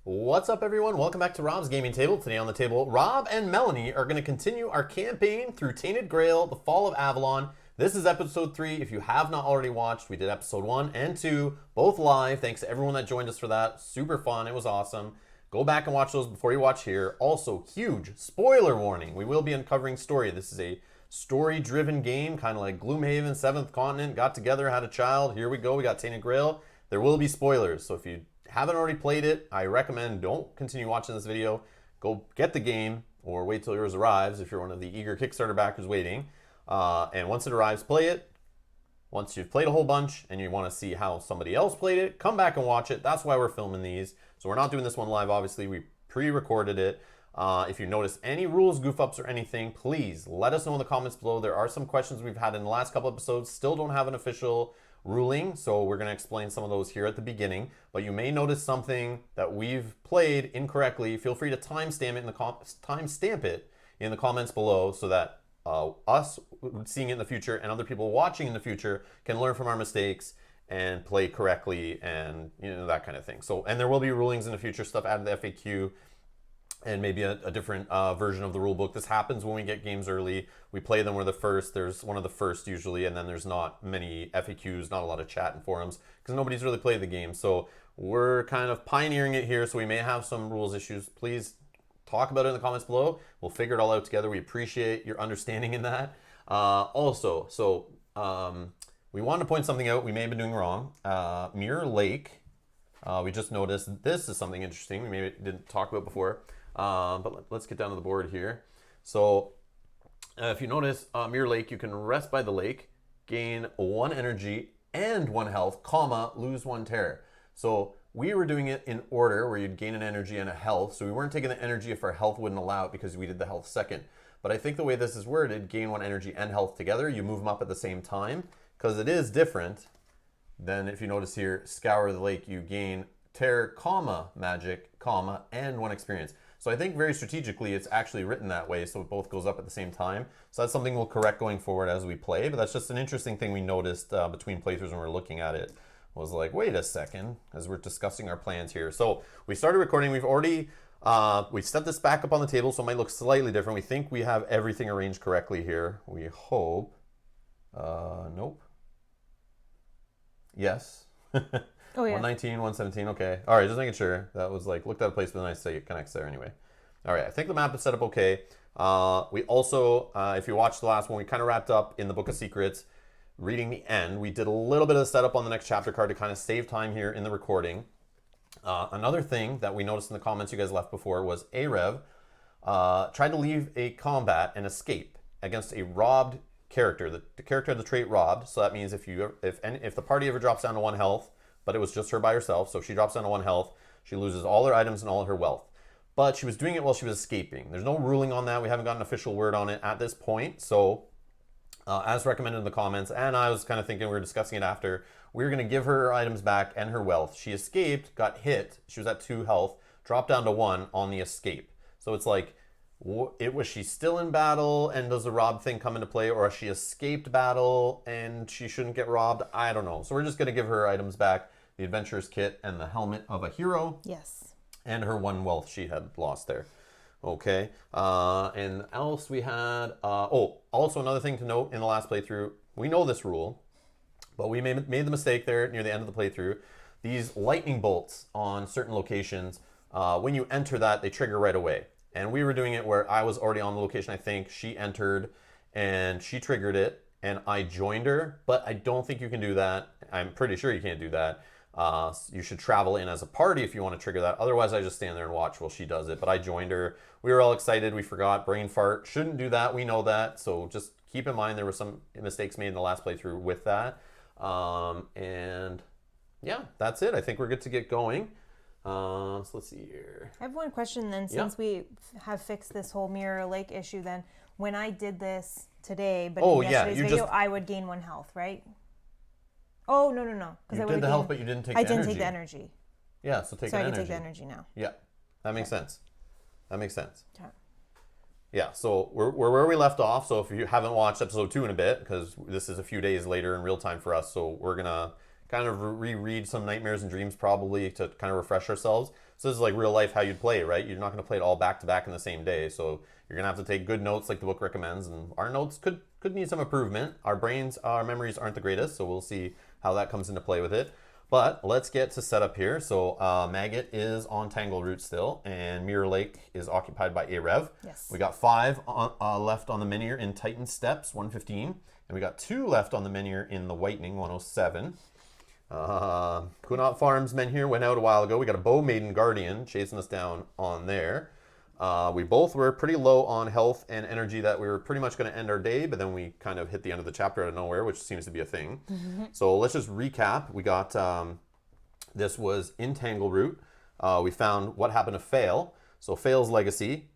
What's up, everyone? Welcome back to Rob's Gaming Table. Today on the table, Rob and Melanie are going to continue our campaign through Tainted Grail, the Fall of Avalon. This is episode 3. If you have not already watched, we did episode 1 and 2, both live. Thanks to everyone that joined us for that. Super fun. It was awesome. Go back and watch those before you watch here. Also, huge spoiler warning. We will be uncovering story. This is a story-driven game, kind of like Gloomhaven, Seventh Continent, got together, had a child. Here we go. We got Tainted Grail. There will be spoilers, so if you haven't already played it, I recommend don't continue watching this video. Go get the game or wait till yours arrives if you're one of the eager Kickstarter backers waiting. And once it arrives, play it. Once you've played a whole bunch and you want to see how somebody else played it, come back and watch it. That's why we're filming these. So we're not doing this one live, obviously. We pre-recorded it. If you notice any rules, goof-ups, or anything, please let us know in the comments below. There are some questions we've had in the last couple episodes. Still don't have an official ruling, so we're going to explain some of those here at the beginning. But you may notice something that we've played incorrectly. Feel free to timestamp it in the comments below, so that us seeing it in the future and other people watching in the future can learn from our mistakes and play correctly, and that kind of thing. So, and there will be rulings in the future, stuff added to the FAQ. And maybe a different version of the rule book. This happens when we get games early. We play them, we're the first. There's one of the first usually, and then there's not many FAQs, not a lot of chat and forums, because nobody's really played the game. So we're kind of pioneering it here, so we may have some rules issues. Please talk about it in the comments below. We'll figure it all out together. We appreciate your understanding in that. We wanted to point something out we may have been doing wrong. Mirror Lake, we just noticed this is something interesting we maybe didn't talk about before. But let's get down to the board here. So if you notice, Mirror Lake, you can rest by the lake, gain 1 energy and 1 health, comma, lose 1 terror. So we were doing it in order where you'd gain an energy and a health. So we weren't taking the energy if our health wouldn't allow it, because we did the health second. But I think the way this is worded, gain 1 energy and health together, you move them up at the same time, because it is different than if you notice here, scour the lake, you gain terror, comma, magic, comma, and 1 experience. So I think very strategically it's actually written that way, so it both goes up at the same time. So that's something we'll correct going forward as we play, but that's just an interesting thing we noticed between playthroughs when we were looking at it. Was like, wait a second, as we're discussing our plans here. So we started recording. We've already, we set this back up on the table, so it might look slightly different. We think we have everything arranged correctly here. We hope. Nope. Yes. Oh, yeah. 119, 117, okay. All right, just making sure. That was like, looked at a place with a nice say it connects there anyway. All right, I think the map is set up okay. We also, if you watched the last one, we kind of wrapped up in the Book of Secrets, reading the end. We did a little bit of the setup on the next chapter card to kind of save time here in the recording. Another thing that we noticed in the comments you guys left before was Arev tried to leave a combat and escape against a robbed character. The character had the trait robbed, so that means if the party ever drops down to 1 health, but it was just her by herself, so if she drops down to 1 health, she loses all her items and all her wealth. But she was doing it while she was escaping. There's no ruling on that. We haven't gotten an official word on it at this point. So as recommended in the comments, and I was kind of thinking, we were discussing it after, we were going to give her items back and her wealth. She escaped, got hit. She was at 2 health, dropped down to 1 on the escape. So it's like, was she still in battle and does the rob thing come into play, or she escaped battle and she shouldn't get robbed? I don't know. So we're just going to give her items back, the adventurer's kit and the helmet of a hero. Yes. And her 1 wealth she had lost there. Okay. And else we had, also another thing to note in the last playthrough, we know this rule, but we made the mistake there near the end of the playthrough. These lightning bolts on certain locations, when you enter that, they trigger right away. And we were doing it where I was already on the location, I think. She entered and she triggered it and I joined her, but I don't think you can do that. I'm pretty sure you can't do that. You should travel in as a party if you want to trigger that. Otherwise, I just stand there and watch while she does it. But I joined her. We were all excited. We forgot. Brain fart. Shouldn't do that. We know that. So just keep in mind there were some mistakes made in the last playthrough with that. And yeah, that's it. I think we're good to get going. So let's see here. I have one question then, since we have fixed this whole Mirror Lake issue then. When I did this today, but in yesterday's video, I would gain 1 health, right? Oh, no. You did the health, but you didn't take the energy. I didn't take the energy. Yeah, so take the energy. So I can take the energy now. Yeah, that makes sense. That makes sense. Okay. Yeah, so we're where we left off. So if you haven't watched episode 2 in a bit, because this is a few days later in real time for us, so we're going to kind of reread some Nightmares and Dreams probably to kind of refresh ourselves. So this is like real life how you'd play, right? You're not going to play it all back to back in the same day. So you're going to have to take good notes like the book recommends, and our notes could need some improvement. Our memories aren't the greatest, so we'll see how that comes into play with it. But let's get to setup here. So Maggot is on Tangleroot still, and Mirror Lake is occupied by a Rev. Yes. We got 5 left on the Menhir in Titan Steps, 115. And we got 2 left on the Menhir in the Whitening, 107. Kunat Farms Menhir went out a while ago. We got a Bow Maiden Guardian chasing us down on there. We both were pretty low on health and energy that we were pretty much going to end our day, but then we kind of hit the end of the chapter out of nowhere, which seems to be a thing. So let's just recap. We got, this was in Tangleroot. We found what happened to Fail. So Fail's Legacy,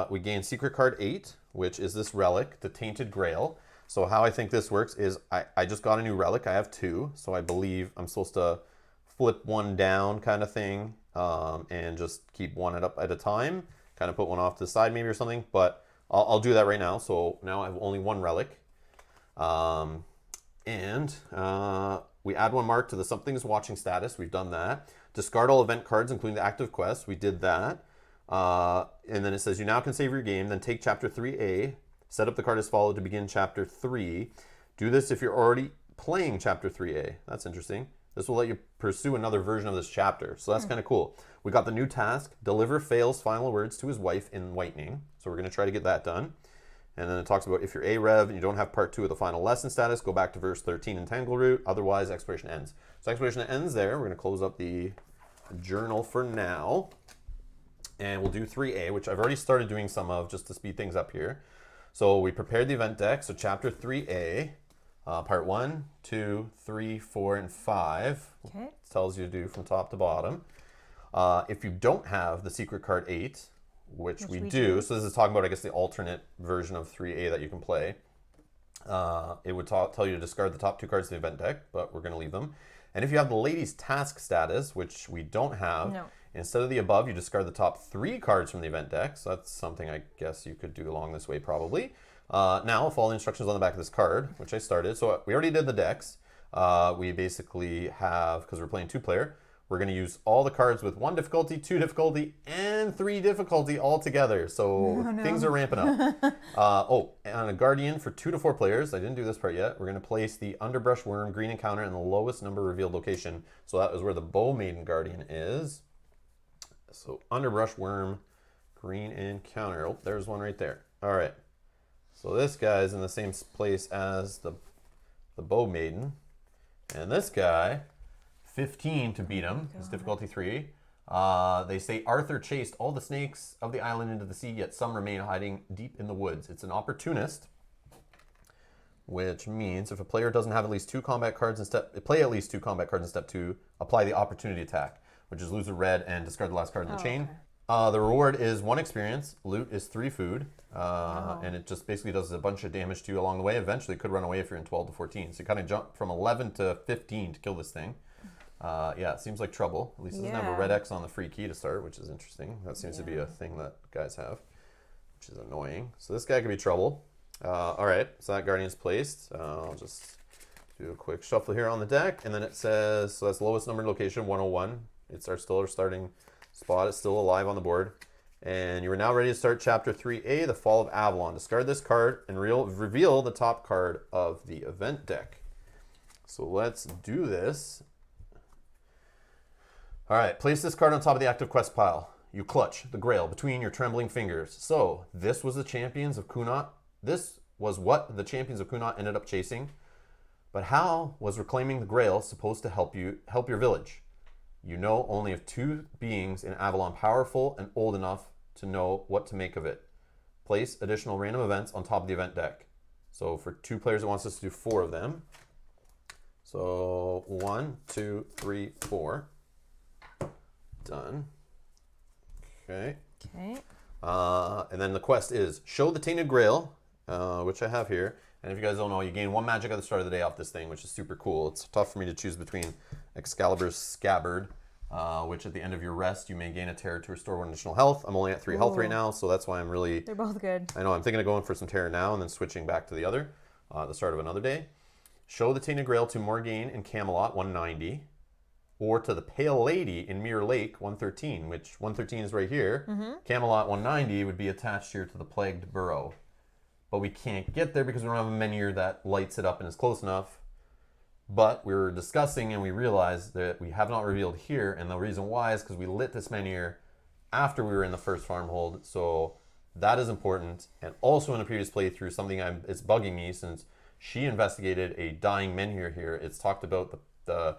we gained Secret Card 8, which is this relic, the Tainted Grail. So how I think this works is I just got a new relic. I have 2, so I believe I'm supposed to flip one down kind of thing, and just keep one up at a time. Kind of put one off to the side maybe or something, but I'll do that right now. So now I have only 1 relic. We add 1 mark to the Something's Watching status. We've done that. Discard all event cards, including the active quests. We did that. And then it says you now can save your game, then take Chapter 3A. Set up the card as followed to begin Chapter 3. Do this if you're already playing Chapter 3A. That's interesting. This will let you pursue another version of this chapter. So that's kind of cool. We got the new task, deliver Fail's final words to his wife in Whitening. So we're going to try to get that done. And then it talks about if you're a Rev and you don't have part 2 of the final lesson status, go back to verse 13 in Tangleroot. Otherwise, exploration ends. So exploration ends there. We're going to close up the journal for now. And we'll do 3A, which I've already started doing some of just to speed things up here. So we prepared the event deck. So chapter 3A. Part 1, 2, 3, 4, and 5. Okay. Tells you to do from top to bottom. If you don't have the Secret Card 8, which we do, so this is talking about, I guess, the alternate version of 3A that you can play. It would tell you to discard the top 2 cards of the event deck, but we're going to leave them. And if you have the Lady's Task status, which we don't have, instead of the above, you discard the top 3 cards from the event deck. So that's something I guess you could do along this way probably. Now, follow the instructions on the back of this card, which I started. So we already did the decks. We basically have, because we're playing 2-player, we're going to use all the cards with 1 difficulty, 2 difficulty, and 3 difficulty all together. So things are ramping up. And a Guardian for 2 to 4 players. I didn't do this part yet. We're going to place the Underbrush Worm green encounter in the lowest number revealed location. So that is where the Bow Maiden Guardian is. So Underbrush Worm green encounter. Oh, there's one right there. All right. So this guy's in the same place as the Bow Maiden. And this guy, 15 to beat him. It's difficulty 3. They say Arthur chased all the snakes of the island into the sea, yet some remain hiding deep in the woods. It's an opportunist, which means if a player doesn't have at least 2 combat cards in step, play at least 2 combat cards in step 2, apply the opportunity attack, which is lose a red and discard the last card in the chain. Okay. The reward is 1 experience, loot is 3 food, and it just basically does a bunch of damage to you along the way. Eventually it could run away if you're in 12 to 14. So you kind of jump from 11 to 15 to kill this thing. Yeah, it seems like trouble. At least it doesn't have a red X on the free key to start, which is interesting. That seems to be a thing that guys have, which is annoying. So this guy could be trouble. All right, so that Guardian's placed. I'll just do a quick shuffle here on the deck, and then it says, so that's lowest numbered location, 101. It's still our starting spot. It's still alive on the board. And you are now ready to start Chapter 3A, the Fall of Avalon. Discard this card and reveal the top card of the event deck. So let's do this. All right, place this card on top of the active quest pile. You clutch the Grail between your trembling fingers. So this was the champions of Kunat. This was what the champions of Kunat ended up chasing. But how was reclaiming the Grail supposed to help your village? You know only of 2 beings in Avalon powerful and old enough to know what to make of it. Place additional random events on top of the event deck. So for 2 players, it wants us to do 4 of them. So 1, 2, 3, 4. Done. Okay. And then the quest is show the Tainted Grail, which I have here. And if you guys don't know, you gain 1 magic at the start of the day off this thing, which is super cool. It's tough for me to choose between Excalibur's Scabbard, which at the end of your rest, you may gain a terror to restore 1 additional health. I'm only at 3 health right now, so that's why I'm really... They're both good. I know, I'm thinking of going for some terror now and then switching back to the other at the start of another day. Show the Tainted Grail to Morgaine in Camelot, 190. Or to the Pale Lady in Mirror Lake, 113, which 113 is right here. Camelot 190 would be attached here to the Plagued Borough. But we can't get there because we don't have a menhir that lights it up and is close enough. But we were discussing and we realized that we have not revealed here, and the reason why is because we lit this menhir after we were in the first farmhold, so that is important. And also in the previous playthrough, something it's bugging me since she investigated a dying menhir here. It's talked about the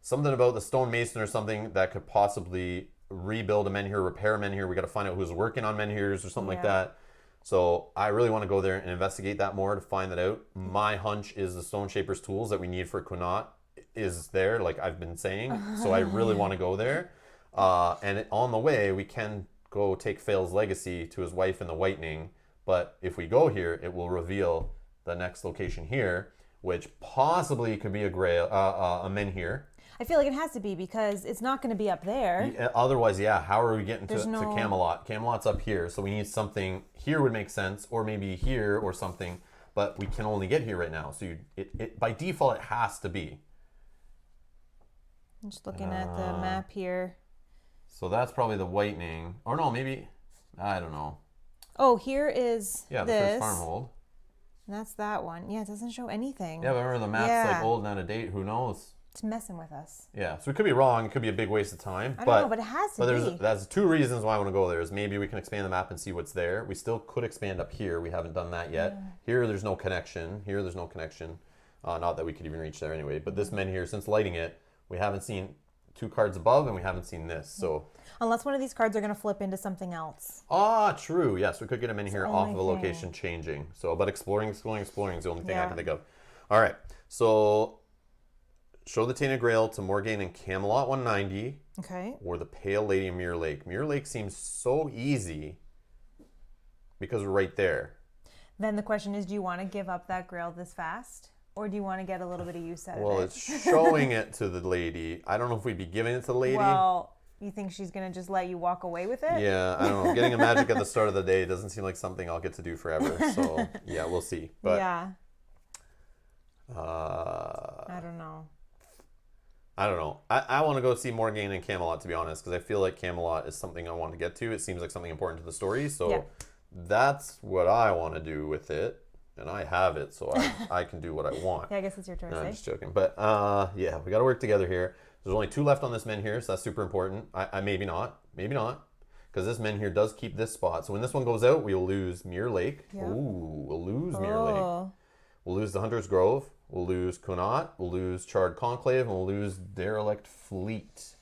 something about the stonemason or something that could possibly rebuild a menhir, repair a menhir. We got to find out who's working on menhirs or something like that. So I really want to go there and investigate that more to find that out. My hunch is the Stone Shaper's tools that we need for Camelot is there, like I've been saying. So I really want to go there. And on the way, we can go take Fail's legacy to his wife in the whitening. But if we go here, it will reveal the next location here, which possibly could be a menhir. I feel like it has to be because it's not going to be up there. Otherwise, how are we getting to Camelot? Camelot's up here, so we need something here would make sense, or maybe here or something, but we can only get here right now. So by default, it has to be. I'm just looking at the map here. So that's probably the whitening. Or no, maybe, I don't know. Oh, here is the first farmhold. That's that one. Yeah, it doesn't show anything. Yeah, but remember the map's like old and out of date. Who knows? It's messing with us. Yeah, so it could be wrong. It could be a big waste of time. I don't know, but it has to be. That's two reasons why I want to go there. Is maybe we can expand the map and see what's there. We still could expand up here. We haven't done that yet. Here, there's no connection. Here, there's no connection. Not that we could even reach there anyway. But this menhir, since lighting it, we haven't seen 2 cards above, and we haven't seen this. So unless one of these cards are going to flip into something else. True. Yes, we could get a menhir off of a location changing. So, but exploring is the only thing I can think of. All right. So, show the Tainted Grail to Morgaine in Camelot 190. Okay. Or the Pale Lady in Mirror Lake. Mirror Lake seems so easy because we're right there. Then the question is, do you want to give up that grail this fast? Or do you want to get a little bit of use out of it? Well, it's showing it to the lady. I don't know if we'd be giving it to the lady. Well, you think she's going to just let you walk away with it? Yeah, I don't know. Getting a magic at the start of the day doesn't seem like something I'll get to do forever. So, yeah, we'll see. But, I don't know. I want to go see Morgaine and Camelot, to be honest, because I feel like Camelot is something I want to get to. It seems like something important to the story. So that's what I want to do with it. And I have it, so I can do what I want. Yeah, I guess it's your choice. No, I'm just joking. But we got to work together here. There's only 2 left on this menhir, so that's super important. I maybe not, because this menhir does keep this spot. So when this one goes out, we will lose Mirror Lake. Yep. Ooh, we'll lose Mirror Lake. We'll lose the Hunter's Grove. We'll lose Camelot. We'll lose Charred Conclave, and we'll lose Derelict Fleet.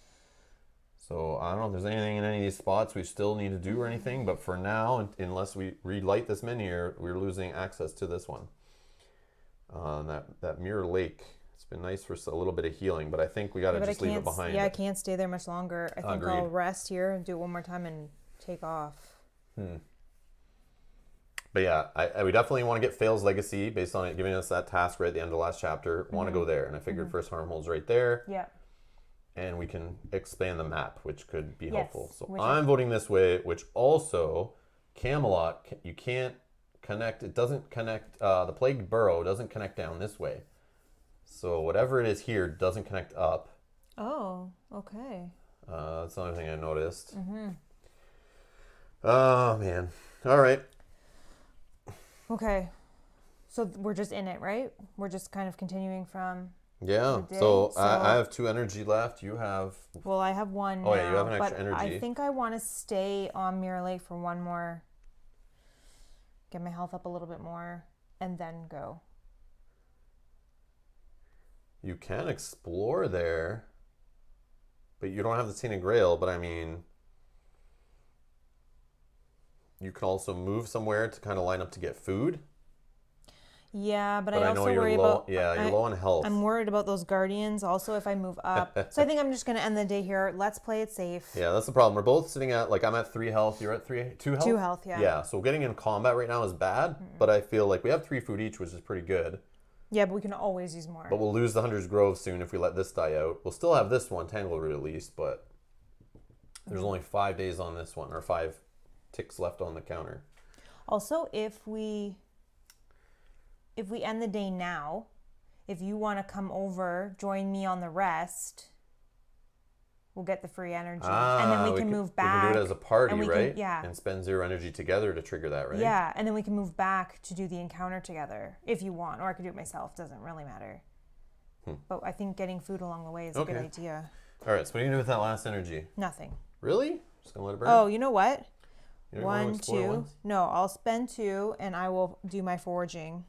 So I don't know if there's anything in any of these spots we still need to do or anything, but for now, unless we relight this menhir, we're losing access to this one. That Mirror Lake, it's been nice for a little bit of healing, but I think we got to just leave it behind. Yeah, I can't stay there much longer. I think I'll rest here and do it one more time and take off. But yeah, we definitely want to get Fail's legacy based on it giving us that task right at the end of the last chapter. Want to go there, and I figured first Harmhold's right there. Yeah. And we can expand the map, which could be helpful. So I'm voting this way, which also, Camelot, you can't connect. It doesn't connect, the Plagued Borough doesn't connect down this way. So whatever it is here doesn't connect up. Oh, okay. That's the only thing I noticed. Oh, man. All right. Okay. So we're just in it, right? We're just kind of continuing from... Yeah, so I have 2 energy left. You have... Well, I have 1 now. Oh, yeah, you have an extra energy. I think I want to stay on Mirror Lake for 1 more. Get my health up a little bit more, and then go. You can explore there, but you don't have the Tainted Grail, but I mean... You can also move somewhere to kind of line up to get food. Yeah, but I also worry about... Yeah, you're low on health. I'm worried about those guardians also if I move up. So I think I'm just going to end the day here. Let's play it safe. Yeah, that's the problem. We're both sitting at, like, I'm at 3 health. You're at 2 health? 2 health, yeah. Yeah, so getting in combat right now is bad, but I feel like we have 3 food each, which is pretty good. Yeah, but we can always use more. But we'll lose the Hunter's Grove soon if we let this die out. We'll still have this one, Tangle Root at least, but there's only 5 days on this one, or 5 ticks left on the counter. Also, if we end the day now, if you want to come over, join me on the rest, we'll get the free energy. And then we can move back. We can do it as a party, right? Yeah. And spend 0 energy together to trigger that, right? Yeah, and then we can move back to do the encounter together if you want. Or I could do it myself. Doesn't really matter. But I think getting food along the way is a good idea. All right, so what are you going to do with that last energy? Nothing. Really? Just going to let it burn? Oh, you know what? You don't 1, 2. No, I'll spend 2, and I will do my foraging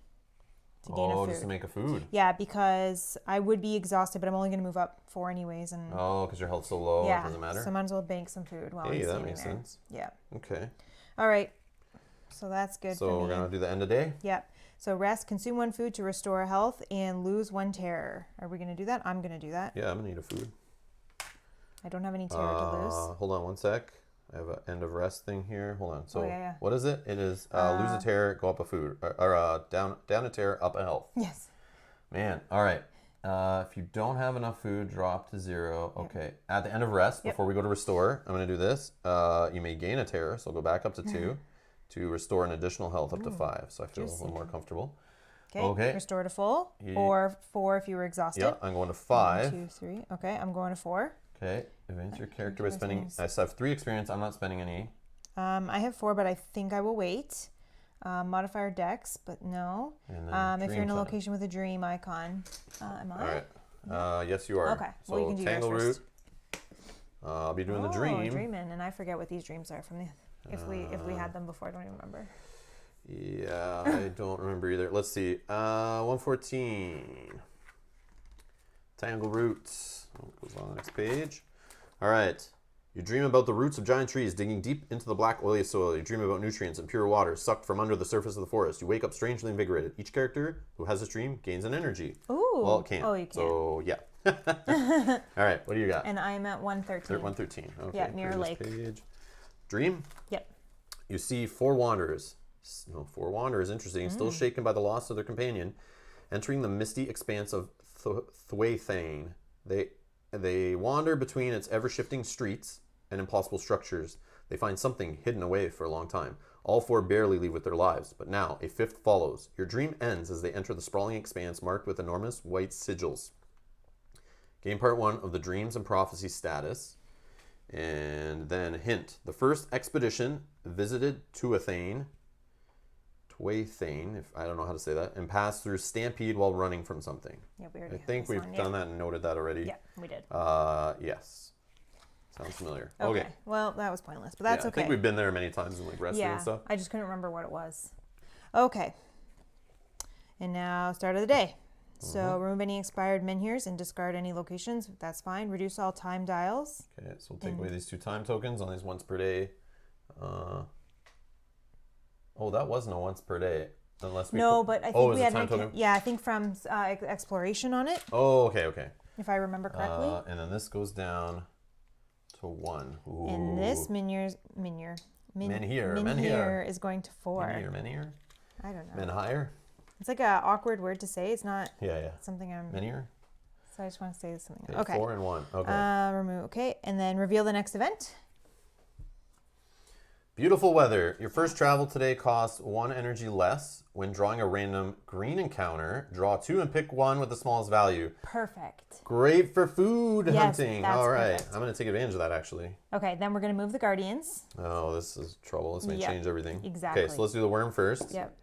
to gain a food. Just to make a food. Yeah, because I would be exhausted, but I'm only going to move up 4 anyways. And because your health's so low, it doesn't matter? So I might as well bank some food while I'm standing there. That makes sense. Yeah. Okay. All right. So that's good for me. So we're going to do the end of day? Yep. So rest, consume 1 food to restore health, and lose 1 terror. Are we going to do that? I'm going to do that. Yeah, I'm going to need a food. I don't have any terror to lose. Hold on 1 sec. I have an end of rest thing here. Hold on. So what is it? It is lose a terror, go up a food. Or down a terror, up a health. Yes. Man. All right. If you don't have enough food, drop to 0. Okay. At the end of rest, before we go to restore, I'm going to do this. You may gain a terror, so go back up to 2 to restore an additional health up to 5. So I feel a little more comfortable. Okay. Restore to full. Or 4 if you were exhausted. Yeah, I'm going to 5. 1, 2, 3. Okay, I'm going to 4. Okay. Advance your character by spending. I have 3 experience. I'm not spending any. I have 4, but I think I will wait. Modifier dex, but no. If you're in a location with a dream icon, am I? All right. Yes, you are. Okay. So you can do Tangle Root. I'll be doing the dream. Dreaming, and I forget what these dreams are from the. If we had them before, I don't even remember. Yeah, I don't remember either. Let's see. 114. Tangle Roots. Goes on the next page. All right. You dream about the roots of giant trees digging deep into the black oily soil. You dream about nutrients and pure water sucked from under the surface of the forest. You wake up strangely invigorated. Each character who has this dream gains an energy. Ooh. Well, it can't. Oh, you can. So, yeah. All right. What do you got? And I'm at 113. 113. Okay. Yeah, Mirror Lake. Page. Dream? Yep. You see 4 wanderers. 4 wanderers, interesting. Still shaken by the loss of their companion, entering the misty expanse of Thwaithane. They wander between its ever-shifting streets and impossible structures. They find something hidden away for a long time. All 4 barely leave with their lives, but now a 5th follows. Your dream ends as they enter the sprawling expanse marked with enormous white sigils. Gain part 1 of the Dreams and Prophecy status. And then hint. The first expedition visited Twaithane, if I don't know how to say that, and passed through Stampede while running from something. Yeah, we already I think we've done that and noted that already. Yeah, we did. Yes. Sounds familiar. Okay. Well, that was pointless, but that's okay. I think we've been there many times in like rescue and stuff. I just couldn't remember what it was. Okay. And now start of the day. So remove any expired menhirs and discard any locations. That's fine. Reduce all time dials. Okay, so we'll take away these 2 time tokens on these once per day. That wasn't a once per day. Unless we but I think we had an token? I think from exploration on it. Oh, okay. If I remember correctly. And then this goes down to 1. Ooh. And this menhir is going to 4. Menhir? I don't know. Menhir? It's like an awkward word to say. It's not something I'm... Menhir? So I just want to say something. Okay. 4 and 1. Okay. Remove. Okay. And then reveal the next event. Beautiful weather. Your first travel today costs 1 energy less. When drawing a random green encounter, draw 2 and pick 1 with the smallest value. Perfect. Great for food hunting. That's all right. perfect. I'm going to take advantage of that, actually. Okay, then we're going to move the guardians. Oh, this is trouble. This may change everything. Exactly. Okay, so let's do the worm first. Yep.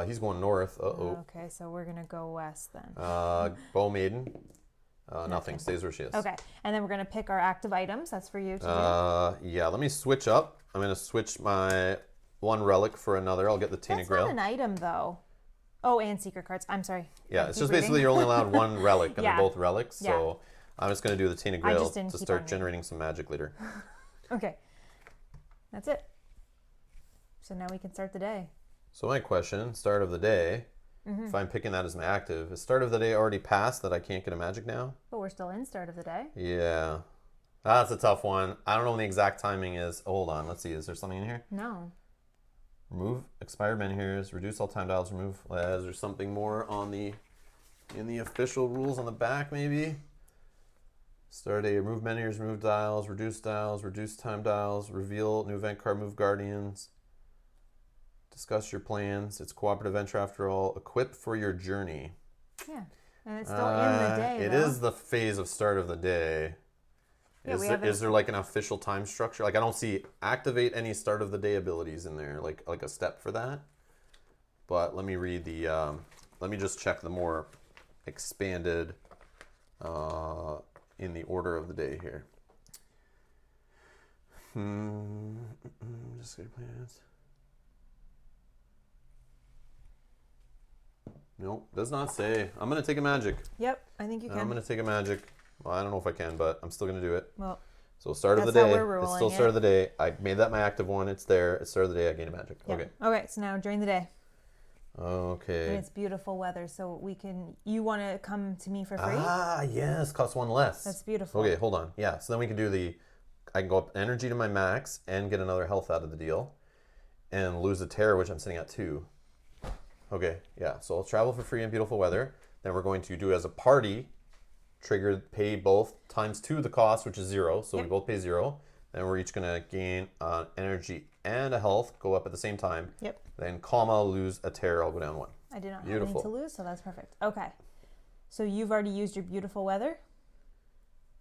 He's going north. Uh-oh. Okay, so we're going to go west then. Bow Maiden. Nothing. Stays where she is. Okay, and then we're going to pick our active items. That's for you to do. Yeah, let me switch up. I'm going to switch my 1 relic for another. I'll get the Tainted Grail. That's not an item, though. Oh, and secret cards. I'm sorry. Yeah, it's just basically you're only allowed 1 relic, and they're both relics. So I'm just going to do the Tainted Grail to start generating some magic later. Okay. That's it. So now we can start the day. So my question, start of the day, if I'm picking that as my active, is start of the day already passed that I can't get a magic now? But we're still in start of the day. Yeah. That's a tough one. I don't know when the exact timing is. Hold on. Let's see. Is there something in here? No. Remove expired menhirs. Reduce all time dials. Remove. Is there something more on in the official rules on the back maybe? Start a remove menhirs, remove dials, reduce time dials, reveal new event card, move guardians. Discuss your plans. It's cooperative venture after all. Equip for your journey. Yeah. And it's still in the day, It is the phase of start of the day. Yeah, is there like an official time structure? Like I don't see activate any start of the day abilities in there, like a step for that. But let me read the, let me just check the more expanded in the order of the day here. Just gonna plans. Nope, does not say. I'm gonna take a magic. Yep, I think you can. I'm gonna take a magic. Well, I don't know if I can, but I'm still gonna do it. Well, so start of the day. It's still start of the day. I made that my active one. It's there. It's start of the day. I gain a magic. Yep. Okay. Okay. So now during the day. Okay. And it's beautiful weather, so we can. You want to come to me for free? Ah, yes. Costs one less. That's beautiful. Okay, hold on. Yeah. So then we can do the. I can go up energy to my max and get another health out of the deal, and lose a terror, which I'm sitting at 2. Okay. Yeah. So I'll travel for free in beautiful weather. Then we're going to do as a party. Pay both times 2 the cost, which is 0. So we both pay 0. Then we're each gonna gain energy and a health, go up at the same time. Yep. Then comma, lose a terror, I'll go down 1. I did not have any to lose, so that's perfect. Okay. So you've already used your beautiful weather?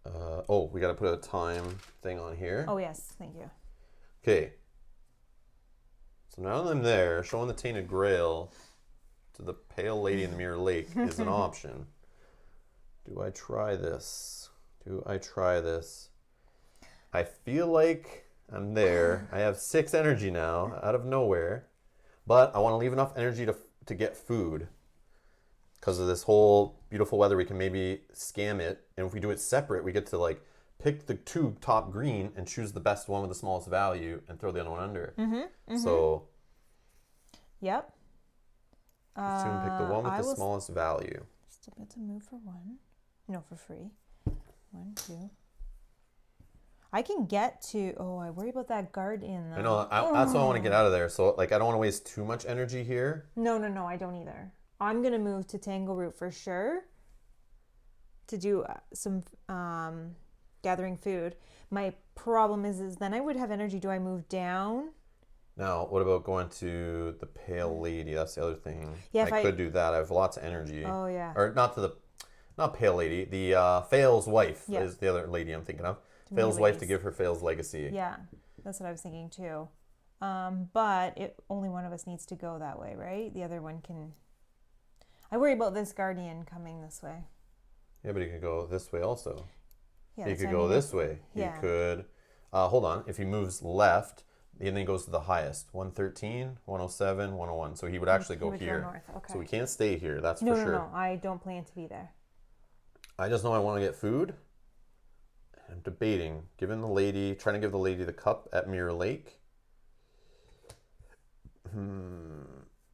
We gotta put a time thing on here. Oh yes, thank you. Okay. So now that I'm there, showing the Tainted Grail to the pale lady in the Mirror Lake is an option. Do I try this? I feel like I'm there. I have 6 energy now, out of nowhere. But I want to leave enough energy to get food. Because of this whole beautiful weather, we can maybe scam it. And if we do it separate, we get to like pick the 2 top green and choose the best one with the smallest value and throw the other one under. So... Yep. Soon pick the one with the smallest value. Just about to move for 1. No, for free. 1, 2. I can get to. Oh, I worry about that guardian though. I know. That's why I want to get out of there. So, like, I don't want to waste too much energy here. No, I don't either. I'm gonna move to Tangleroot for sure. To do some gathering food. My problem is then I would have energy. Do I move down? Now, what about going to the Pale Lady? That's the other thing. Yeah, I could do that. I have lots of energy. Oh yeah. Or not Pale Lady. The Fail's wife is the other lady I'm thinking of. Fail's wife to give her Fail's legacy. Yeah, that's what I was thinking too. But only one of us needs to go that way, right? The other one can. I worry about this guardian coming this way. Yeah, but he could go this way also. Yeah, he could go this way. Yeah. He could. Hold on. If he moves left, then he goes to the highest. 113, 107, 101. So he would actually go here. Go north. Okay. So we can't stay here. That's for sure. No. I don't plan to be there. I just know I want to get food. I'm debating, trying to give the lady the cup at Mirror Lake.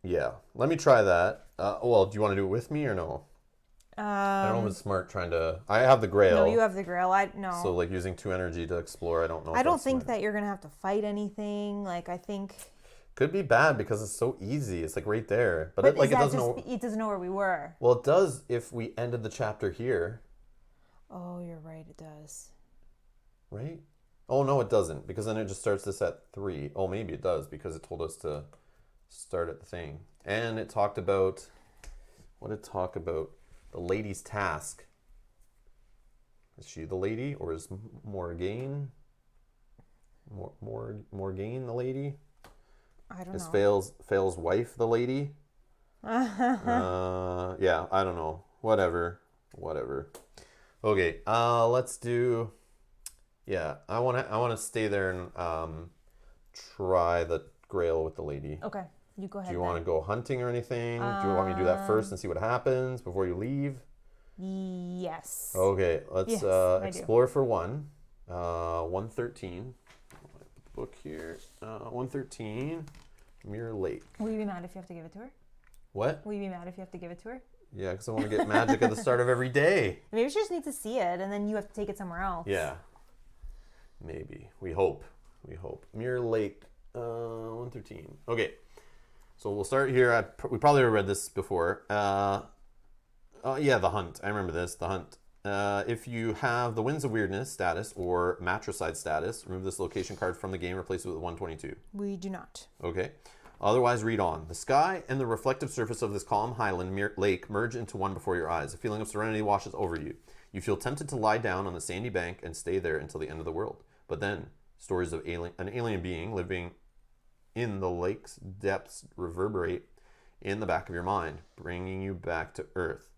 Yeah, let me try that. Well, do you want to do it with me or no? I don't know if it's smart trying to. I have the Grail. No, you have the Grail. No. So like using 2 energy to explore, I don't know. I don't think that you're gonna have to fight anything. Like I think. Could be bad because it's so easy. It's like right there, but it doesn't know. It doesn't know where we were. Well, it does if we ended the chapter here. Oh, you're right. It does. Right? Oh, no, it doesn't. Because then it just starts this at 3. Oh, maybe it does because it told us to start at the thing. And it talked about... What did it talk about? The lady's task. Is she the lady? Or is Morgaine... Morgaine the lady? I don't know. Is Fail's wife the lady? Yeah, I don't know. Whatever. Okay, let's do... Yeah, I want to stay there and try the Grail with the lady. Okay, you go ahead. Do you want to go hunting or anything? Do you want me to do that first and see what happens before you leave? Yes. Okay, let's explore for 1. 113. Put the book here. 113. Mirror Lake. Will you be mad if you have to give it to her? What? Will you be mad if you have to give it to her? Yeah, because I want to get magic at the start of every day. Maybe she just needs to see it, and then you have to take it somewhere else. Yeah. Maybe. We hope. Mirror Lake, 113. Okay. So we'll start here. We probably read this before. Yeah, the hunt. I remember this. The hunt. If you have the Winds of Weirdness status or Matricide status, remove this location card from the game, replace it with 122. We do not. Okay. Otherwise, read on. The sky and the reflective surface of this calm highland lake merge into one before your eyes. A feeling of serenity washes over you. You feel tempted to lie down on the sandy bank and stay there until the end of the world. But then, stories of an alien being living in the lake's depths reverberate in the back of your mind, bringing you back to Earth.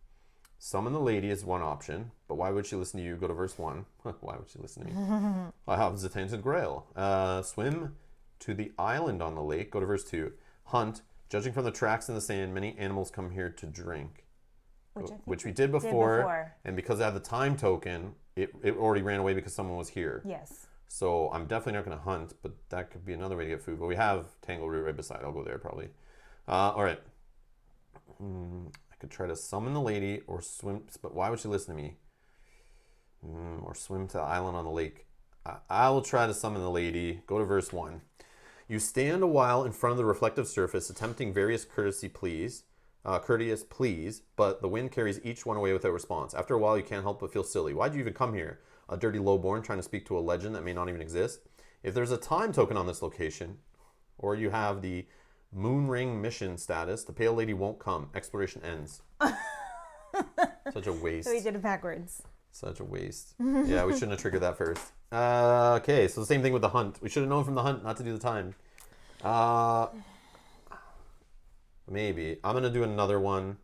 Summon the lady is one option, but why would she listen to you? Go to verse 1. Why would she listen to me? What happens to Tainted Grail? Swim to the island on the lake. Go to verse 2. Hunt. Judging from the tracks in the sand, many animals come here to drink. Which we did before. And because I have the time token, it already ran away because someone was here. Yes. So I'm definitely not going to hunt, but that could be another way to get food. But we have Tangle Root right beside. I'll go there probably. All right. I could try to summon the lady or swim, but why would she listen to me? Or swim to the island on the lake. I will try to summon the lady. Go to verse 1. You stand a while in front of the reflective surface, attempting various courteous pleas, but the wind carries each one away without response. After a while, you can't help but feel silly. Why'd you even come here? A dirty lowborn trying to speak to a legend that may not even exist? If there's a time token on this location, or you have the Moon Ring mission status, the pale lady won't come. Exploration ends. Such a waste. So we did it backwards. Such a waste. Yeah, we shouldn't have triggered that first. Okay, so the same thing with the hunt. We should have known from the hunt not to do the time. Maybe. I'm going to do another one.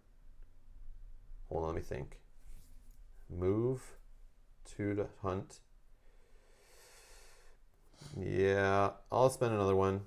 Hold on, let me think. Move to the hunt. Yeah, I'll spend another one.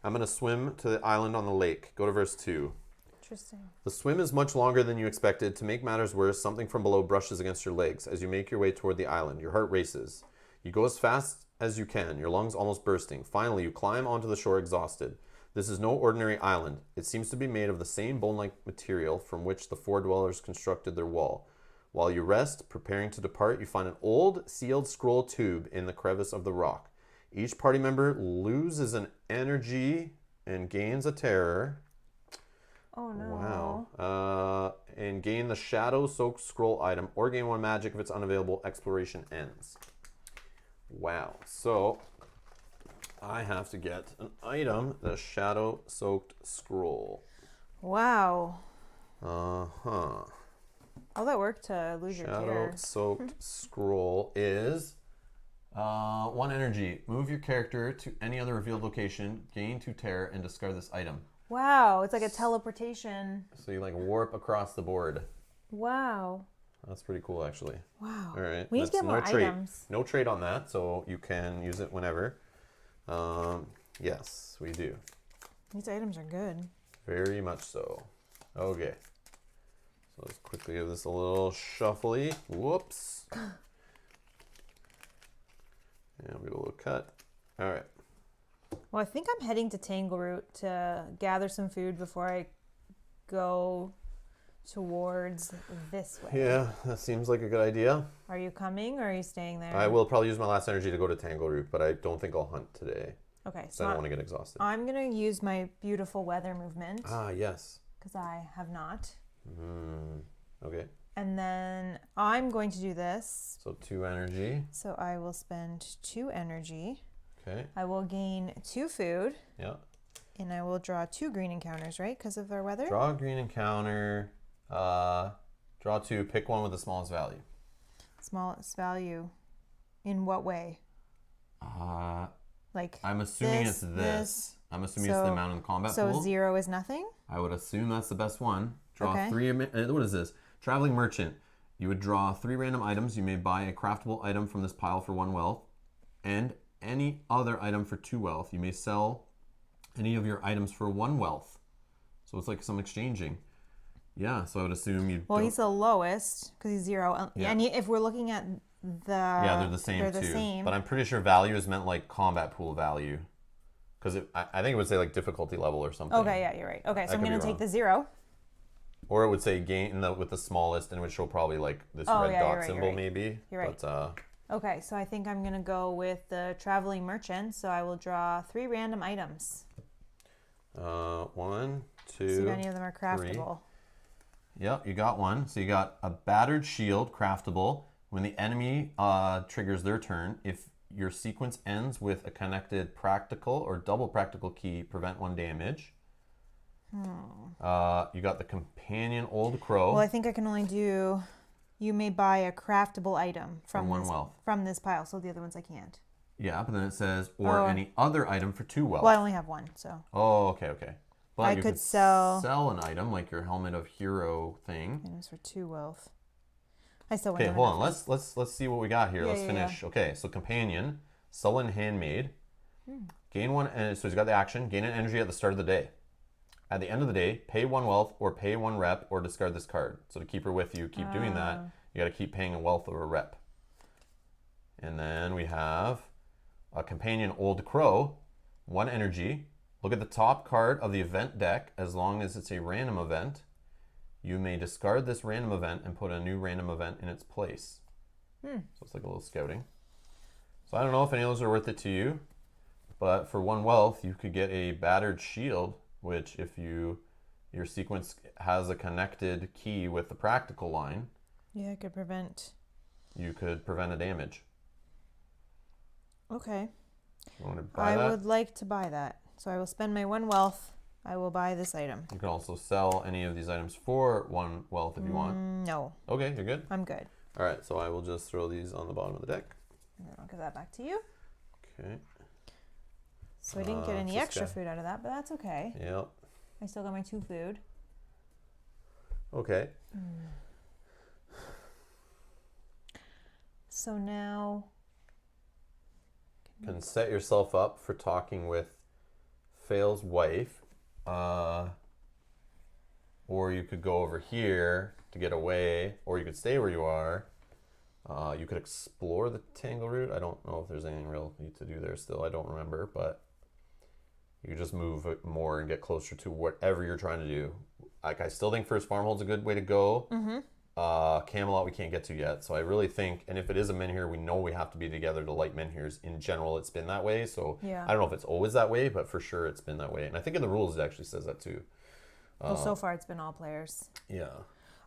I'm going to swim to the island on the lake. Go to verse 2. Interesting. The swim is much longer than you expected. To make matters worse, something from below brushes against your legs. As you make your way toward the island, your heart races. You go as fast as you can, your lungs almost bursting. Finally, you climb onto the shore exhausted. This is no ordinary island. It seems to be made of the same bone-like material from which the four dwellers constructed their wall. While you rest, preparing to depart, you find an old, sealed scroll tube in the crevice of the rock. Each party member loses an energy and gains a terror. Oh no. Wow. And gain the shadow-soaked scroll item or gain one magic if it's unavailable. Exploration ends. Wow. So I have to get an item, the shadow-soaked scroll. Wow. Uh-huh. All that work to lose your terror. Shadow-soaked scroll is 1 energy. Move your character to any other revealed location, gain 2 terror, and discard this item. Wow, it's like a teleportation. So you like warp across the board. Wow. That's pretty cool, actually. Wow. All right. We need to get more items. No trade on that, so you can use it whenever. Yes, we do. These items are good. Very much so. Okay. So let's quickly give this a little shuffly. Whoops. And we'll do a little cut. All right. Well, I think I'm heading to Tangleroot to gather some food before I go towards this way. Yeah, that seems like a good idea. Are you coming or are you staying there? I will probably use my last energy to go to Tangleroot, but I don't think I'll hunt today. Okay. So I don't want to get exhausted. I'm going to use my beautiful weather movement. Ah, yes. Because I have not. Okay. And then I'm going to do this. So 2 energy. So I will spend 2 energy. Okay. I will gain 2 food. Yeah. And I will draw 2 green encounters, right? Because of our weather? Draw a green encounter. Draw 2. Pick one with the smallest value. Smallest value. In what way? Like I'm assuming it's this. I'm assuming it's the amount in the combat pool. So 0 is nothing? I would assume that's the best one. Draw Okay. 3. What is this? Traveling merchant. You would draw 3 random items. You may buy a craftable item from this pile for 1 wealth. And any other item for 2 wealth. You may sell any of your items for 1 wealth. So it's like some exchanging. Yeah, so I would assume you. Well, he's the lowest because he's 0. Yeah. And if we're looking at the. Yeah, they're the same too. But I'm pretty sure value is meant like combat pool value. Because I think it would say like difficulty level or something. Okay, yeah, you're right. Okay, so I'm going to take the 0. Or it would say gain with the smallest, and it would show probably like this red dot symbol maybe. You're right. But, okay, so I think I'm going to go with the traveling merchant. So I will draw 3 random items. 1, 2, See if any of them are craftable. 3. Yep, you got one. So you got a battered shield, craftable. When the enemy triggers their turn, if your sequence ends with a connected practical or double practical key, prevent 1 damage. You got the companion Old Crow. Well, I think I can only do. You may buy a craftable item For 1 wealth. from this pile. So the other ones I can't. Yeah, but then it says, or any other item for 2 wealth. Well, I only have 1, so. Oh, okay. But I you could sell an item like your Helmet of Hero thing. Items for 2 wealth. I still Okay, hold on. Let's see what we got here. Yeah, Let's finish. Okay, so companion, sullen handmaid. Gain 1, and so he's got the action. Gain an energy at the start of the day. At the end of the day, pay 1 wealth or pay 1 rep or discard this card. So to keep her with you, keep doing that. You got to keep paying a wealth or a rep. And then we have a companion Old Crow, 1 energy. Look at the top card of the event deck. As long as it's a random event, you may discard this random event and put a new random event in its place. So it's like a little scouting. So I don't know if any of those are worth it to you, but for 1 wealth, you could get a battered shield, which if your sequence has a connected key with the practical line, Yeah, I could prevent. you could prevent a damage. Okay. You want to buy that? I would like to buy that. So I will spend my 1 wealth. I will buy this item. You can also sell any of these items for 1 wealth if you want. No, Okay, you're good? I'm good. All right, so I will just throw these on the bottom of the deck. And then I'll give that back to you. Okay. So I didn't get any this extra guy. food out of that, but that's okay. Yep. I still got my 2 food. Okay. So now, Can set yourself up for talking with Fail's wife. Or you could go over here to get away, or you could stay where you are. You could explore the Tangle route. I don't know if there's anything real to do there still. I don't remember, but you could just move it more and get closer to whatever you're trying to do. Like, I still think First Farmhold's a good way to go. Camelot we can't get to yet, so I really think, and if it is a Menhir, we know we have to be together to light Menhirs. In general, it's been that way, so Yeah. I don't know if it's always that way, but for sure it's been that way. And I think in the rules it actually says that too. well, so far it's been all players. Yeah.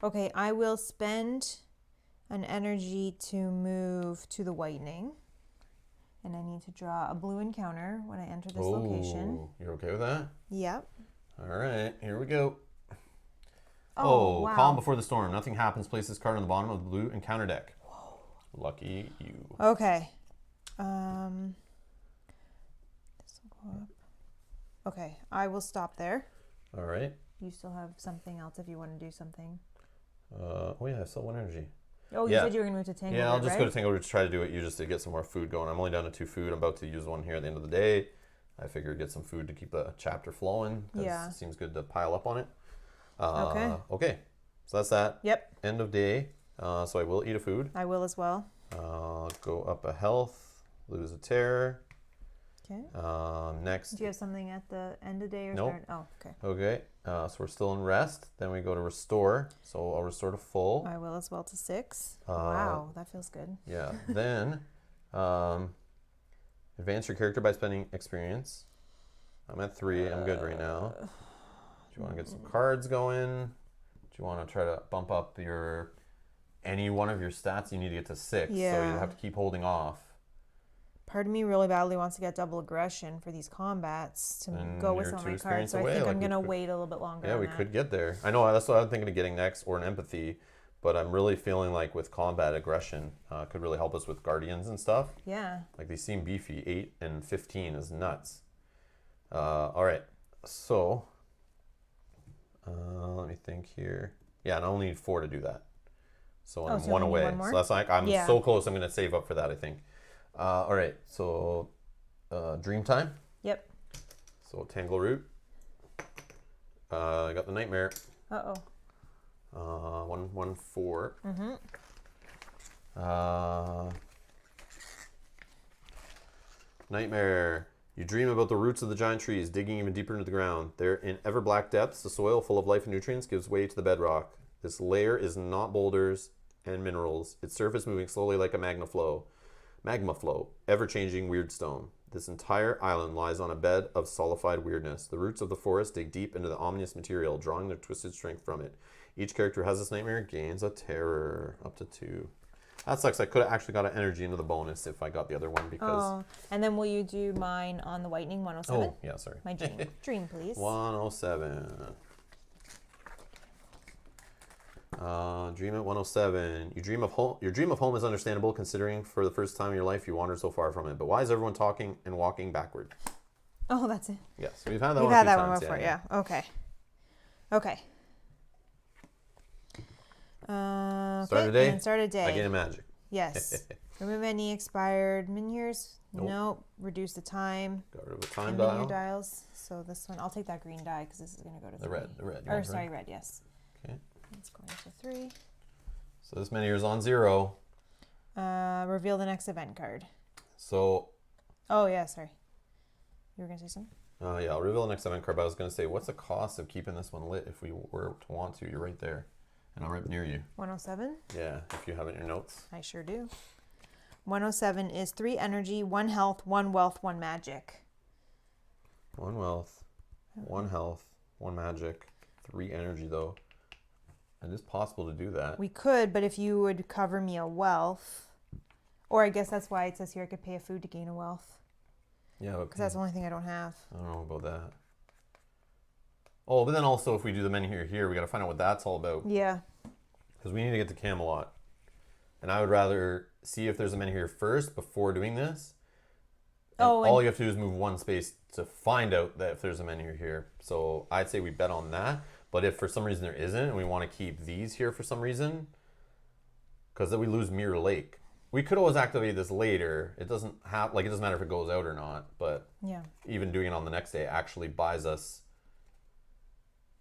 Okay, I will spend an energy to move to the whitening. And I need to draw a blue encounter when I enter this location. You're okay with that? Yep. All right, here we go. Wow. Calm before the storm. Nothing happens. Place this card on the bottom of the blue encounter deck. Whoa. Lucky you. Okay. This will go up. Okay, I will stop there. All right. You still have something else if you want to do something. Oh yeah, I still have 1 energy. Oh, you said you were going to move to Tangle. Yeah, I'll just right? go to Tangle Root to try to do it. You just to get some more food going. I'm only down to 2 food. I'm about to use 1 here at the end of the day. I figured get some food to keep the chapter flowing. Yeah. It seems good to pile up on it. Okay. So that's that. Yep. End of day. So I will eat a food. I will as well. Go up a health. Lose a terror. Okay. Next. Do you have something at the end of the day or Nope. start? Oh, okay. Okay. So we're still in rest. Then we go to restore. So I'll restore to full. I will as well to 6. Wow, that feels good. Yeah. Then advance your character by spending experience. I'm at 3. I'm good right now. Do you want to get some cards going? Do you want to try to bump up any one of your stats? You need to get to 6. So you Yeah. have to keep holding off. Part of me really badly wants to get double aggression for these combats to And go with you're some of 2 my experience cards. So I away, think like I'm we going to could- wait a little bit longer. Yeah, on we that. could get there. I know, that's what I'm thinking of getting next, or an empathy. But I'm really feeling like with combat aggression could really help us with guardians and stuff. Yeah. Like, they seem beefy. 8 and 15 is nuts. All right, so let me think here. Yeah, and I only need 4 to do that. So I'm so you 1 only need away. one more? So that's like, I'm Yeah. so close. I'm going to save up for that, I think. All right, so dream time. Yep. So Tangle Root. I got the Nightmare. Uh-oh. 1/4. Nightmare. You dream about the roots of the giant trees, digging even deeper into the ground. They're in ever black depths. The soil, full of life and nutrients, gives way to the bedrock. This layer is not boulders and minerals. Its surface moving slowly like a magma flow, ever-changing weird stone. This entire island lies on a bed of solidified weirdness. The roots of the forest dig deep into the ominous material, drawing their twisted strength from it. Each character who has this nightmare gains a terror, up to 2. That sucks. I could have actually got an energy into the bonus if I got the other one because... Oh, and then will you do mine on the whitening 107? Oh, yeah, sorry. My dream. Dream, please. 107. Dream at 107. You dream of home. Your dream of home is understandable considering for the first time in your life you wandered so far from it. But why is everyone talking and walking backward? Oh, that's it. Yes, we've had that We've one. had a few that one times, before, yeah. Okay. Okay. Start a day? And start a day. I gain a magic. Yes. Remove any expired miniatures. Nope. Reduce the time. Got rid of a time And dial. menu dials. So this one, I'll take that green die because this is going to go to 3. The red. Or sorry, red, yes. Okay. It's going to 3. So this menu is on 0. Reveal the next event card. So... Oh, yeah, sorry. You were going to say something? yeah, I'll reveal the next event card, but I was going to say, what's the cost of keeping this one lit if we were to want to? You're right there. And I'm right near you. 107? Yeah, if you have it in your notes. I sure do. 107 is 3 energy, 1 health, 1 wealth, 1 magic. 1 wealth, 1 health, 1 magic, 3 energy though. It is possible to do that. We could, but if you would cover me a wealth, or I guess that's why it says here I could pay a food to gain a wealth. Yeah, because that's the only thing I don't have. I don't know about that. Oh, but then also if we do the menu here, we got to find out what that's all about. Yeah. Because we need to get to Camelot. And I would rather see if there's a menu here first before doing this. And all you have to do is move 1 space to find out that if there's a menu here. So I'd say we bet on that. But if for some reason there isn't, and we want to keep these here for some reason, because then we lose Mirror Lake. We could always activate this later. It doesn't have, like, it doesn't matter if it goes out or not. But yeah, even doing it on the next day actually buys us.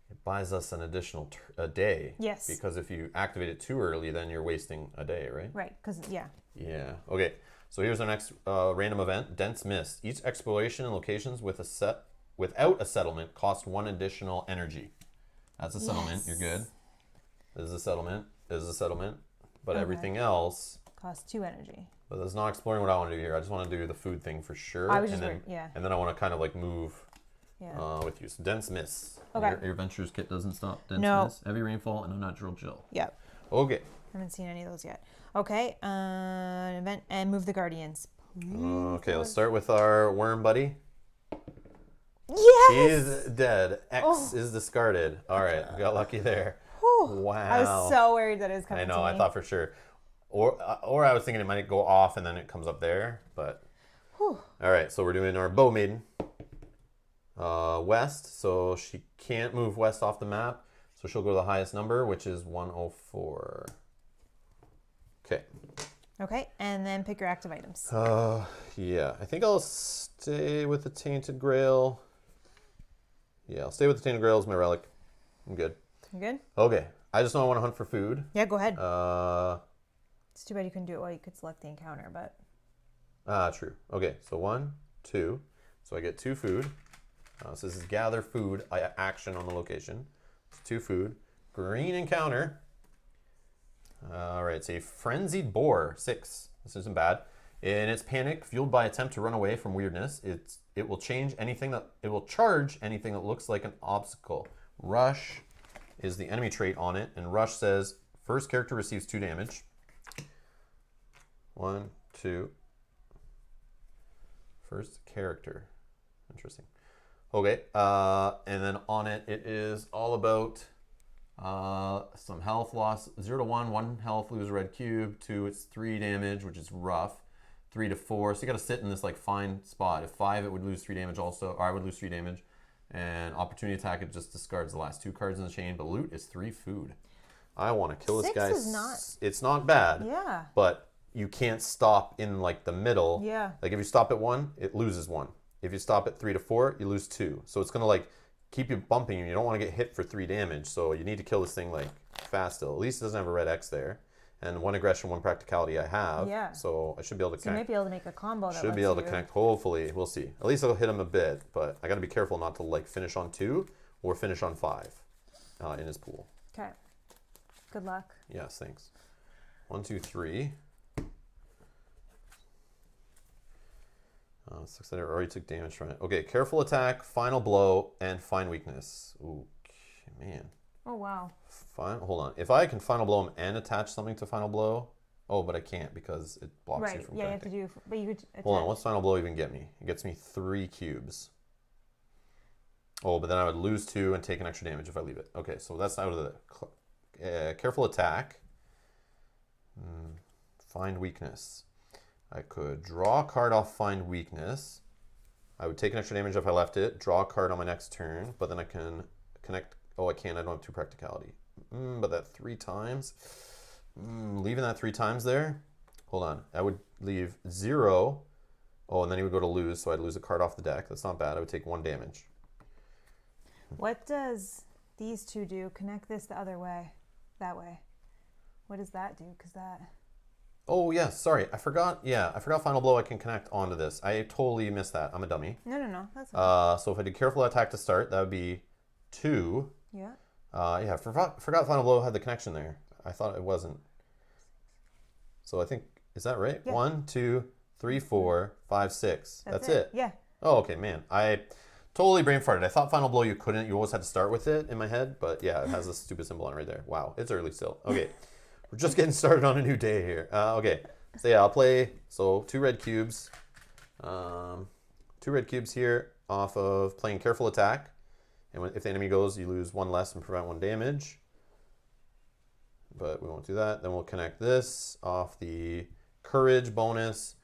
It buys us an additional a day. Yes. Because if you activate it too early, then you're wasting a day, right? Right. Because yeah. Yeah. Okay. So here's our next random event: Dense Mist. Each exploration in locations without a settlement costs 1 additional energy. That's a settlement. You're good. This is a settlement. This is a settlement. But everything else costs 2 energy. But that's not exploring what I want to do here. I just want to do the food thing for sure. I was just and then I want to kind of like move. With you. So Dense Mist. Okay. Your Ventures kit doesn't stop. Dense Mist, Heavy Rainfall, and Unnatural Chill. Yep. Okay. I haven't seen any of those yet. Okay. Event and move the Guardians. Okay, let's start with our worm buddy. Yes! He is dead. X is discarded. All right, we got lucky there. Whew. Wow. I was so worried that it was coming I know, to me. I thought for sure. Or I was thinking it might go off and then it comes up there, but... Whew. All right, so we're doing our Bow Maiden. West, so she can't move west off the map, so she'll go to the highest number, which is 104. Okay. Okay, and then pick your active items. Yeah, I think I'll stay with the Tainted Grail. Yeah, I'll stay with the Tainted Grail as my relic. I'm good. You good? Okay, I just know I want to hunt for food. Yeah, go ahead. It's too bad you couldn't do it while you could select the encounter, but... True. Okay, so 1, 2. So I get 2 food. So this is gather food action on the location. It's 2 food. Green encounter. All right, it's a frenzied boar, 6. This isn't bad. In its panic, fueled by attempt to run away from weirdness, it will charge anything that looks like an obstacle. Rush is the enemy trait on it, and Rush says first character receives 2 damage. 1, 2. First character. Interesting. Okay, and then on it, it is all about some health loss. 0 to 1, 1 health, lose a red cube. 2, it's 3 damage, which is rough. 3 to 4, so you got to sit in this like fine spot. If 5, it would lose 3 damage also, or I would lose 3 damage. And opportunity attack, it just discards the last 2 cards in the chain. But loot is 3 food. I want to kill this guy. 6 is not... It's not bad. Yeah. But you can't stop in like the middle. Yeah. Like if you stop at 1, it loses 1. If you stop at 3 to 4, you lose 2. So it's gonna like keep you bumping you. You don't want to get hit for 3 damage. So you need to kill this thing like fast still. At least it doesn't have a red X there. And 1 aggression, 1 practicality I have. Yeah. So I should be able to So you might be able to make a combo that should be able to connect. Hopefully. We'll see. At least I'll hit him a bit. But I got to be careful not to like finish on 2 or finish on 5 in his pool. Okay. Good luck. Yes, thanks. 1, 2, 3. Sucks that I already took damage from it. Okay, careful attack, final blow, and fine weakness. Ooh, man. Oh, wow. Hold on. If I can final blow him and attach something to final blow, Oh, but I can't because it blocks you Right. from Yeah, you have to connecting. do. But you could. Hold on, Attach. what's Final Blow even get me? It gets me 3 cubes. Oh, but then I would lose 2 and take an extra damage if I leave it. Okay, so that's out of the... careful attack. Find weakness. I could draw a card off Find Weakness. I would take an extra damage if I left it. Draw a card on my next turn, but then I can connect... Oh, I can't. I don't have 2 practicality. But that 3 times... leaving that 3 times there... Hold on. I would leave 0. Oh, and then he would go to lose, so I'd lose a card off the deck. That's not bad. I would take 1 damage. What does these 2 do? Connect this the other way. That way. What does that do? Because that... Oh, yeah. Sorry. I forgot. Yeah, I forgot Final Blow I can connect onto this. I totally missed that. I'm a dummy. No. That's fine. So if I did Careful Attack to start, that would be 2. Yeah. Yeah, forgot Final Blow had the connection there. I thought it wasn't. So I think... Is that right? Yeah. 1, 2, 3, 4, 5, 6. That's it. Yeah. Oh, okay, man. I totally brain farted. I thought Final Blow you couldn't. You always had to start with it in my head. But yeah, it has a stupid symbol on it right there. Wow, it's early still. Okay, we're just getting started on a new day here. Okay, so yeah, I'll play. So 2 red cubes. 2 red cubes here off of playing Careful Attack. And if the enemy goes, you lose 1 less and prevent 1 damage. But we won't do that. Then we'll connect this off the Courage bonus,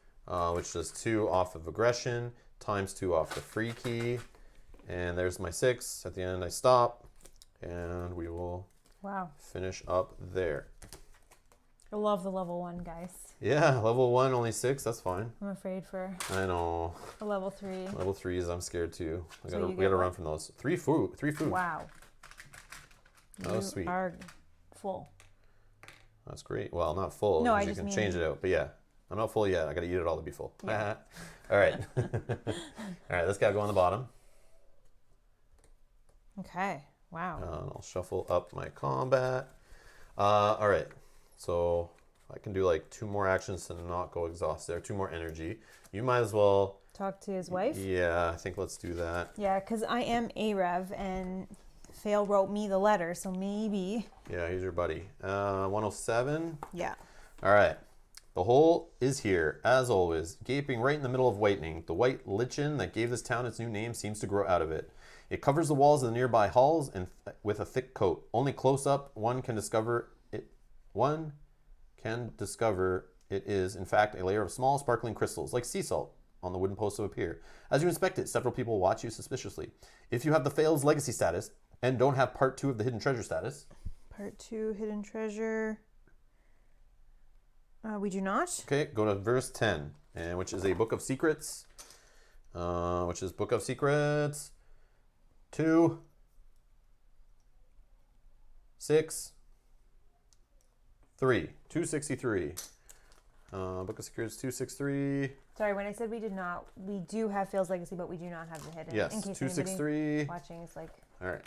which does 2 off of Aggression, times 2 off the free key. And there's my 6. At the end, I stop. And we will finish up there. I love the level 1, guys. Yeah, level 1, only 6. That's fine. I'm afraid for I know. a level 3. Level 3s, I'm scared too. We So gotta run from those. 3 food. 3 food. Wow. Oh, You sweet. are full. That's great. Well, not full. No, I You just can mean- change it out. But yeah, I'm not full yet. I gotta eat it all to be full. Yeah. All right. All right, this guy go on the bottom. Okay. Wow. And I'll shuffle up my combat. All right. So I can do like 2 more actions to not go exhausted. Or 2 more energy. You might as well. Talk to his wife? Yeah, I think let's do that. Yeah, because I am a Rev and Fail wrote me the letter, so maybe. Yeah, he's your buddy. 107. Yeah. All right. The hole is here, as always, gaping right in the middle of whitening. The white lichen that gave this town its new name seems to grow out of it. It covers the walls of the nearby halls and with a thick coat. Only close up one can discover it. One can discover it is, in fact, a layer of small sparkling crystals, like sea salt, on the wooden posts of a pier. As you inspect it, several people watch you suspiciously. If you have the Fail's legacy status and don't have part 2 of the hidden treasure status. Part 2, hidden treasure. We do not. Okay, go to verse 10, which is a book of secrets. Which is book of secrets 2, 6, 3, 263. Book of Secrets 263. Sorry, when I said we did not, we do have Fail's Legacy, but we do not have the hidden. Yes, in case 263. watching is like. All right.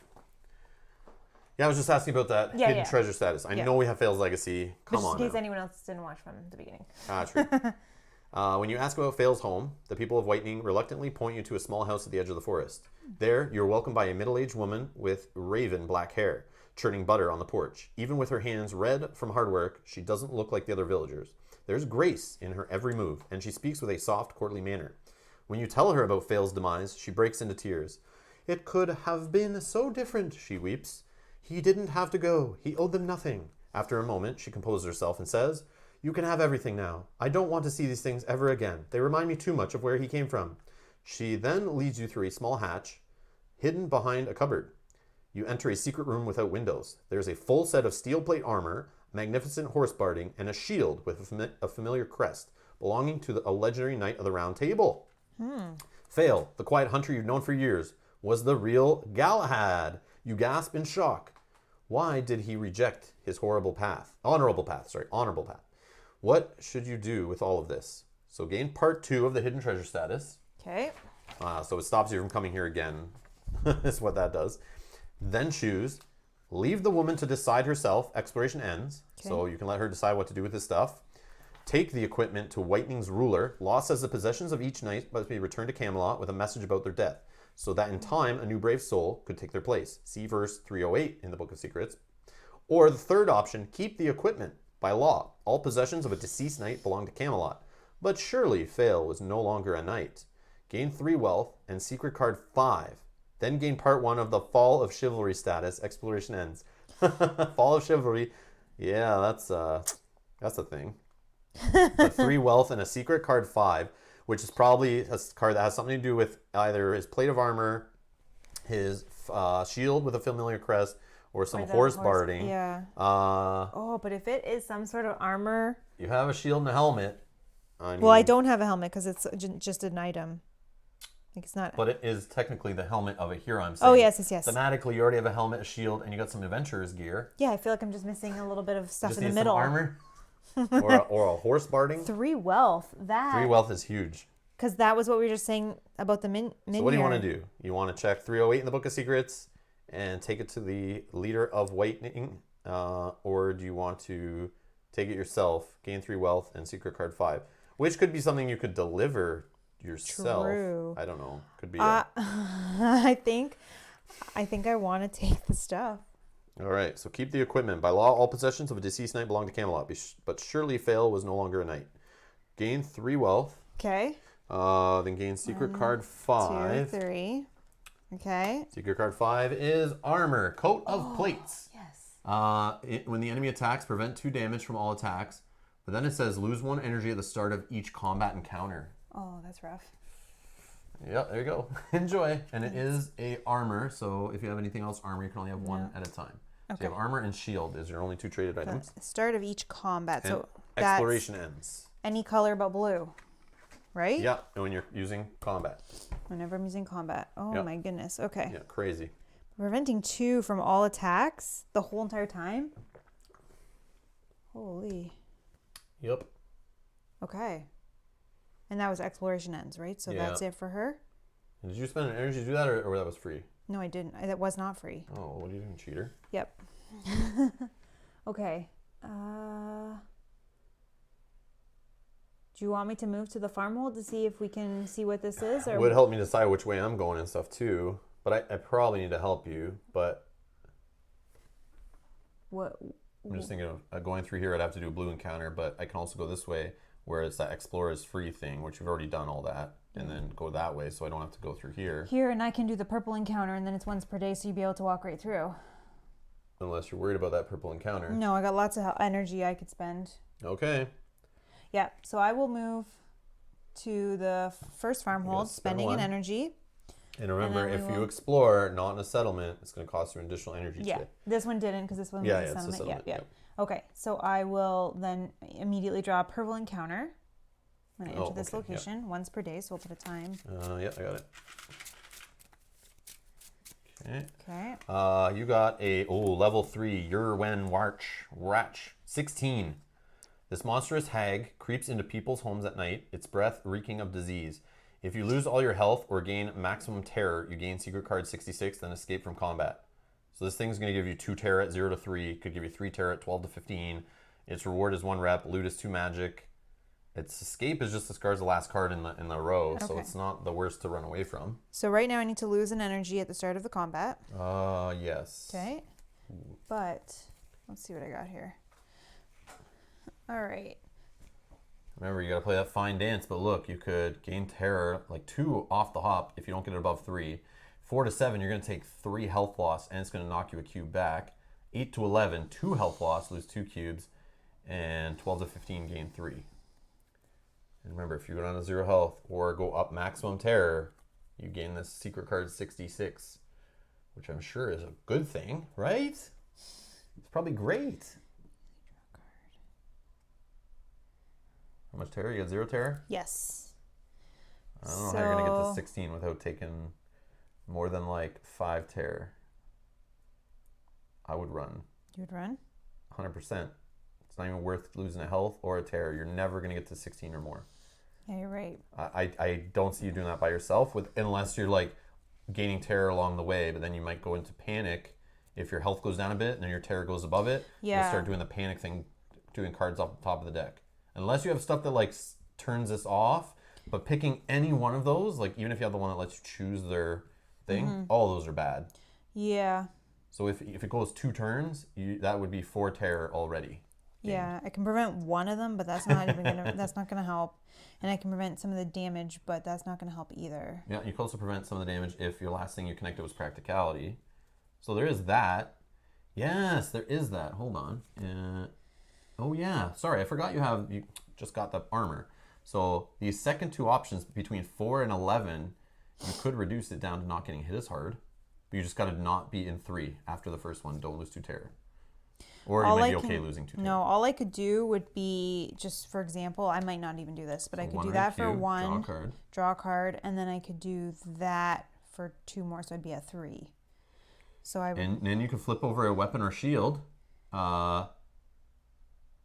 Yeah, I was just asking about that hidden treasure status. I know we have Fail's Legacy. Come on. Just in case now. anyone else didn't watch from the beginning. True. When you ask about Fail's home, the people of Whitening reluctantly point you to a small house at the edge of the forest. There, you're welcomed by a middle-aged woman with raven black hair, churning butter on the porch. Even with her hands red from hard work, she doesn't look like the other villagers. There's grace in her every move, and she speaks with a soft, courtly manner. When you tell her about Fail's demise, she breaks into tears. It could have been so different, she weeps. He didn't have to go. He owed them nothing. After a moment, she composes herself and says, You can have everything now. I don't want to see these things ever again. They remind me too much of where he came from. She then leads you through a small hatch, hidden behind a cupboard. You enter a secret room without windows. There's a full set of steel plate armor, magnificent horse barding, and a shield with a familiar crest, belonging to a legendary knight of the Round Table. Fail, the quiet hunter you've known for years, was the real Galahad. You gasp in shock. Why did he reject his honorable path? What should you do with all of this? So gain part 2 of the hidden treasure status. Okay. So it stops you from coming here again. That's what that does. Then choose. Leave the woman to decide herself. Exploration ends. Okay. So you can let her decide what to do with this stuff. Take the equipment to Whitening's ruler. Law says the possessions of each knight must be returned to Camelot with a message about their death, so that in time a new brave soul could take their place. See verse 308 in the Book of Secrets. Or the third option, keep the equipment. By law, all possessions of a deceased knight belong to Camelot, but surely Fail was no longer a knight. Gain 3 wealth and secret card 5. Then gain part 1 of the Fall of Chivalry status. Exploration ends. Fall of Chivalry. Yeah, that's a thing. A 3 wealth and a secret card 5, which is probably a card that has something to do with either his plate of armor, his shield with a familiar crest, or some horse barding. Yeah. But if it is some sort of armor. You have a shield and a helmet. Well, I don't have a helmet because it's just an item. Like it's not. But it is technically the helmet of a hero, I'm saying. Oh, yes. Thematically, you already have a helmet, a shield, and you got some adventurer's gear. Yeah, I feel like I'm just missing a little bit of stuff Just in the need middle. some armor. or a horse barding. 3 wealth. 3 wealth is huge. Because that was what we were just saying about the min. So what do you want to do? You want to check 308 in the Book of Secrets and take it to the leader of whitening, or do you want to take it yourself, gain 3 wealth and secret card 5, which could be something you could deliver yourself. True. I don't know. Could be. I think I want to take the stuff. All right. So keep the equipment. By law, all possessions of a deceased knight belong to Camelot, but surely Fail was no longer a knight. Gain 3 wealth. Okay. Then gain secret card 5. 2, 3. Okay. Secret card 5 is armor, coat of plates. Yes. When the enemy attacks, prevent 2 damage from all attacks. But then it says lose 1 energy at the start of each combat encounter. Oh, that's rough. Yeah, there you go. Enjoy. And it is a armor, so if you have anything else armor, you can only have 1 at a time. Okay. So you have armor and shield is your only 2 traded items. Start of each combat. And so exploration ends. Any color but blue, right? Yeah, and when you're using combat. Whenever I'm using combat. Oh my goodness. Okay. Yeah, crazy. Preventing 2 from all attacks the whole entire time? Holy. Yep. Okay. And that was exploration ends, right? So that's it for her? And did you spend an energy to do that, or that was free? No, I didn't. That was not free. Oh, what are you doing, cheater? Yep. Okay. Do you want me to move to the farmhold to see if we can see what this is? Or it would help me decide which way I'm going and stuff too. But I probably need to help you. But what? I'm just thinking of going through here. I'd have to do a blue encounter, but I can also go this way, where it's that Explorer's free thing, which you've already done all that, and then go that way, so I don't have to go through here. Here, and I can do the purple encounter, and then it's once per day, so you'll be able to walk right through. Unless you're worried about that purple encounter. No, I got lots of energy I could spend. Okay. Yeah, so I will move to the first farmhold, spending 1. an energy. And remember, if you explore, not in a settlement, it's going to cost you an additional energy today. This one didn't because this one was a settlement. It's a settlement. Yeah. Okay, so I will then immediately draw a purple encounter when I enter this location once per day. So we'll put a time. Yeah, I got it. Okay. Okay. You got a level 3 Yerwen Watch 16. This monstrous hag creeps into people's homes at night, its breath reeking of disease. If you lose all your health or gain maximum terror, you gain secret card 66, then escape from combat. So this thing's going to give you 2 terror at 0 to 3, could give you 3 terror at 12 to 15. Its reward is 1 rep, loot is 2 magic. Its escape is just discards the last card in the row, so it's not the worst to run away from. So right now I need to lose an energy at the start of the combat. Yes. Okay. But let's see what I got here. All right. Remember, you got to play that fine dance, but look, you could gain terror, like 2 off the hop if you don't get it above 3. 4 to 7, you're going to take 3 health loss, and it's going to knock you a cube back. 8 to 11, 2 health loss, lose 2 cubes. And 12 to 15, gain 3. And remember, if you go down to 0 health or go up maximum terror, you gain this secret card 66, which I'm sure is a good thing, right? It's probably great. How much terror? You got 0 terror? Yes. I don't know how you're going to get to 16 without taking more than like 5 terror. I would run. You would run? 100%. It's not even worth losing a health or a terror. You're never going to get to 16 or more. Yeah, you're right. I don't see you doing that by yourself unless you're like gaining terror along the way, but then you might go into panic if your health goes down a bit and then your terror goes above it. Yeah. You'll start doing the panic thing, doing cards off the top of the deck. Unless you have stuff that like turns this off, but picking any one of those, like even if you have the one that lets you choose their thing, all those are bad. Yeah. So if it goes 2 turns, that would be 4 terror already. Yeah, I can prevent one of them, but that's not even gonna that's not gonna help. And I can prevent some of the damage, but that's not gonna help either. Yeah, you can also prevent some of the damage if your last thing you connected was practicality. So there is that. Yes, there is that. Hold on. Oh yeah, sorry, I forgot you just got the armor. So these second two options between 4 and 11, you could reduce it down to not getting hit as hard. But you just got to not be in 3 after the first one. Don't lose 2 terror. Or you might be okay losing 2 terror. No, all I could do would be, just for example, I might not even do this, but I could do that for 1, draw a card, and then I could do that for 2 more, so I'd be at 3. So and then you can flip over a weapon or shield. Yeah,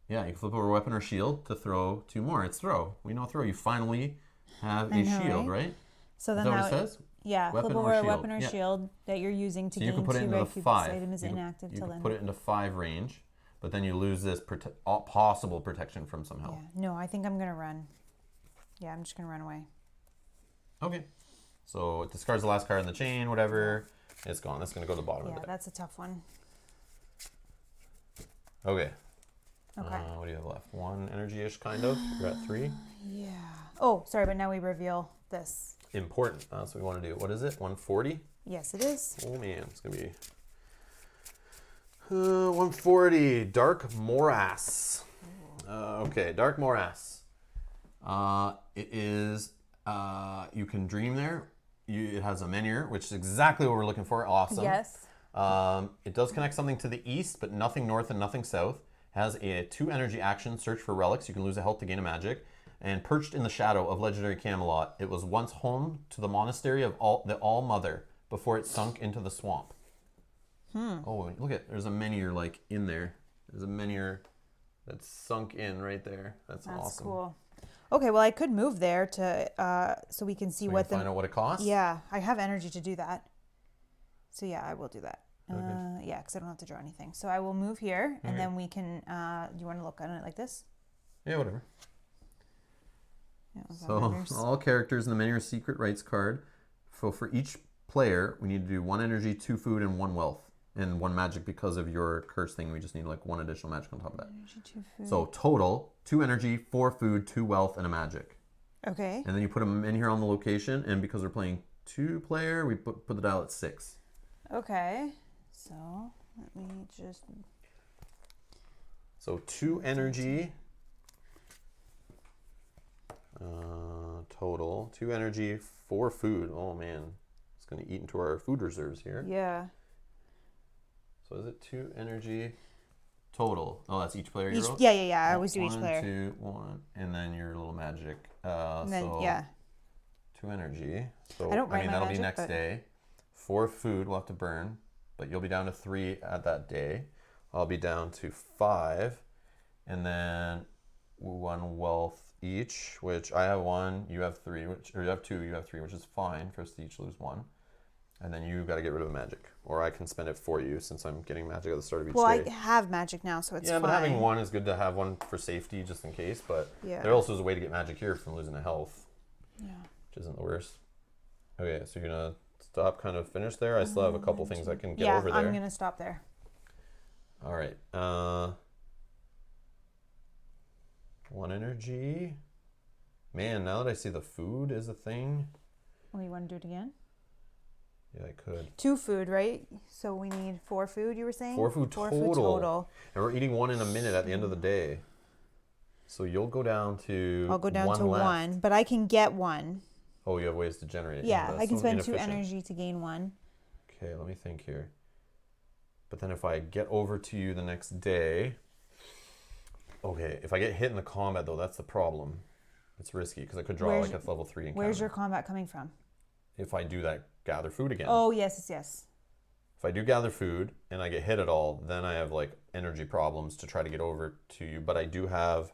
you can flip over a weapon or shield to throw 2 more. It's throw. We know throw. You finally have a shield, right? So then is that what it says? Yeah, flip over a weapon or shield that you're using to gain 2 red cubes. This item is inactive till then. Put it into 5 range, but then you lose this possible protection from some health. Yeah. No, I think I'm going to run. Yeah, I'm just going to run away. Okay. So it discards the last card in the chain, whatever. It's gone. That's going to go to the bottom of it. Yeah, that's a tough one. Okay. Okay. What do you have left? 1 energy-ish, kind of. You're at 3. Yeah. Oh, sorry, but now we reveal this. Important. That's what we want to do. What is it? 140? Yes, it is. Oh, man. It's going to be 140. Dark Morass. Okay, Dark Morass. It is, you can dream there. It has a menhir, which is exactly what we're looking for. Awesome. Yes. It does connect something to the east, but nothing north and nothing south. Has a 2 energy action, search for relics. You can lose a health to gain a magic. And perched in the shadow of legendary Camelot, it was once home to the monastery of the All Mother before it sunk into the swamp. Oh, look at, there's a menhir like in there. There's a menhir that's sunk in right there. That's awesome. That's cool. Okay, well I could move there to so we can see what find out what it costs. Yeah, I have energy to do that. So yeah, I will do that. Okay. Yeah, because I don't have to draw anything. So I will move here, and then we can. Do you want to look at it like this? Yeah, whatever. Yeah, so all characters in the Menhir Secret Rights card. So for each player, we need to do 1 energy, 2 food, and 1 wealth, and 1 magic because of your curse thing. We just need like 1 additional magic on top of that. Energy, 2 food. So total 2 energy, 4 food, 2 wealth, and a magic. Okay. And then you put them in here on the location, and because we're playing 2-player, we put the dial at 6. Okay. So let me just. So 2 energy. Total 2 energy, 4 food. Oh man, it's going to eat into our food reserves here. Yeah. So is it 2 energy total? Oh, that's each player. Yeah. I always do each player. 1, 2, 1, and then your little magic. And then, so yeah. 2 energy. So I don't write my that'll magic, be next day. 4 food we'll have to burn, but you'll be down to 3 at that day. I'll be down to 5, and then 1 wealth each, which I have 1, you have 3, or you have 2, you have 3, which is fine for us to each lose 1. And then you got to get rid of a magic, or I can spend it for you since I'm getting magic at the start of each day. Well, I have magic now, so it's fine. Yeah, but having 1 is good to have 1 for safety just in case. But there also is a way to get magic here from losing a health, which isn't the worst. Okay, so you're gonna stop, kind of finish there. I still have a couple things I can get over there. Yeah, I'm gonna stop there. All right. 1 energy. Man, now that I see the food is a thing. Oh, you want to do it again? Yeah, I could. 2 food, right? So we need 4 food, you were saying? 4 food total. 4 food total. And we're eating 1 in a minute at the end of the day. So you'll go down to I'll go down to 1, but I can get 1. Oh, you have ways to generate it. Yeah, I can spend 2 energy to gain 1. Okay, let me think here. But then if I get over to you the next day... Okay, if I get hit in the combat, though, that's the problem. It's risky, because I could draw like a level 3 encounter. Where's your combat coming from? If I do that gather food again. Oh, yes. If I do gather food and I get hit at all, then I have like energy problems to try to get over to you. But I do have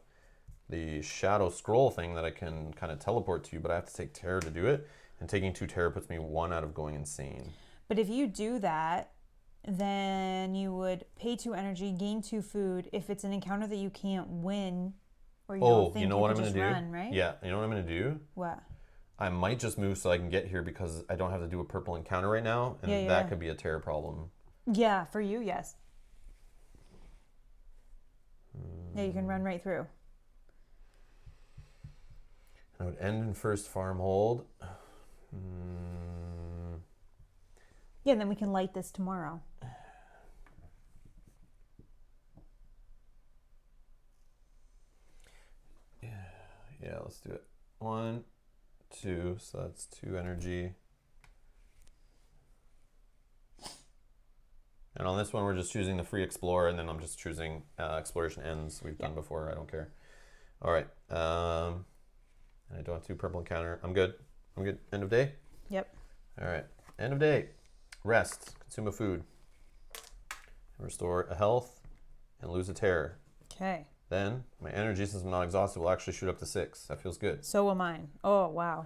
the shadow scroll thing that I can kind of teleport to you, but I have to take terror to do it. And taking 2 terror puts me 1 out of going insane. But if you do that, then you would pay 2 energy, gain 2 food. If it's an encounter that you can't win, or you don't think what I'm going to do? Run, right? Yeah, you know what I'm going to do? What? I might just move so I can get here because I don't have to do a purple encounter right now, and that could be a terror problem. Yeah, for you, yes. Yeah, you can run right through. I would end in first farm hold. Yeah, and then we can light this tomorrow. Yeah, let's do it. 1, 2, so that's 2 energy. And on this one, we're just choosing the free explore, and then I'm just choosing exploration ends we've done before. I don't care. All right. And I don't have 2 purple encounter. I'm good. I'm good. End of day? Yep. All right. End of day. Rest. Consume a food. Restore a health and lose a terror. Okay. Then my energy, since I'm not exhausted, will actually shoot up to 6. That feels good. So will mine. Oh, wow.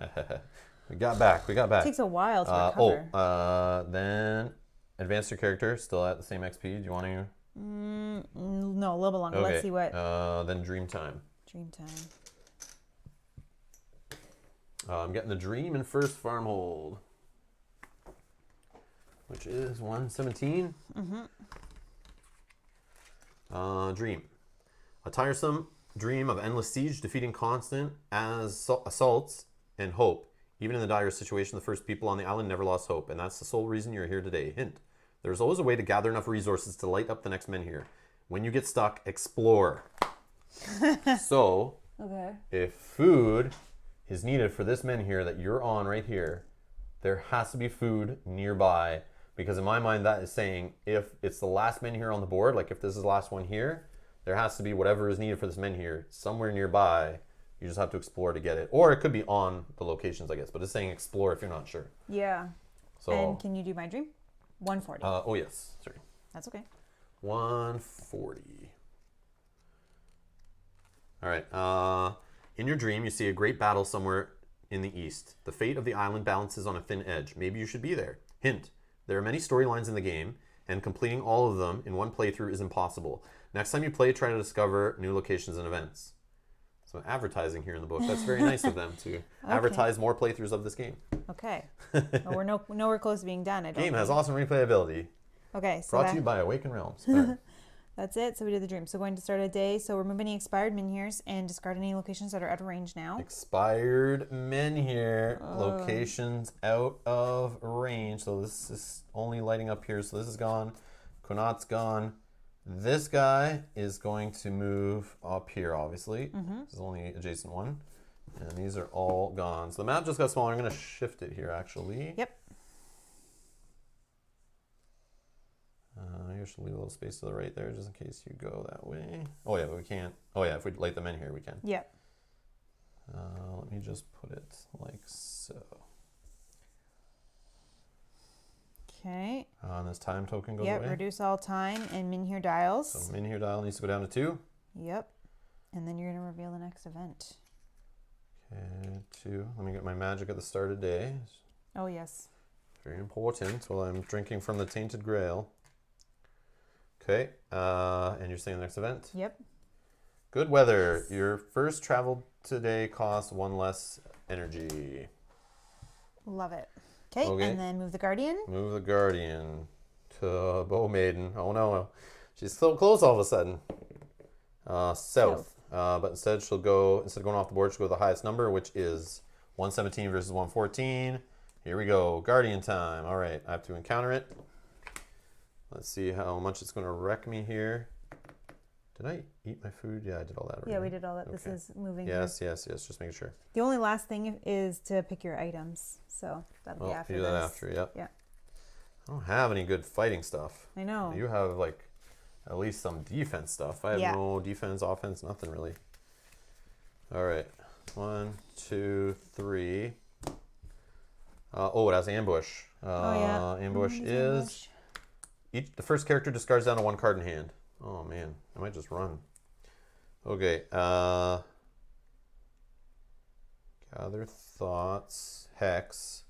We got back. It takes a while to recover. Then advance your character. Still at the same XP. Do you want to? No, a little bit longer. Okay. Let's see what. Then dream time. Dream time. I'm getting the dream in first farm hold, which is 117. Dream. A tiresome dream of endless siege, defeating constant assaults and hope. Even in the direst situation, the first people on the island never lost hope, and that's the sole reason you're here today. Hint. There's always a way to gather enough resources to light up the next men here. When you get stuck, explore. So, Okay. if food is needed for this men here that you're on right here, there has to be food nearby, because in my mind that is saying if it's the last men here on the board, like if this is the last one here, there has to be whatever is needed for this men here somewhere nearby. You just have to explore to get it, or it could be on the locations, I guess, but it's saying explore if you're not sure. Yeah. So And can you do my dream? 140. oh yes, sorry, That's okay. 140. All right. In your dream, you see a great battle somewhere in the east. The fate of the island balances on a thin edge. Maybe you should be there. Hint, there are many storylines in the game, and completing all of them in one playthrough is impossible. Next time you play, try to discover new locations and events. So advertising here in the book. That's very nice of them to advertise more playthroughs of this game. Okay. Well, we're nowhere close to being done. I don't Game think. has awesome replayability. Okay. So Brought to you by Awaken Realms. All right. that's it. So we did the dream. So going to start a day. So remove any expired menhirs and discard any locations that are out of range now. Expired men here. Locations out of range. So this is only lighting up here. So this is gone. Kunat's gone. This guy is going to move up here, obviously. This is only adjacent one. And these are all gone. So the map just got smaller. I'm going to shift it here, actually. Yep. Here should leave a little space to the right there, just in case you go that way. Oh, yeah, but we can't. Oh, yeah, if we light them in here, we can. Yep. Let me just put it like so. Okay. And this time token goes Yep. away. Reduce all time and menhir dials. So menhir dial needs to go down to 2. Yep. And then you're going to reveal the next event. Okay, 2. Let me get my magic at the start of day. Oh, yes. Very important while I'm drinking from the Tainted Grail. Okay, and you're saying the next event? Yep. Good weather. Your first travel today costs 1 less energy. Love it. Okay, Okay. and then move the guardian. Move the Guardian to Bow Maiden. Oh no, she's so close all of a sudden. South. But instead she'll go, instead of going off the board, she'll go to the highest number, which is 117 versus 114. Here we go, Guardian time. All right, I have to encounter it. Let's see how much it's going to wreck me here. Did I eat my food? Yeah, I did all that already. Yeah, we did all that. Okay. This is moving. Yes, yes, yes. Just making sure. The only last thing is to pick your items. So that'll be after you do this. that after, yep. Yeah. I don't have any good fighting stuff. I know. You have like at least some defense stuff. I have no defense, offense, nothing really. All right, 1, 2, 3. Oh, it has ambush. Ambush is the first character discards down to 1 card in hand. Oh man, I might just run. Okay. Gather thoughts. Hex.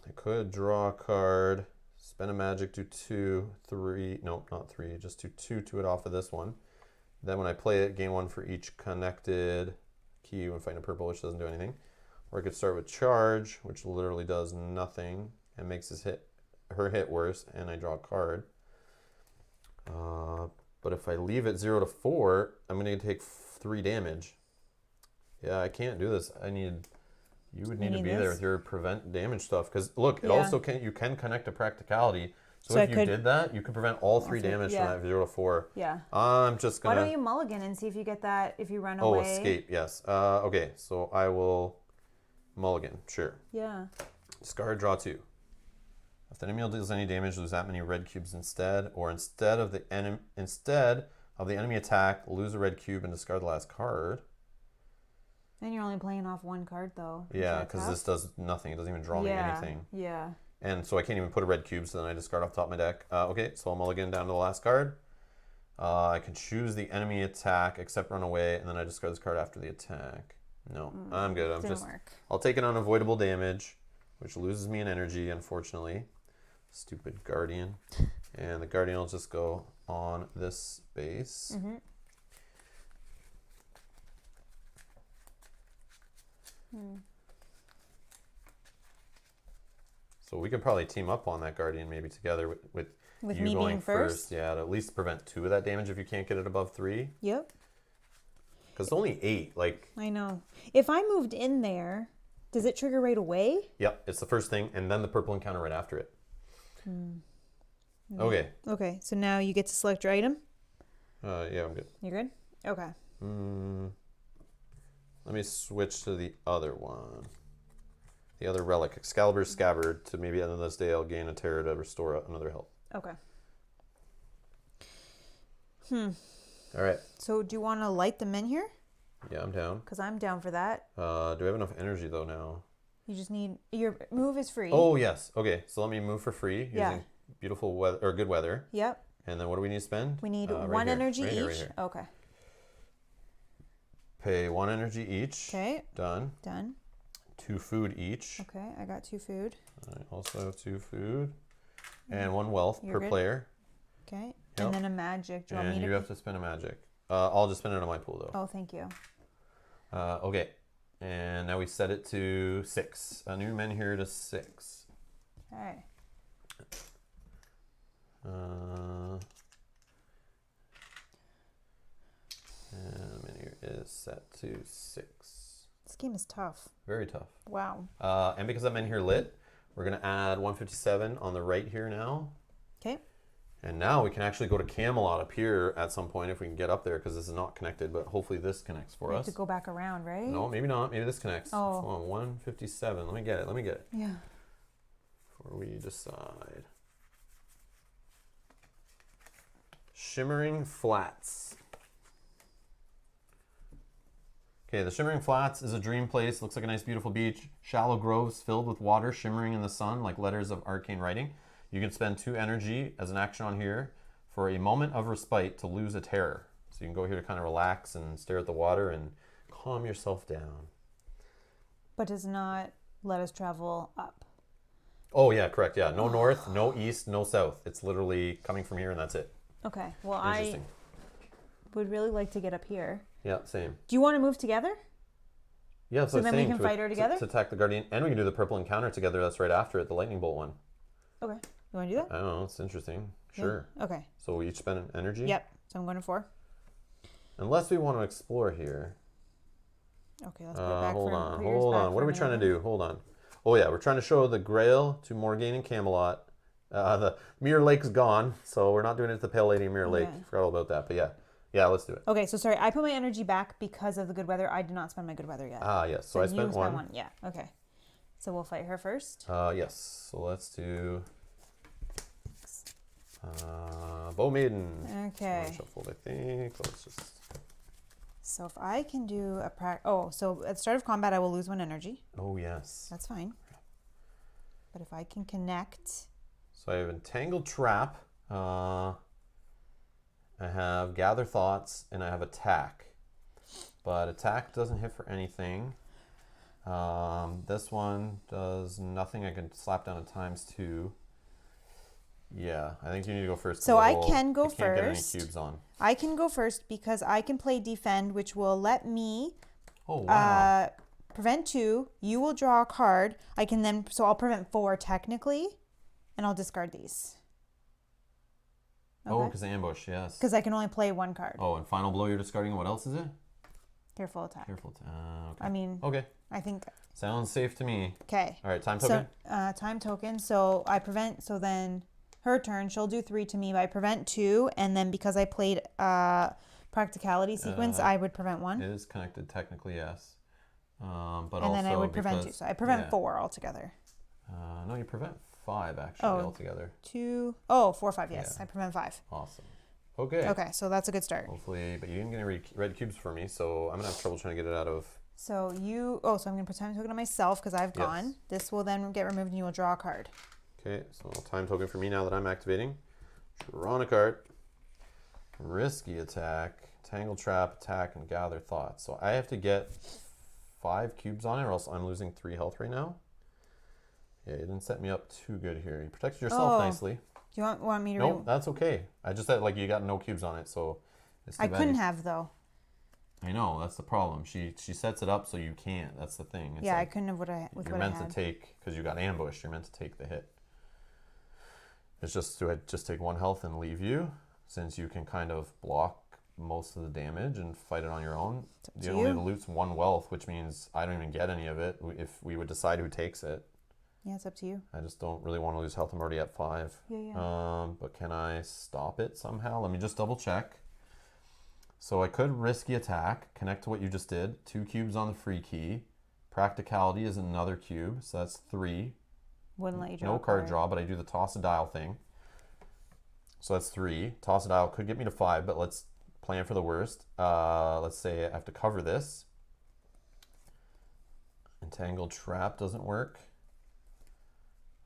I could draw a card. Spend a magic, do 2, 3. Nope, not 3. Just do 2 to it off of this one. Then when I play it, gain 1 for each connected key when fighting a purple, which doesn't do anything. Or I could start with charge, which literally does nothing and makes her hit worse, and I draw a card. But if I leave it 0 to 4, I'm going to take 3 damage. Yeah, I can't do this. You would need to be there with your prevent damage stuff. Because look, it also you can connect to practicality. So if you did that, you could prevent all 3 damage from that 0 to 4. Yeah. I'm just going to... Why don't you mulligan and see if you get that if you run away? Oh, escape, yes. Okay, so I will mulligan, sure. Yeah. Discard, draw 2. If the enemy deals any damage, lose that many red cubes instead. Or instead of the enemy attack, lose a red cube and discard the last card. Then you're only playing off 1 card, though. Yeah, because this does nothing. It doesn't even draw me anything. Yeah. And so I can't even put a red cube, so then I discard off the top of my deck. Okay, so I'll mulligan down to the last card. I can choose the enemy attack, except run away, and then I discard this card after the attack. No, I'm good. I'll take an unavoidable damage, which loses me an energy, unfortunately. Stupid Guardian. And the Guardian will just go on this base. Mm-hmm. So we could probably team up on that Guardian maybe together with you me going being first. Yeah, to at least prevent 2 of that damage if you can't get it above 3. Yep. Because it's only 8. I know. If I moved in there, does it trigger right away? Yep, it's the first thing, and then the purple encounter right after it. Okay. Okay, so now you get to select your item. Yeah, I'm good. You're good? Okay. Let me switch to the other one. The other relic, Excalibur's Scabbard. To maybe at the end of this day, I'll gain a terror to restore another health. Okay. All right. So do you want to light them in here? Yeah, I'm down. Because I'm down for that. Do I have enough energy, though, now? You just need... Your move is free. Oh, yes. Okay, so let me move for free using beautiful weather, or good weather. Yep. And then what do we need to spend? We need right 1 here. energy Right each. here, right here. Okay. Pay 1 energy each. Okay. Done. 2 food each. Okay, I got 2 food. I also have 2 food. And 1 wealth per player. Okay. Yep. And then a magic. Do you want me you have to spend a magic. I'll just spend it on my pool, though. Oh, thank you. Okay. And now we set it to 6. A new men here to 6. Okay. And men here is set to 6. This game is tough. Very tough. Wow. And because I'm in here lit, we're going to add 157 on the right here now. Okay. And now we can actually go to Camelot up here at some point if we can get up there, because this is not connected, but hopefully this connects for us. To go back around, right? No, maybe not. Maybe this connects. Oh. Hold on, 157. Let me get it. Yeah. Before we decide. Shimmering Flats. Okay, the Shimmering Flats is a dream place. Looks like a nice, beautiful beach. Shallow groves filled with water shimmering in the sun like letters of arcane writing. You can spend 2 energy as an action on here for a moment of respite to lose a terror. So you can go here to kind of relax and stare at the water and calm yourself down. But does not let us travel up. Oh, yeah, correct. Yeah, no north, no east, no south. It's literally coming from here and that's it. Okay, well, I would really like to get up here. Yeah, same. Do you want to move together? Yeah, so then we can fight her together? To attack the Guardian. And we can do the purple encounter together. That's right after it, the lightning bolt one. Okay. You want to do that? I don't know. It's interesting. Sure. Yeah. Okay. So we each spend an energy? Yep. So I'm going to 4. Unless we want to explore here. Okay, let's put it back. Hold on. What are we trying to do? Hold on. Oh, yeah. We're trying to show the Grail to Morgaine and Camelot. The Mirror Lake's gone, so we're not doing it at the Pale Lady Mirror Lake. Forgot all about that. But yeah. Yeah, let's do it. Okay, so sorry. I put my energy back because of the good weather. I did not spend my good weather yet. Ah, yes. So I spent 1. Yeah. Okay. So we'll fight her first. Yes. So let's do... Bow Maiden. Okay. Shuffled, I think. Let's just... So if I can do a so at the start of combat, I will lose 1 energy. Oh, yes. That's fine. But if I can connect... So I have Entangled Trap. I have Gather Thoughts, and I have Attack. But Attack doesn't hit for anything. This one does nothing. I can slap down a ×2. Yeah, I think you need to go first. So I can go first. Can't get any first. cubes on. I can go first because I can play Defend, which will let me prevent 2. You will draw a card. I can then, so I'll prevent 4 technically, and I'll discard these. Oh, because ambush, yes. Because I can only play one card. Oh, and final blow you're discarding. What else is it? Careful attack. Careful. Okay. I mean, okay. I think. Sounds safe to me. Okay. All right, time token. So, time token. So I prevent. So then her turn. She'll do 3 to me, but I prevent 2. And then because I played practicality sequence, I would prevent 1. It is connected technically, yes. But and also then I would prevent 2. So I prevent 4 altogether. No, you prevent 5 actually altogether. 2. Oh, 4, 5. Yes, I prevent 5. Awesome. Okay. Okay, so that's a good start. Hopefully, but you didn't get any red cubes for me, so I'm gonna have trouble trying to get it out of. So so I'm gonna put time token on myself because I've gone. This will then get removed and you will draw a card. Okay, so time token for me now that I'm activating. Drawing a card. Risky attack, tangle trap, attack, and gather thoughts. So I have to get 5 cubes on it, or else I'm losing 3 health right now. Yeah, you didn't set me up too good here. You protected yourself nicely. Do you want me to? No, that's okay. I just said like you got no cubes on it, so. I couldn't have though. I know that's the problem. She sets it up so you can't. That's the thing. It's I couldn't have with you're what I meant had. to take because you got ambushed. You're meant to take the hit. It's just do I just take 1 health and leave you, since you can kind of block most of the damage and fight it on your own. You only lose 1 wealth, which means I don't even get any of it. If we would decide who takes it. Yeah, it's up to you. I just don't really want to lose health. I'm already at 5. Yeah. But can I stop it somehow? Let me just double check. So I could risky attack, connect to what you just did. 2 cubes on the free key. Practicality is another cube, so that's 3. Wouldn't let you draw. No card draw, but I do the toss a dial thing. So that's 3. Toss a dial could get me to 5, but let's plan for the worst. Let's say I have to cover this. Entangled trap doesn't work.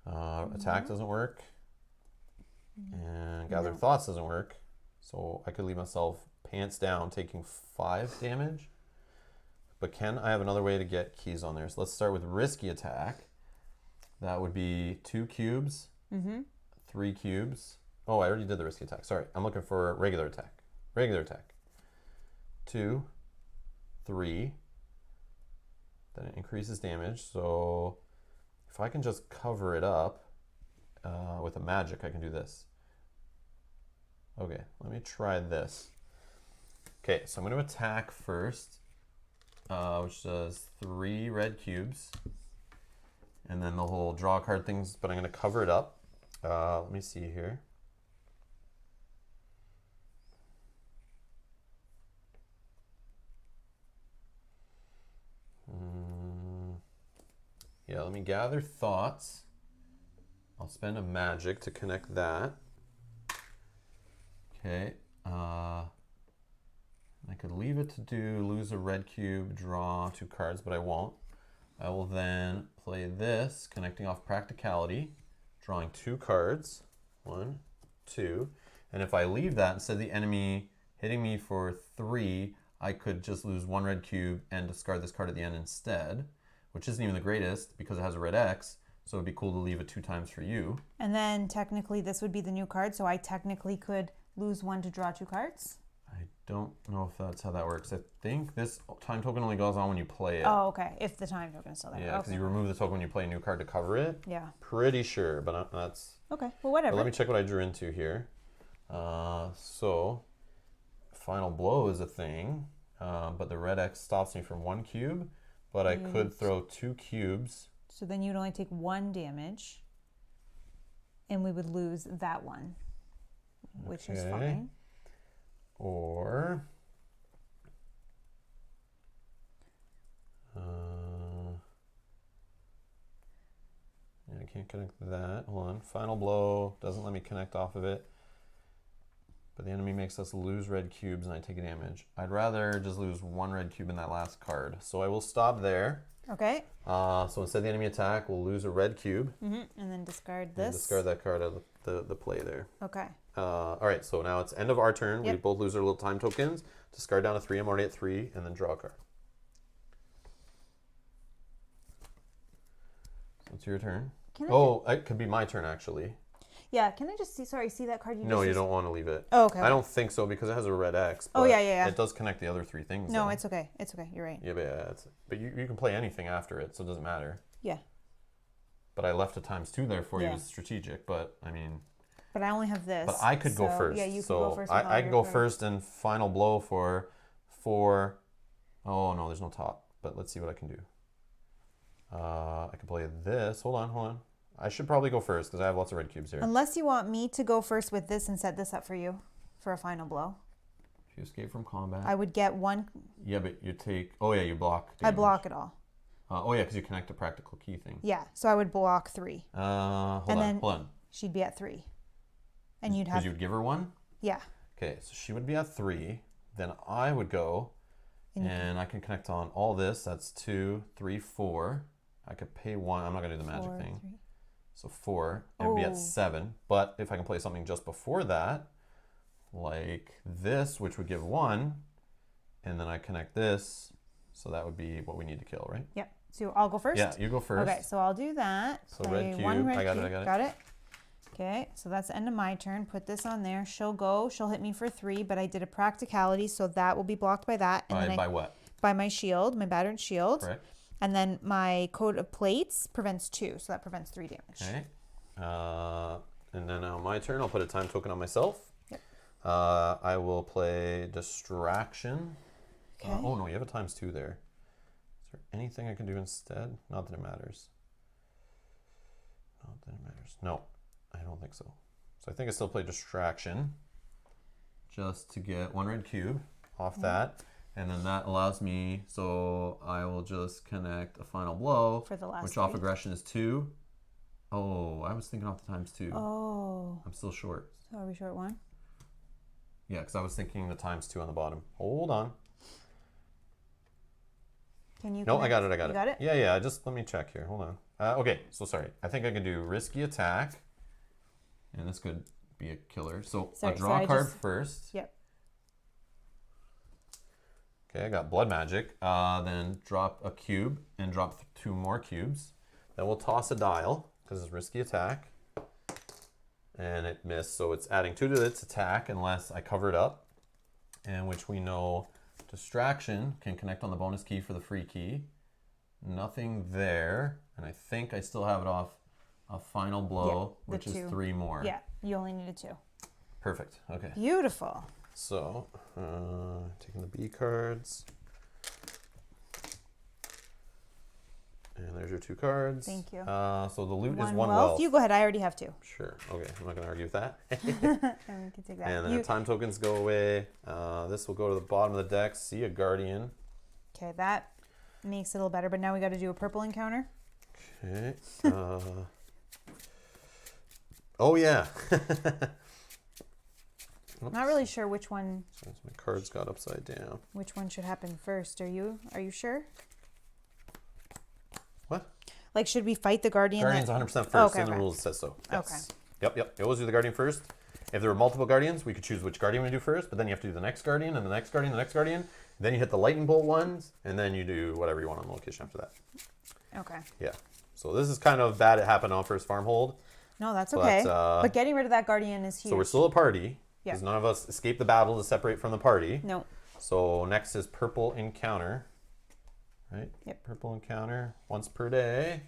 Attack doesn't work. And gather thoughts doesn't work. So I could leave myself pants down taking 5 damage. But I have another way to get keys on there. So let's start with risky attack. That would be 2 cubes, 3 cubes. Oh, I already did the risky attack. Sorry, I'm looking for regular attack. Regular attack. 2, 3. Then it increases damage. So if I can just cover it up with a magic, I can do this. Okay, let me try this. Okay, so I'm going to attack first, which does 3 red cubes. And then the whole draw card things, but I'm going to cover it up. Let me see here. Yeah, let me gather thoughts. I'll spend a magic to connect that. Okay. I could leave it to lose a red cube, draw 2 cards, but I won't. I will then play this, connecting off practicality, drawing 2 cards. 1, 2. And if I leave that, instead of the enemy hitting me for 3, I could just lose 1 red cube and discard this card at the end instead, which isn't even the greatest because it has a red X, so it'd be cool to leave it 2 times for you. And then technically this would be the new card, so I technically could lose 1 to draw 2 cards? I don't know if that's how that works. I think this time token only goes on when you play it. Oh, okay. If the time token is still there. Yeah, because you remove the token when you play a new card to cover it. Yeah. Pretty sure, but that's... Okay, well, whatever. But let me check what I drew into here. So, final blow is a thing, but the red X stops me from 1 cube, but I could throw 2 cubes. So then you'd only take 1 damage, and we would lose that 1, which is fine. Or I can't connect that. Hold on. Final blow doesn't let me connect off of it. But the enemy makes us lose red cubes and I take a damage. I'd rather just lose 1 red cube in that last card. So I will stop there. Okay. So instead of the enemy attack, we'll lose a red cube. And then discard this. And discard that card out of the play there. Okay. All right, so now it's end of our turn. Yep. We both lose our little time tokens. Discard down to 3. I'm already at 3, and then draw a card. So it's your turn. It could be my turn actually. Yeah, can I just see that card you just No, you don't want to leave it. Oh, okay. I don't think so because it has a red X. Oh, yeah. It does connect the other 3 things. No, though. it's okay. It's okay. You're right. Yeah, but you can play anything after it, so it doesn't matter. Yeah. But I left a ×2 there for you as strategic, but I mean, But I only have this. But I could go so, first. Yeah, you could so go first. with all I your can go cards. first and final blow for 4. Oh, no, there's no top. But let's see what I can do. I can play this. Hold on. I should probably go first because I have lots of red cubes here. Unless you want me to go first with this and set this up for you for a final blow. If you escape from combat. I would get one. Yeah, but you take... Oh, yeah, you block I damage. block it all. Oh, yeah, because you connect a practical key thing. Yeah, so I would block 3. Hold on. She'd be at 3. And you'd have... Because you'd give her 1? Yeah. Okay, so she would be at 3. Then I would go, and I can connect on all this. That's 2, 3, 4. I could pay 1. I'm not going to do the magic 4, thing. 3. So 4, and it'd be at 7. But if I can play something just before that, like this, which would give 1, and then I connect this, so that would be what we need to kill, right? Yep. So I'll go first? Yeah, you go first. Okay, so I'll do that. So Play red cube. one red I got cube. it. Got it? Okay, so that's the end of my turn. Put this on there. She'll go. She'll hit me for 3, but I did a practicality, so that will be blocked by that. And By what? By my shield, my battered shield. Correct. And then my coat of plates prevents 2, so that prevents 3 damage. Okay. And then on my turn, I'll put a time token on myself. Yep. I will play Distraction. Okay. Oh, no, you have a ×2 there. Is there anything I can do instead? Not that it matters. No, I don't think so. So I think I still play Distraction just to get 1 red cube off that. And then that allows me, so I will just connect a final blow, For the last which off 3. aggression is 2. Oh, I was thinking off the ×2. Oh. I'm still short. So are we short 1? Yeah, because I was thinking the ×2 on the bottom. Hold on. Can you? No, I connect? got it. You got it? Yeah. Just let me check here. Hold on. Okay, so sorry. I think I can do Risky Attack. And this could be a killer. So I'll draw a card first. Yep. Okay, I got Blood Magic. Then drop a cube and drop 2 more cubes. Then we'll toss a dial because it's Risky Attack. And it missed, so it's adding 2 to its attack unless I cover it up. And which we know Distraction can connect on the bonus key for the free key. Nothing there. And I think I still have it off a final blow, which is 3 more. Yeah, you only needed 2. Perfect. Okay. Beautiful. So, taking the B cards. And there's your 2 cards. Thank you. So the loot is 1 wealth. wealth. You go ahead. I already have 2. Sure. Okay. I'm not going to argue with that. And we can take that. And then the time tokens go away. This will go to the bottom of the deck. See a Guardian. Okay, that makes it a little better. But now we got to do a purple encounter. Okay. Oh, yeah. Not really sure which one. So my cards got upside down. Which one should happen first? Are you sure? What? Like, should we fight the Guardian? Guardian's 100% first. Okay, in the okay. rules it says so. Yes. Okay. Yep. You always do the Guardian first. If there were multiple Guardians, we could choose which Guardian we do first, but then you have to do the next Guardian and the next Guardian, the next Guardian. Then you hit the Lightning Bolt ones, and then you do whatever you want on the location after that. Okay. Yeah. So this is kind of bad. It happened on first farm hold. No, that's okay. But getting rid of that Guardian is huge. So we're still a party. Yeah. Because none of us escaped the battle to separate from the party. No. So next is Purple Encounter. Right? Yep. Purple Encounter. Once per day.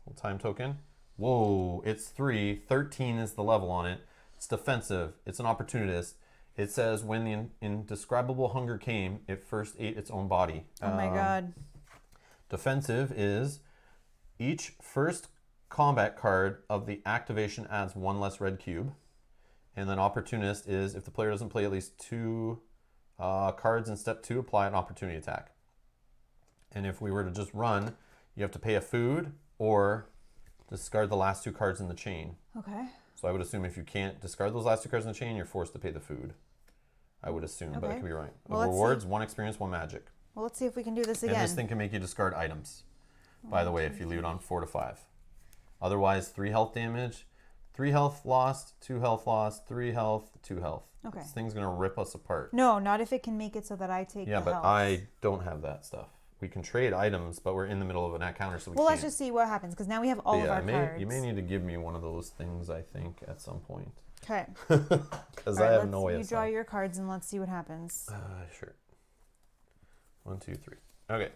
Little time token. Whoa, it's 3. 13 is the level on it. It's defensive. It's an opportunist. It says when the indescribable hunger came, it first ate its own body. Oh my god. Defensive is each first combat card of the activation adds 1 less red cube. And then opportunist is if the player doesn't play at least 2 cards in step 2, apply an opportunity attack. And if we were to just run, you have to pay a food or discard the last 2 cards in the chain. Okay. So I would assume if you can't discard those last 2 cards in the chain, you're forced to pay the food. I would assume, but I Okay. could be wrong. Well, let's Rewards, 1 experience, 1 magic. Well, let's see if we can do this again. And this thing can make you discard items, by the way, if you leave it on 4 to 5. Otherwise, 3 health damage, 3 health lost, 2 health lost, 3 health, 2 health. Okay. This thing's going to rip us apart. No, not if it can make it so that I take Yeah, the but health. I don't have that stuff. We can trade items, but we're in the middle of an encounter, so we Well, can't. let's just see what happens, because now we have all of our cards. You may need to give me one of those things, I think, at some point. Okay. Because I have no way You of draw your cards and let's see what happens. Sure. 1, 2, 3. Okay.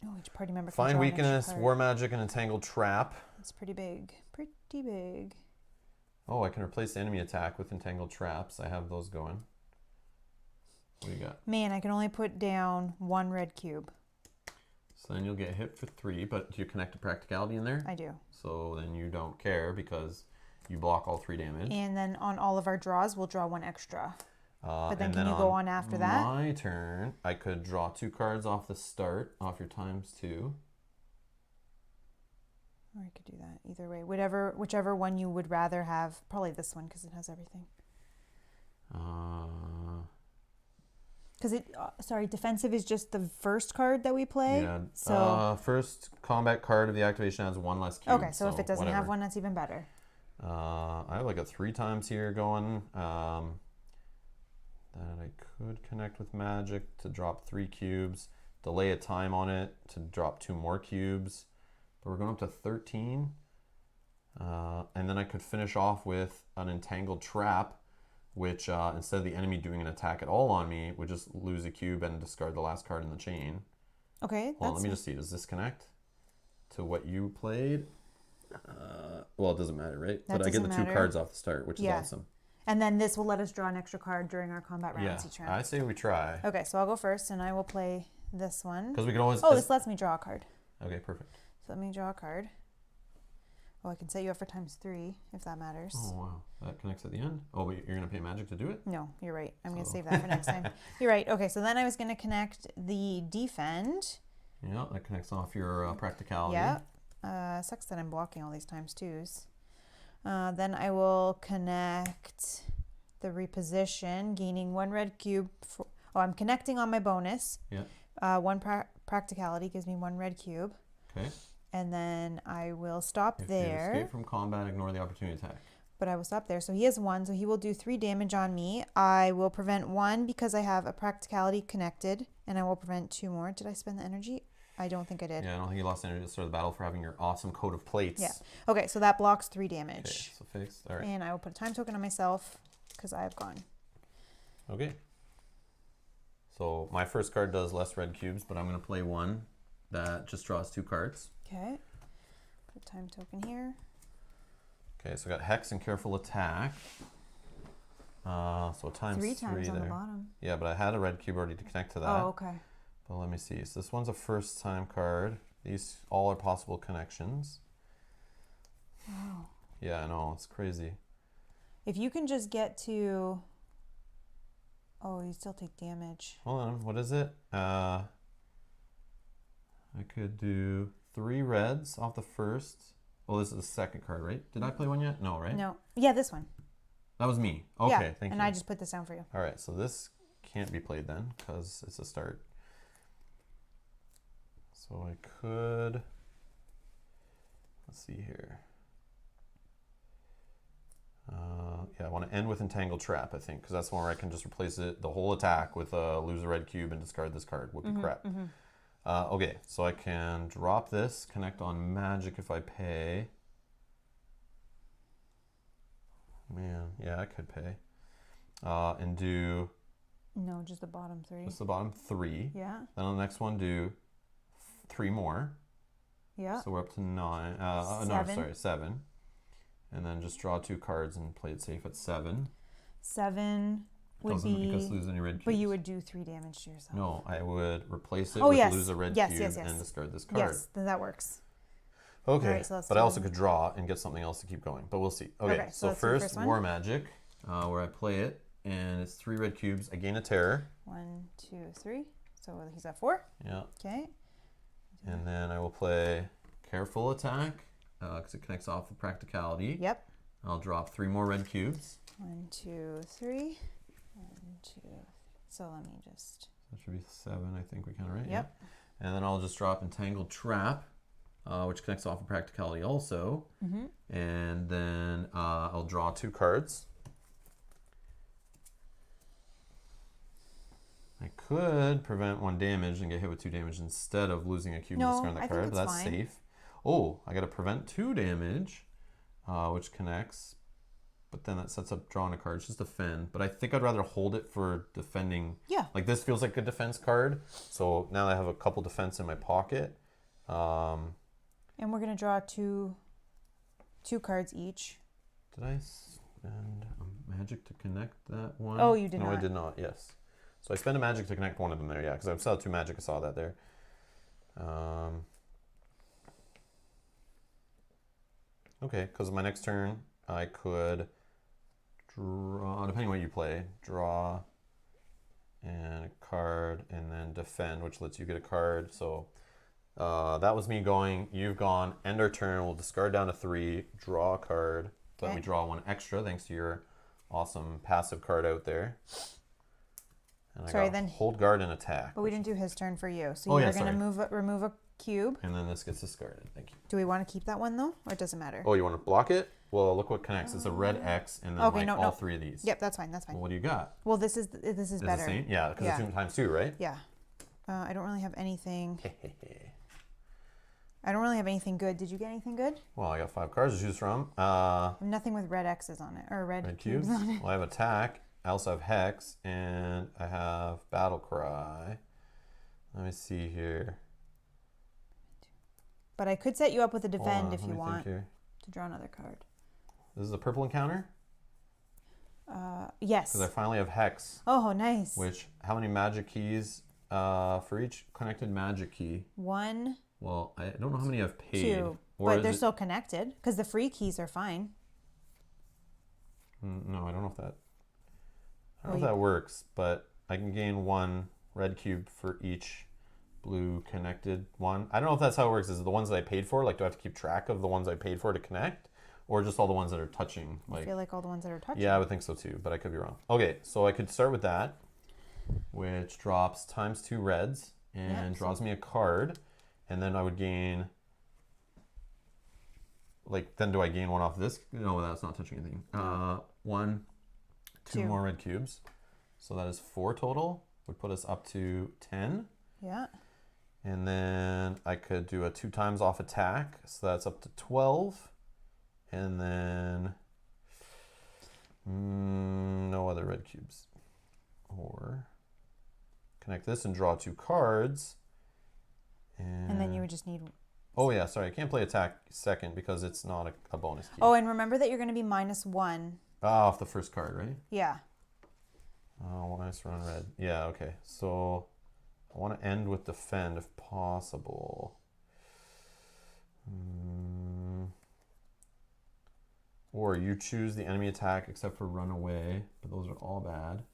Oh, each party member can Find draw an extra weakness, card. war magic, and entangled trap. It's pretty big. Pretty big. Oh, I can replace the enemy attack with entangled traps. I have those going. What do you got? Man, I can only put down 1 red cube. So then you'll get hit for 3, but do you connect a practicality in there? I do. So then you don't care because you block all 3 damage. And then on all of our draws, we'll draw 1 extra. But then and can then you go on after that? My turn, I could draw 2 cards off the start, off your ×2. Or I could do that either way. Whichever one you would rather have. Probably this one because it has everything. Because defensive is just the first card that we play. Yeah. So first combat card of the activation has 1 less cube. okay, so if it doesn't have 1, that's even better. I have like a 3 times here going. That I could connect with magic to drop 3 cubes, delay a time on it to drop 2 more cubes. But we're going up to 13. And then I could finish off with an entangled trap, which instead of the enemy doing an attack at all on me, would just lose a cube and discard the last card in the chain. Okay. Well, let me just see. Does this connect to what you played? Well, it doesn't matter, right? But I get the 2 cards off the start, which is awesome. And then this will let us draw an extra card during our combat rounds each round. I say we try. Okay, so I'll go first, and I will play this one. Because we can always... Oh, this lets me draw a card. Okay, perfect. So let me draw a card. Oh, I can set you up for ×3, if that matters. Oh, wow. That connects at the end? Oh, but you're going to pay magic to do it? No, you're right. I'm going to save that for next time. You're right. Okay, so then I was going to connect the defend. Yeah, that connects off your practicality. Yeah. Sucks that I'm blocking all these ×2s. Then I will connect the reposition, gaining 1 red cube. I'm connecting on my bonus. Yeah. 1 practicality gives me 1 red cube. Okay. And then I will stop if there. You escape from combat, ignore the opportunity attack. But I will stop there. So he has 1, so he will do 3 damage on me. I will prevent 1 because I have a practicality connected, and I will prevent 2 more. Did I spend the energy? I don't think I did. Yeah, I don't think you lost energy at the start of the battle for having your awesome coat of plates. Yeah. Okay, so that blocks 3 damage. Okay, so fixed. All right. And I will put a time token on myself because I have gone. Okay. So my first card does less red cubes, but I'm going to play 1 that just draws 2 cards. Okay. Put a time token here. Okay, so I got Hex and Careful Attack. So ×3 3 times there. on the bottom. Yeah, but I had a red cube already to connect to that. Oh, okay. But let me see. So this one's a first time card. These all are possible connections. Wow. Yeah, I know. It's crazy. If you can just get to... Oh, you still take damage. Hold on. What is it? I could do 3 reds off the first. Well, this is the second card, right? Did I play 1 yet? No, right? No. Yeah, this one. That was me. Okay, yeah, thank you. And I just put this down for you. All right, so this can't be played then because it's a start. So I could... Let's see here. Yeah, I want to end with Entangled Trap, I think, because that's the one where I can just replace it, the whole attack with lose a red cube and discard this card. Whoopee crap. Okay, so I can drop this, connect on magic if I pay. Man, yeah, I could pay. And do... No, just the bottom 3. Just the bottom 3. Yeah. Then on the next one, do 3 more. Yeah. So we're up to 9. No, sorry, 7. And then just draw 2 cards and play it safe at 7. 7 would Doesn't be... make us lose any red cubes. But you would do 3 damage to yourself. No, I would replace it with lose a red cube and discard this card. Yes, then that works. Okay, right, so but I also could draw and get something else to keep going. But we'll see. Okay, so first War Magic, where I play it, and it's 3 red cubes. I gain a terror. 1, 2, 3. So he's at 4. Yeah. Okay. And then I will play Careful Attack, because it connects off with Practicality. Yep. I'll drop 3 more red cubes. 1, 2, 3. 1, 2. So let me just... That should be 7, I think we kind of right. Yep. Yeah. And then I'll just drop Entangled Trap, which connects off with Practicality also. And then I'll draw 2 cards. I could prevent 1 damage and get hit with 2 damage instead of losing a cube and discarding that card, but that's safe. Oh, I got to prevent 2 damage, which connects, but then that sets up drawing a card. It's just defend, but I think I'd rather hold it for defending. Yeah. Like this feels like a defense card, so now I have a couple defense in my pocket. And we're going to draw two cards each. Did I? spend a magic to connect that one. Oh, you did no, not. I did not, yes. So I spend a magic to connect one of them there, yeah, because I saw 2 magic, I saw that there. Okay, because my next turn, I could draw, depending on what you play, draw and a card, and then defend, which lets you get a card. So that was me going, you've gone, end our turn, we'll discard down to 3, draw a card, let me draw 1 extra thanks to your awesome passive card out there. And I got hold guard and attack. But we didn't do his turn for you. So you're going to remove a cube. And then this gets discarded. Thank you. Do we want to keep that one though? Or it doesn't matter? Oh, you want to block it? Well, look what connects. It's a red X and then all 3 of these. Yep, that's fine. That's fine. Well, what do you got? Well, this is better. The same? Yeah, because it's 2 times 2, right? Yeah. I don't really have anything. I don't really have anything good. Did you get anything good? Well, I got 5 cards to choose from. Nothing with red X's on it, or red cubes on it. Well, I have attack. I also have hex, and I have battle cry. Let me see here. But I could set you up with a defend if you want to draw another card. This is a purple encounter? Yes. Because I finally have hex. Oh, nice. Which, how many magic keys for each connected magic key? 1. Well, I don't know how many I've paid. 2. But they're still connected because the free keys are fine. No, I don't know if that. I don't know if that works, but I can gain 1 red cube for each blue connected one. I don't know if that's how it works. Is it the ones that I paid for? Like, do I have to keep track of the ones I paid for to connect? Or just all the ones that are touching? I feel like all the ones that are touching. Yeah, I would think so too, but I could be wrong. Okay, so I could start with that, which drops times 2 reds and draws me a card. And then I would gain, like, then do I gain 1 off this? No, that's not touching anything. 1, 2 more red cubes. So that is 4 total. Would put us up to 10. Yeah. And then I could do a 2 times off attack. So that's up to 12. And then no other red cubes. Or connect this and draw 2 cards. And then you would just need... Oh, yeah, sorry. I can't play attack second because it's not a bonus key. Oh, and remember that you're going to be -1. Off the first card, right? Yeah. Oh, nice run red. Yeah, okay. So I want to end with defend if possible. Or you choose the enemy attack except for run away, but those are all bad.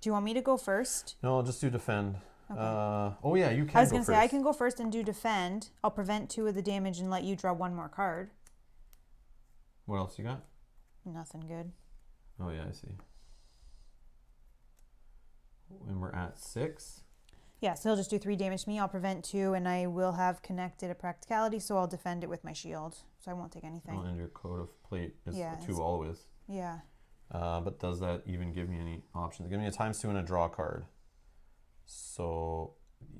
Do you want me to go first? No, I'll just do defend. Okay. Oh yeah, you can go first. I was going to say, I can go first and do defend. I'll prevent 2 of the damage and let you draw 1 more card. What else you got? Nothing good. Oh yeah, I see. And we're at 6. Yeah, so he'll just do 3 damage to me. I'll prevent 2, and I will have connected a practicality, so I'll defend it with my shield. So I won't take anything. Oh, and your code of plate is 2 always. Yeah. But does that even give me any options? Give me a ×2 and a draw card. So,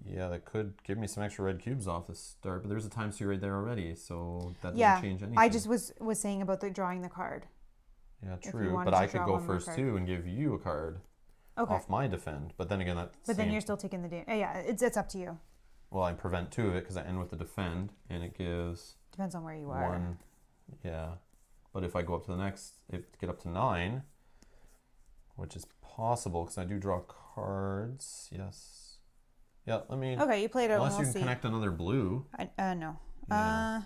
yeah, that could give me some extra red cubes off the start, but there's a ×2 right there already, so that doesn't change anything. I just was saying about drawing the card. Yeah, true, but I could go first too and give you a card off my defend, but then again, that's... But then you're still taking the damage. Yeah, it's up to you. Well, I prevent 2 of it because I end with the defend, and it gives... Depends on where you are. 1, yeah. But if I go up to the next, get up to 9, which is possible because I do draw cards. Yes. Yeah, let me... Okay, you played it. Unless you can connect another blue. No. Yeah.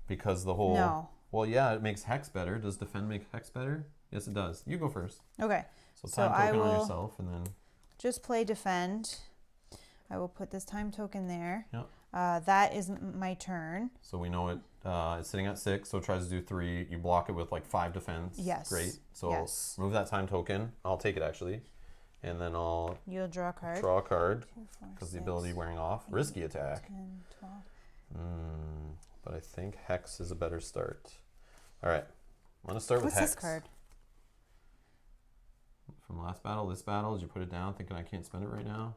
Because the whole... No. Well, yeah, it makes hex better. Does defend make hex better? Yes, it does. You go first. Okay. So time token on yourself, and then... Just play defend. I will put this time token there. Yep. That is my turn. So we know it's sitting at 6, so it tries to do 3. You block it with like 5 defense. Yes. Great. So remove that time token. I'll take it actually. And then You'll draw a card. Draw a card. Because the ability wearing off. Risky attack. 10, 12. But I think hex is a better start. Alright. I'm going to start with What's hex. this card? From last battle, this battle, did you put it down thinking I can't spend it right now?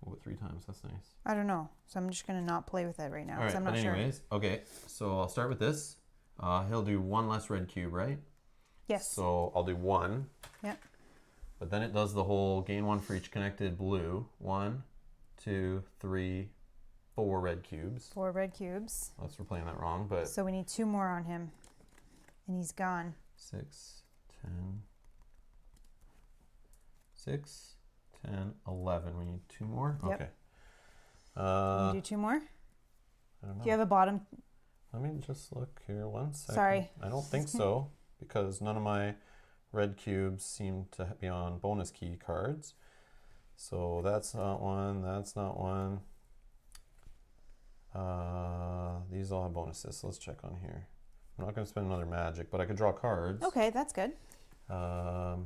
Oh, 3 times. That's nice. I don't know. So I'm just going to not play with it right now. All right, I'm not anyways, okay. So I'll start with this. He'll do 1 less red cube, right? Yes. So I'll do 1. Yep. But then it does the whole gain 1 for each connected blue. 1, 2, 3, 4 red cubes. 4 red cubes. Unless we're playing that wrong, but... So we need 2 more on him. And he's gone. 6, 10... 6, 10, 11. We need 2 more? Yep. Okay. Can you do 2 more? I don't know. Do you have a bottom? Let me just look here 1 second. Sorry. I don't think so, because none of my red cubes seem to be on bonus key cards. So that's not one, that's not one. These all have bonuses, so let's check on here. I'm not going to spend another magic, but I could draw cards. Okay, that's good. So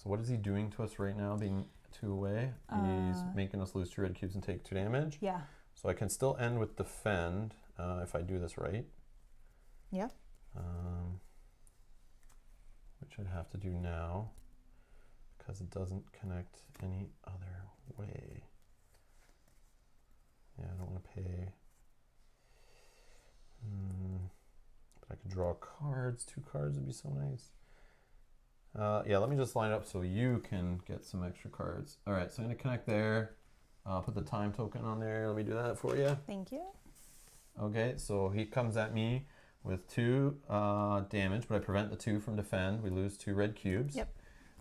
what is he doing to us right now, being 2 away? He's making us lose 2 red cubes and take 2 damage. Yeah. So I can still end with defend if I do this right. Yeah. Which I'd have to do now because it doesn't connect any other way. Yeah, I don't want to pay. But I could draw cards. 2 cards would be so nice. Yeah, let me just line it up so you can get some extra cards. All right, so I'm going to connect there. Put the time token on there. Let me do that for you. Thank you. Okay, so he comes at me with 2 damage, but I prevent the 2 from defend. We lose 2 red cubes. Yep.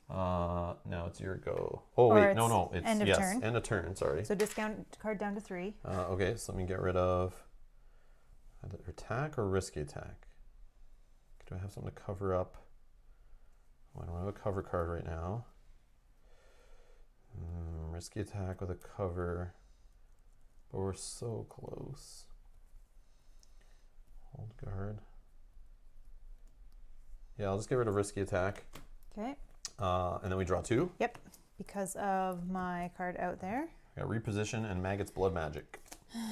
Now it's your go. Oh, Or wait, it's no. It's end of yes, turn. end of turn, sorry. So discount card down to 3. Okay, so let me get rid of either attack or risky attack. Do I have something to cover up? Oh, I don't have a cover card right now. Risky attack with a cover, but we're so close. Hold guard. Yeah, I'll just get rid of risky attack. Okay. And then we draw 2. Yep. Because of my card out there. I got reposition and Maggot's blood magic. All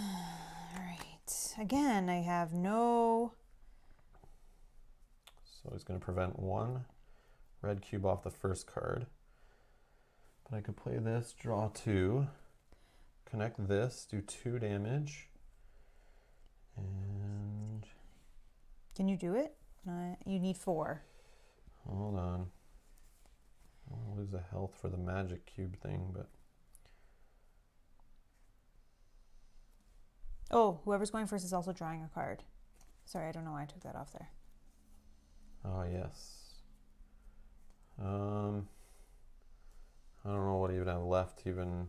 right. Again, I have no... So he's going to prevent 1 red cube off the first card. But I could play this, draw 2, connect this, do 2 damage, and... Can you do it? You need 4. Hold on. I'll lose the health for the magic cube thing, but... Oh, whoever's going first is also drawing a card. Sorry, I don't know why I took that off there. Oh, yes. I don't know what I even have left to even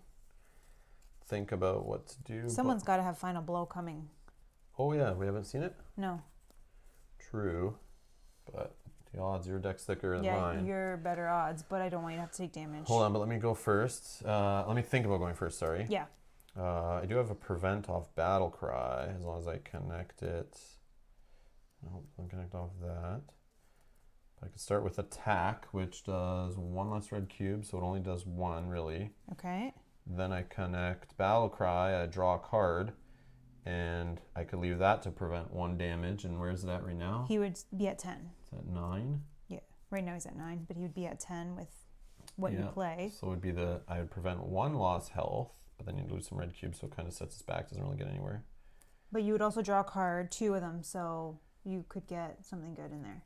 think about what to do. Someone's got to have final blow coming. Oh yeah, we haven't seen it? No. True, but the odds, your deck's thicker than Yeah, mine. you're better odds, but I don't want you to have to take damage. Hold on, but let me go first. Let me think about going first, sorry. Yeah. I do have a prevent off battle cry, as long as I connect it. Nope, don't connect off that. I could start with attack, which does 1 less red cube, so it only does 1, really. Okay. Then I connect battle cry, I draw a card, and I could leave that to prevent 1 damage. And where's it at right now? He would be at 10. It's at 9. Yeah. Right now he's at 9, but he would be at 10 with what you Yeah, play. so it would be I would prevent 1 lost health, but then you'd lose some red cubes, so it kind of sets us back, doesn't really get anywhere. But you would also draw a card, 2 of them, so you could get something good in there.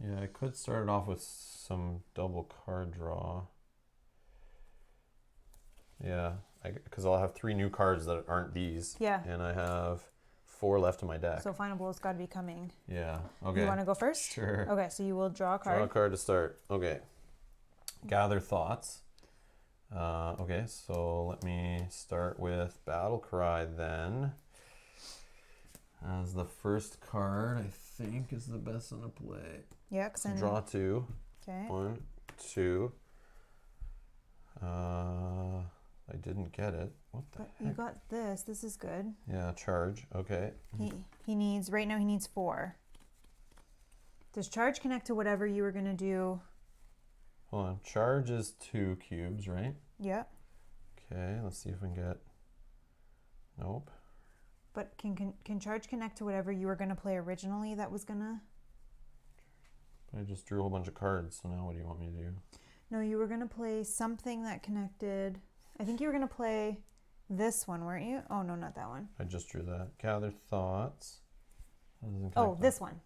Yeah, I could start it off with some double card draw. Yeah, because I'll have 3 new cards that aren't these. Yeah. And I have 4 left in my deck. So final blow's got to be coming. Yeah, okay. You want to go first? Sure. Okay, so you will draw a card. Draw a card to start. Okay. Gather thoughts. Okay, so let me start with Battle Cry then. As the first card, I think, is the best one to play. Yeah, because then... Draw 2. Okay. 1, 2. I didn't get it. What the But heck? you got this. This is good. Yeah, charge. Okay. He needs... Right now he needs 4. Does charge connect to whatever you were going to do? Hold on. Charge is 2 cubes, right? Yeah. Okay, let's see if we can get... Nope. But can charge connect to whatever you were going to play originally that was going to... I just drew a whole bunch of cards, so now what do you want me to do? No, you were going to play something that connected... I think you were going to play this one, weren't you? Oh, no, not that one. I just drew that. Gather thoughts. Oh, this one.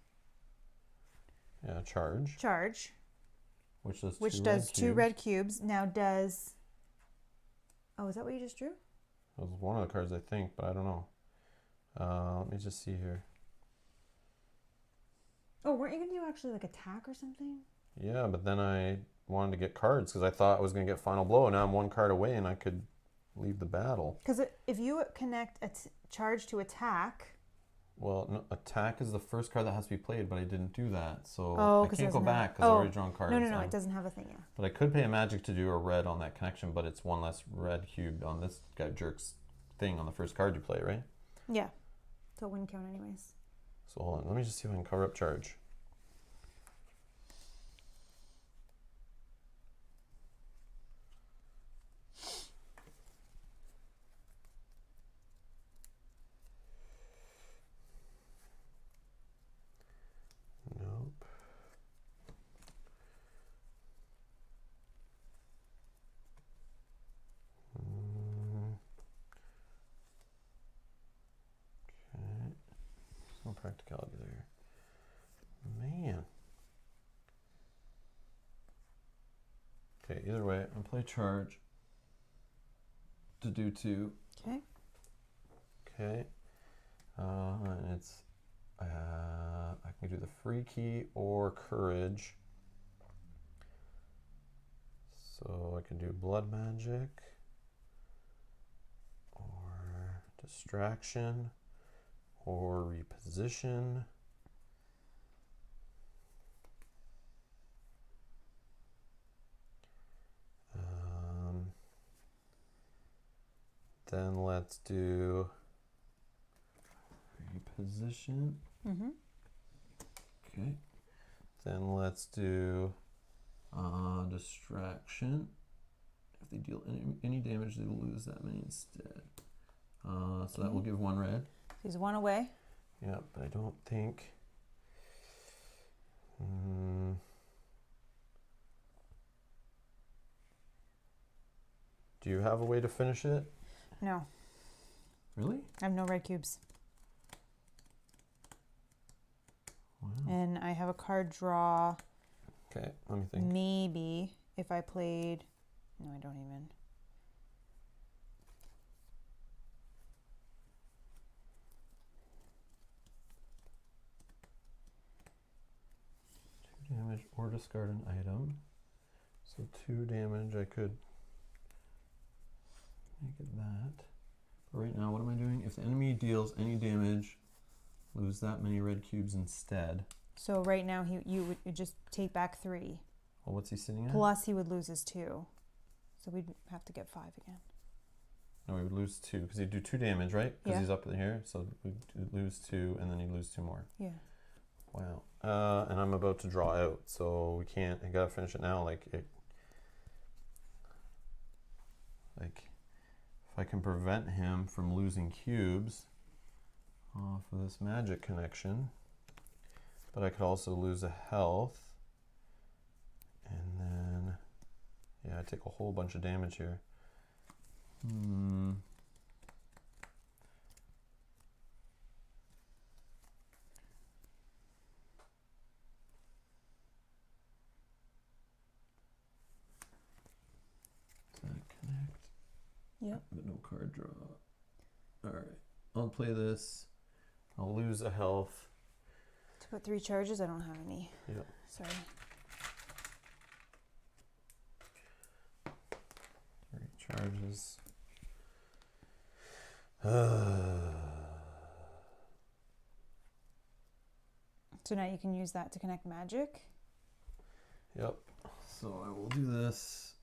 Yeah, charge. Charge. Which does two red cubes. Now does... Oh, is that what you just drew? That was one of the cards, I think, but I don't know. Let me just see here. Oh, weren't you going to do actually like attack or something? Yeah, but then I wanted to get cards because I thought I was going to get final blow. Now I'm one card away and I could leave the battle. Because if you connect a charge to attack... Well, no, attack is the first card that has to be played, but I didn't do that. So I 'cause can't go back because Oh, I've already drawn cards. No, it doesn't have a thing, yeah. But I could pay a magic to do a red on that connection, but it's one less red cube on this guy jerk's thing on the first card you play, right? Yeah. So it wouldn't count anyways. So hold on, let me just see if I can cover up charge. Nope. Okay. No practicality there. Man. Okay, either way, I'm play charge to do 2. Okay. Okay. And it's I can do the free key or courage. So I can do blood magic or distraction or reposition. Then let's do reposition. Mm-hmm. Okay. Then let's do distraction. If they deal any damage, they will lose that many instead. So that will give 1 red. He's 1 away. Yeah, but I don't think... Do you have a way to finish it? No. Really? I have no red cubes. Wow. And I have a card draw. Okay, let me think. Maybe if I played... No, I don't even. Damage or discard an item. So 2 damage, I could make it that. But right now, what am I doing? If the enemy deals any damage, lose that many red cubes instead. So right now you would just take back 3. Well, what's he sitting at? Plus he would lose his 2. So we'd have to get 5 again. No, we would lose 2 because he'd do 2 damage, right? Because Yeah. he's up in here, so we'd lose 2 and then he'd lose 2 more. Yeah. Wow. And I'm about to draw out, so we can't. I gotta finish it now. Like if I can prevent him from losing cubes off of this magic connection, but I could also lose a health, and then yeah, I take a whole bunch of damage here. Connect. Yep. But no card draw. Alright. I'll play this. I'll lose a health. To put 3 charges, I don't have any. Yep. Sorry. 3 charges. So now you can use that to connect magic. Yep. So I will do this.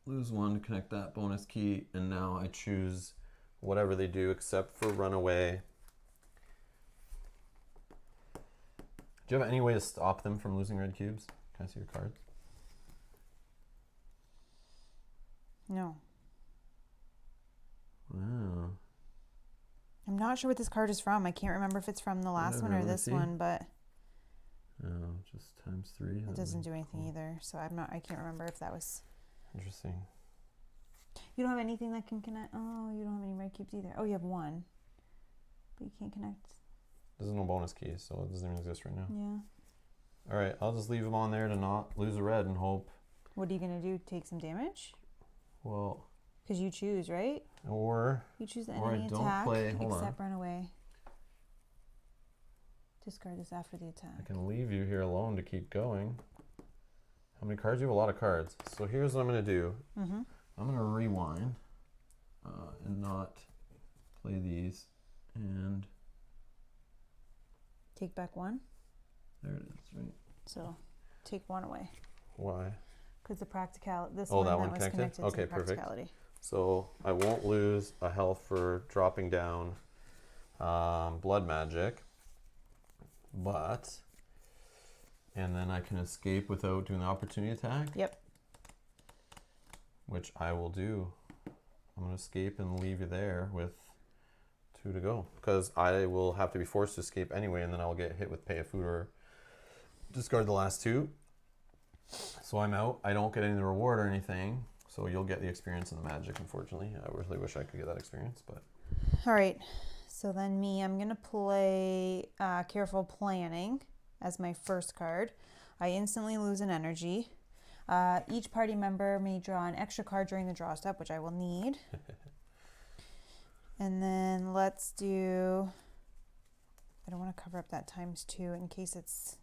Lose 1 to connect that bonus key, and now I choose whatever they do except for runaway. Do you have any way to stop them from losing red cubes? Can I see your cards? No. Wow. I'm not sure what this card is from. I can't remember if it's from the last one or this one, but Oh, just ×3. it doesn't do anything either. So I can't remember if that was... Interesting. You don't have anything that can connect. Oh, you don't have any red cubes either. Oh, you have one. But you can't connect. There's no bonus key, so it doesn't even exist right now. Yeah. All right, I'll just leave them on there to not lose a red and hope. What are you going to do? Take some damage? Well. Because you choose, right? Or. You choose the or enemy I don't attack, play. Hold except on. run away. Discard this after the attack. I can leave you here alone to keep going. How many cards? You have a lot of cards. So here's what I'm going to do. Mm-hmm. I'm going to rewind and not play these. And take back one. There it is, right? So take one away. Why? Because the practicality. This oh, one that was connected? connected Okay, to the practicality. Perfect. So I won't lose a health for dropping down blood magic, but and then I can escape without doing the opportunity attack. Yep. Which I will do. I'm going to escape and leave you there with 2 to go. Because I will have to be forced to escape anyway, and then I'll get hit with pay a food or discard the last 2. So I'm out. I don't get any of the reward or anything. So you'll get the experience and the magic, unfortunately. I really wish I could get that experience, but... All right. So then I'm going to play Careful Planning as my first card. I instantly lose an energy. Each party member may draw an extra card during the draw step, which I will need. And then let's do... I don't want to cover up that ×2 in case it's...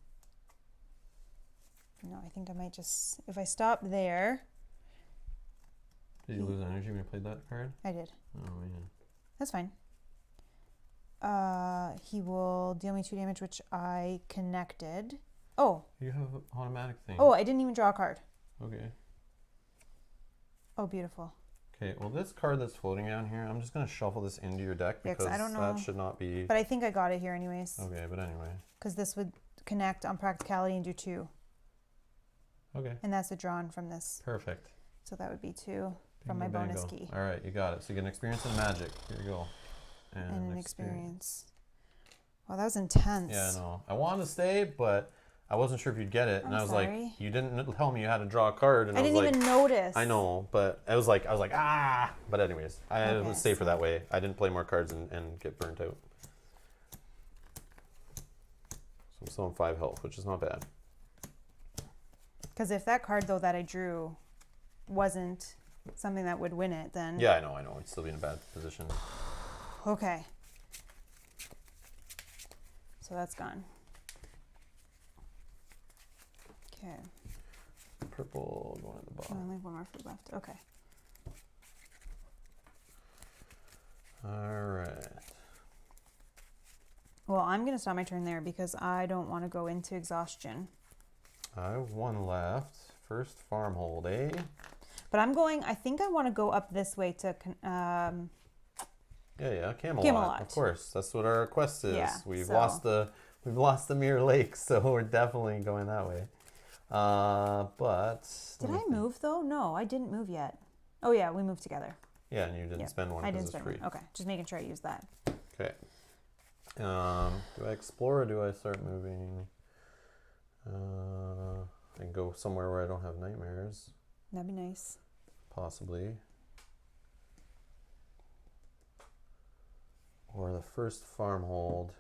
No, I think I might just... If I stop there... Did you lose energy when you played that card? I did. Oh, yeah. That's fine. He will deal me 2 damage, which I connected. Oh. You have an automatic thing. Oh, I didn't even draw a card. Okay. Oh, beautiful. Okay, well, this card that's floating down here, I'm just going to shuffle this into your deck because I don't know. that should not be... But I think I got it here anyways. Okay, but anyway. Because this would connect on practicality and do 2. Okay. And that's a drawn from this. Perfect. So that would be 2 from my Bingo, bonus bango. key. All right, you got it. So you get an experience in magic. Here you go. And an experience. Well, that was intense. Yeah, I know. I wanted to stay, but I wasn't sure if you'd get it. And I'm I was sorry. like, you didn't tell me you had to draw a card. And I didn't even notice. I know, but I was like, ah. But anyways, I was safer that way. I didn't play more cards and get burnt out. So I'm still on 5 health, which is not bad. Because if that card, though, that I drew wasn't something that would win it, then... Yeah, I know. I'd still be in a bad position. Okay. So that's gone. Okay. Purple going at the I bottom. only have 1 more food left. Okay. All right. Well, I'm going to stop my turn there because I don't want to go into exhaustion. I have 1 left. First farmhold, eh? But I think I want to go up this way to... Yeah, Camelot. Camelot. Of course, that's what our quest is. Yeah, We've lost the Mirror Lake, so we're definitely going that way. But did I move though? No, I didn't move yet. Oh yeah, we moved together. Yeah, and you didn't spend 1 because it's free. Okay, just making sure I use that. Okay. Do I explore or do I start moving? I can go somewhere where I don't have nightmares. That'd be nice. Possibly. Or the first farmhold.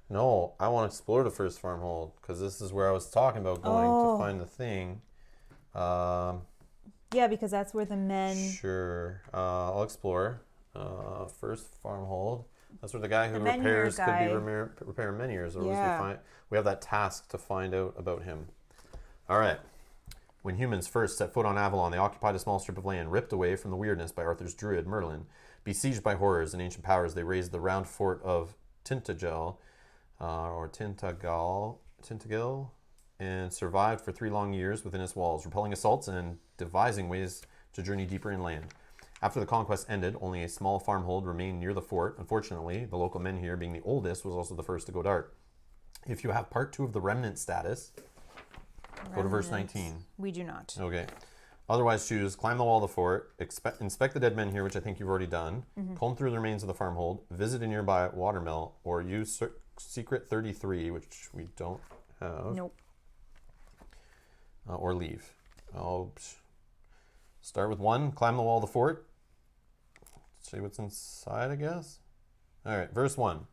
No, I want to explore the first farmhold because this is where I was talking about going to find the thing. Yeah, because that's where the men... Sure. I'll explore. First farmhold. That's where the guy who repairs could be repairing menhirs. Or we have that task to find out about him. All right. When humans first set foot on Avalon, they occupied a small strip of land ripped away from the weirdness by Arthur's druid, Merlin. Besieged by horrors and ancient powers, they raised the round fort of Tintagel, Tintagel, and survived for 3 long years within its walls, repelling assaults and devising ways to journey deeper inland. After the conquest ended, only a small farmhold remained near the fort. Unfortunately, the local men here, being the oldest, was also the first to go dark. If you have part 2 of the remnant status, go to verse 19. We do not. Okay. Otherwise, choose climb the wall of the fort, inspect the dead men here, which I think you've already done, comb through the remains of the farmhold, visit a nearby watermill, or use Secret 33, which we don't have. Nope. Or leave. Start with 1, climb the wall of the fort. See what's inside, I guess. All right, verse 1.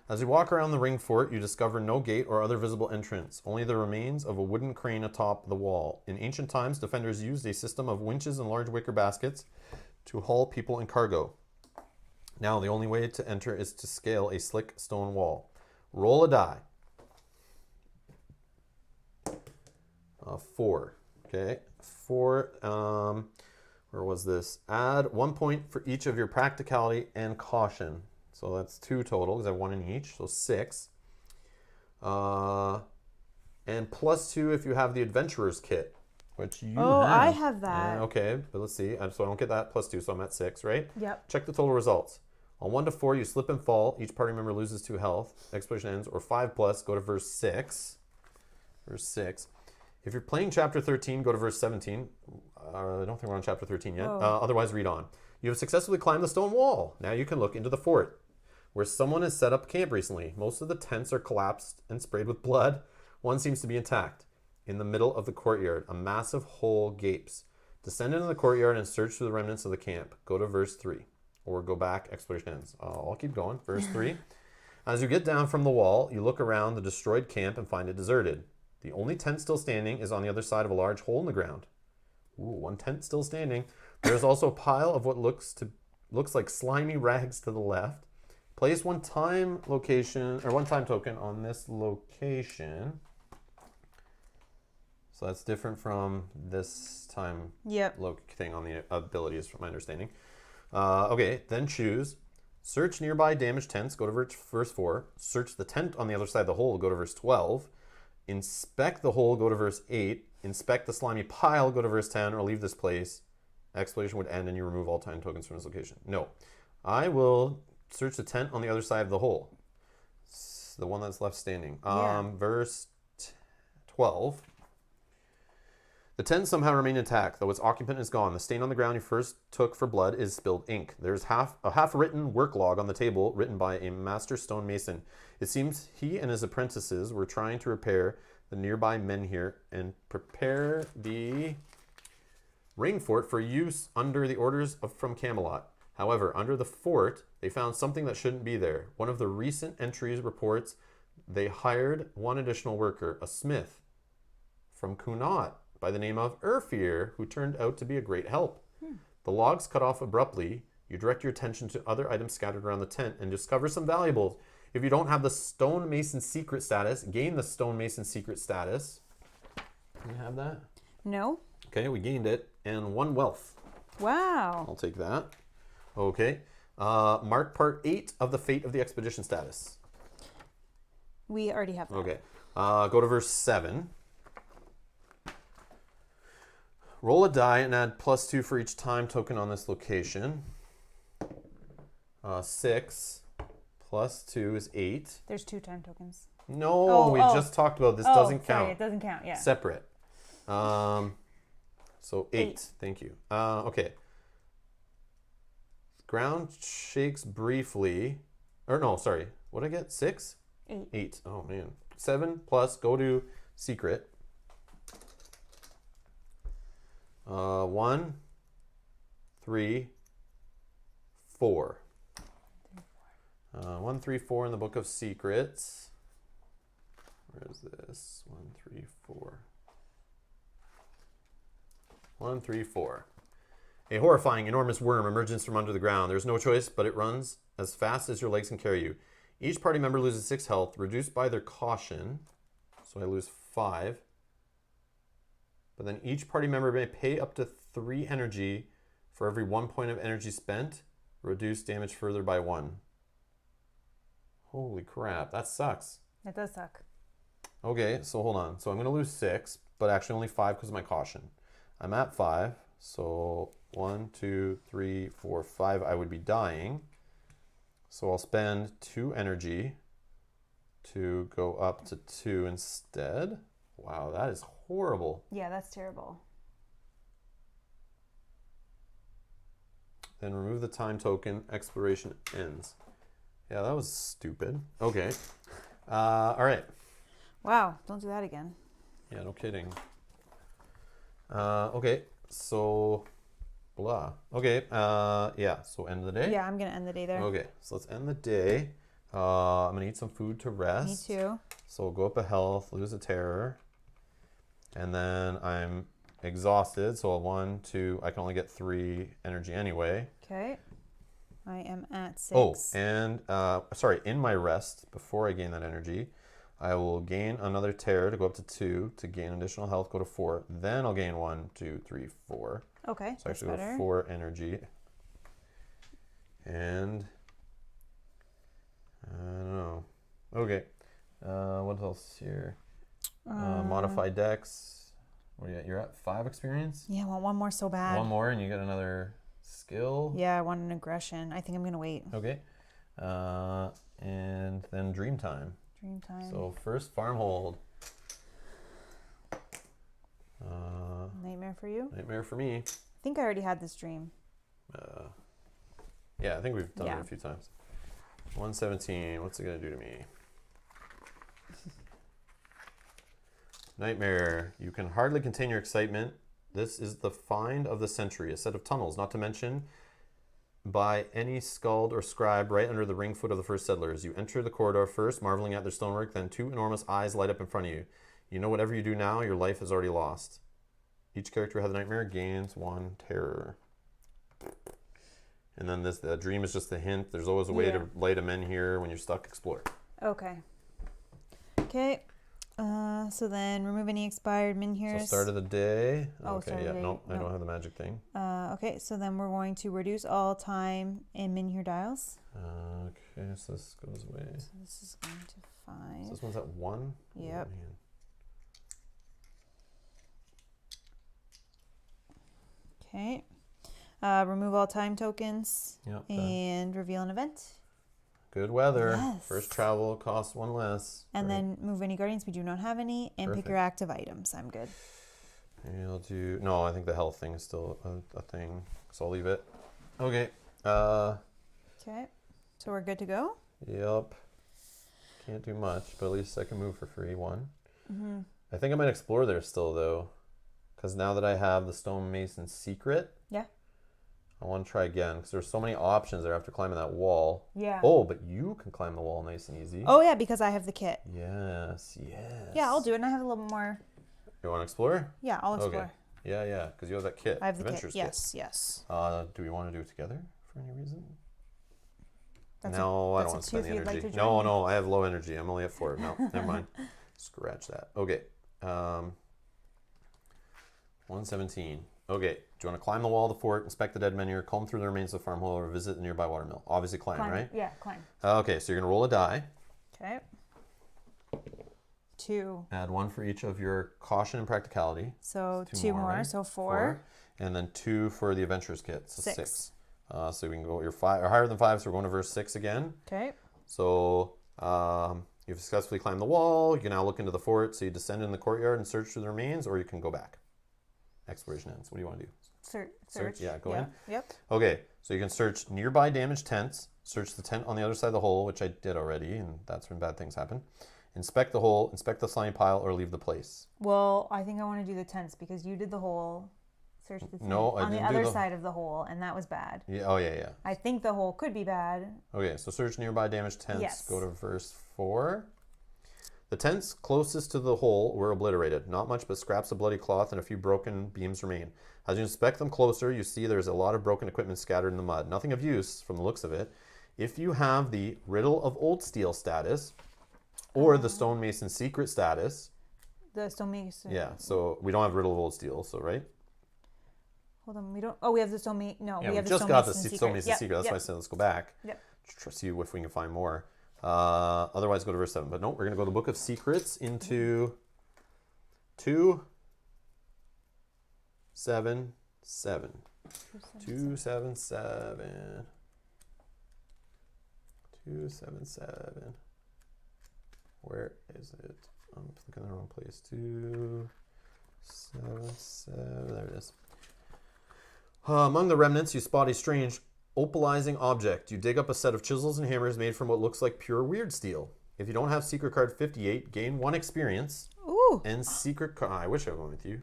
As you walk around the ring fort, you discover no gate or other visible entrance, only the remains of a wooden crane atop the wall. In ancient times, defenders used a system of winches and large wicker baskets to haul people and cargo. Now, the only way to enter is to scale a slick stone wall. Roll a die. 4. Okay, 4. Where was this? Add 1 point for each of your practicality and caution. So that's 2 total because I have 1 in each, so 6. And +2 if you have the adventurer's kit, which you have. I have that. Okay, but let's see. So I don't get that +2, so I'm at 6, right? Yep. Check the total results. On 1 to 4, you slip and fall. Each party member loses 2 health. Exploration ends. Or 5+, go to verse 6. Verse 6. If you're playing chapter 13, go to verse 17. I don't think we're on chapter 13 yet. Otherwise, read on. You have successfully climbed the stone wall. Now you can look into the fort, where someone has set up camp recently. Most of the tents are collapsed and sprayed with blood. One seems to be intact. In the middle of the courtyard, a massive hole gapes. Descend into the courtyard and search through the remnants of the camp. Go to verse 3. Or go back, exploration ends. I'll keep going. Verse 3. As you get down from the wall, you look around the destroyed camp and find it deserted. The only tent still standing is on the other side of a large hole in the ground. Ooh, 1 tent still standing. There's also a pile of what looks like slimy rags to the left. Place 1 time token on this location. So that's different from this time thing on the abilities, from my understanding. Okay, then choose. Search nearby damaged tents, go to verse 4. Search the tent on the other side of the hole, go to verse 12. Inspect the hole, go to verse 8. Inspect the slimy pile, go to verse 10, or leave this place. Exploration would end and you remove all time tokens from this location. No. I will search the tent on the other side of the hole. It's the one that's left standing. Verse 12. The tent somehow remained intact, though its occupant is gone. The stain on the ground you first took for blood is spilled ink. There's a half-written work log on the table, written by a master stonemason. It seems he and his apprentices were trying to repair the nearby menhir and prepare the ring fort for use under the orders from Camelot. However, under the fort, they found something that shouldn't be there. One of the recent entries reports they hired 1 additional worker, a smith from Kunat, by the name of Urfir, who turned out to be a great help. The logs cut off abruptly. You direct your attention to other items scattered around the tent and discover some valuables. If you don't have the stonemason secret status, gain the stonemason secret status. Do you have that? No. Okay, we gained it. And 1 wealth. Wow. I'll take that. Okay. Mark part 8 of the fate of the expedition status. We already have that. Okay. Go to verse 7. Roll a die and add +2 for each time token on this location. 6 + 2 is 8. There's 2 time tokens. No, we just talked about this. Doesn't count. Sorry, it doesn't count. Yeah. Separate. So 8. Thank you. Okay. Ground shakes briefly. Or no, sorry. What did I get? 6? 8. 8. Oh man. 7 plus. Go to secret. 1, 3, 4. 1, 3, 4 in the Book of Secrets. Where is this? 1, 3, 4. 1, 3, 4. A horrifying, enormous worm emerges from under the ground. There's no choice, but it runs as fast as your legs can carry you. Each party member loses 6 health, reduced by their caution. So I lose 5. But then each party member may pay up to 3 energy for every 1 point of energy spent. Reduce damage further by 1. Holy crap, that sucks. That does suck. Okay, so hold on. So I'm going to lose 6, but actually only 5 because of my caution. I'm at 5. So 1, 2, 3, 4, 5. I would be dying. So I'll spend 2 energy to go up to 2 instead. Wow, that is horrible. Yeah, that's terrible. Then remove the time token. Exploration ends. Yeah, that was stupid. Okay. All right. Wow, don't do that again. Yeah, no kidding. Okay, so Blah. Okay. Yeah. So end of the day. Yeah, I'm gonna end the day there. Okay. So let's end the day. I'm gonna eat some food to rest. Me too. So we'll go up a health, lose a terror, and then I'm exhausted. So 1, 2. I can only get 3 energy anyway. Okay. I am at 6. Oh, and sorry. In my rest, before I gain that energy, I will gain another terror to go up to 2 to gain additional health. Go to 4. Then I'll gain 1, 2, 3, 4. Okay. So I actually go 4 energy. And I don't know. Okay. What else here? Modified dex. What are you at? You're at 5 experience? Yeah, I want one more so bad. One more and you get another skill. Yeah, I want an aggression. I think I'm going to wait. Okay. And then dream time. Dream time. So first farm hold. Nightmare for you? Nightmare for me. I think I already had this dream. Yeah, I think we've done Yeah. it a few times. 117. What's it going to do to me? Nightmare. You can hardly contain your excitement. This is the find of the century, a set of tunnels, not to mention by any skald or scribe right under the ring foot of the first settlers. You enter the corridor first, marveling at their stonework, then 2 enormous eyes light up in front of you. You know whatever you do now, your life is already lost. Each character who has a nightmare gains 1 terror. And then the dream is just a hint. There's always a way to light them in here when you're stuck. Explore. Okay. Okay. So then remove any expired Minhirs. So start of the day. Oh, okay, start of yeah, the day. nope, I No. don't have the magic thing. Okay, so then we're going to reduce all time in Minhir dials. Okay, so this goes away. So this is going to 5. So this one's at 1? Yep. Oh, man. Okay. Remove all time tokens Yep. and reveal an event. Good weather. Yes. First travel costs 1 less. And Great. then move any guardians. We do not have any. And pick your active items. I'm good. Maybe I'll do... No, I think the health thing is still a thing. So I'll leave it. Okay. Okay. So we're good to go? Yep. Can't do much, but at least I can move for free. 1. Mm-hmm. I think I might explore there still, though. Because now that I have the stonemason secret... Yeah. I want to try again because there's so many options there after climbing that wall. Yeah. Oh, but you can climb the wall nice and easy. Oh, yeah, because I have the kit. Yes. Yeah, I'll do it. And I have a little more. You want to explore? Yeah, I'll explore. Okay. Yeah, because you have that kit. I have the Adventures kit. Yes. Do we want to do it together for any reason? That's No, I that's don't want up to to you spend the if you'd like energy. to join me. No, I have low energy. I'm only at 4. No, never mind. Scratch that. Okay. 117. Okay. Do you want to climb the wall of the fort, inspect the dead men here, comb through the remains of the farm hole, or visit the nearby watermill? Obviously climb, right? Yeah, climb. Okay, so you're going to roll a die. Okay. 2. Add 1 for each of your caution and practicality. So 2 2 more. right? So 4. And then 2 for the adventurer's kit. So 6. 6. So we can go, you're 5 or higher than 5, so we're going to verse 6 again. Okay. So you've successfully climbed the wall. You can now look into the fort. So you descend in the courtyard and search through the remains, or you can go back. Exploration ends. What do you want to do? Search. Yeah, go in. Yep. Okay, so you can search nearby damaged tents. Search the tent on the other side of the hole, which I did already, and that's when bad things happen. Inspect the hole, inspect the slimy pile, or leave the place. Well, I think I want to do the tents because you did the hole. Search the tent No, I on the didn't do other the- side of the hole, and that was bad. Yeah. Oh, yeah. I think the hole could be bad. Okay, so search nearby damaged tents. Yes. Go to verse 4. The tents closest to the hole were obliterated. Not much but scraps of bloody cloth and a few broken beams remain. As you inspect them closer, you see there's a lot of broken equipment scattered in the mud. Nothing of use from the looks of it. If you have the Riddle of Old Steel status or the Stonemason Secret status. The stonemason. Yeah, so we don't have Riddle of Old Steel, so right? Hold on, we don't. Oh, we have the stone. No, Yeah, we have the just got the stonemason Stonemason Yep, Secret. That's why I said let's go back. Yep. See if we can find more. Otherwise, go to verse 7. But no, we're going to go to the Book of Secrets into 277. 277. 277. Where is it? I'm looking in the wrong place. 277. There it is. Among the remnants, you spot a strange opalizing object. You dig up a set of chisels and hammers made from what looks like pure weird steel. If you don't have secret card 58, gain 1 experience. Ooh. And secret card. I wish I went with you.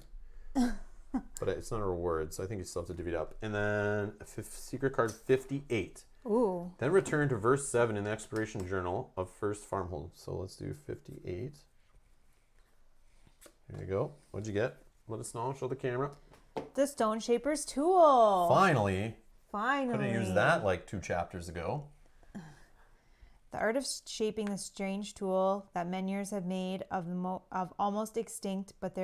but it's not a reward, so I think you still have to divvy it up. And then secret card 58. Ooh. Then return to verse 7 in the exploration journal of first farmhold. So let's do 58. There you go. What'd you get? Let us know. Show the camera. The Stone Shaper's Tool. Finally. Finally. Could have used that like 2 chapters ago. The art of shaping the strange tool that Menhirs have made of almost extinct, but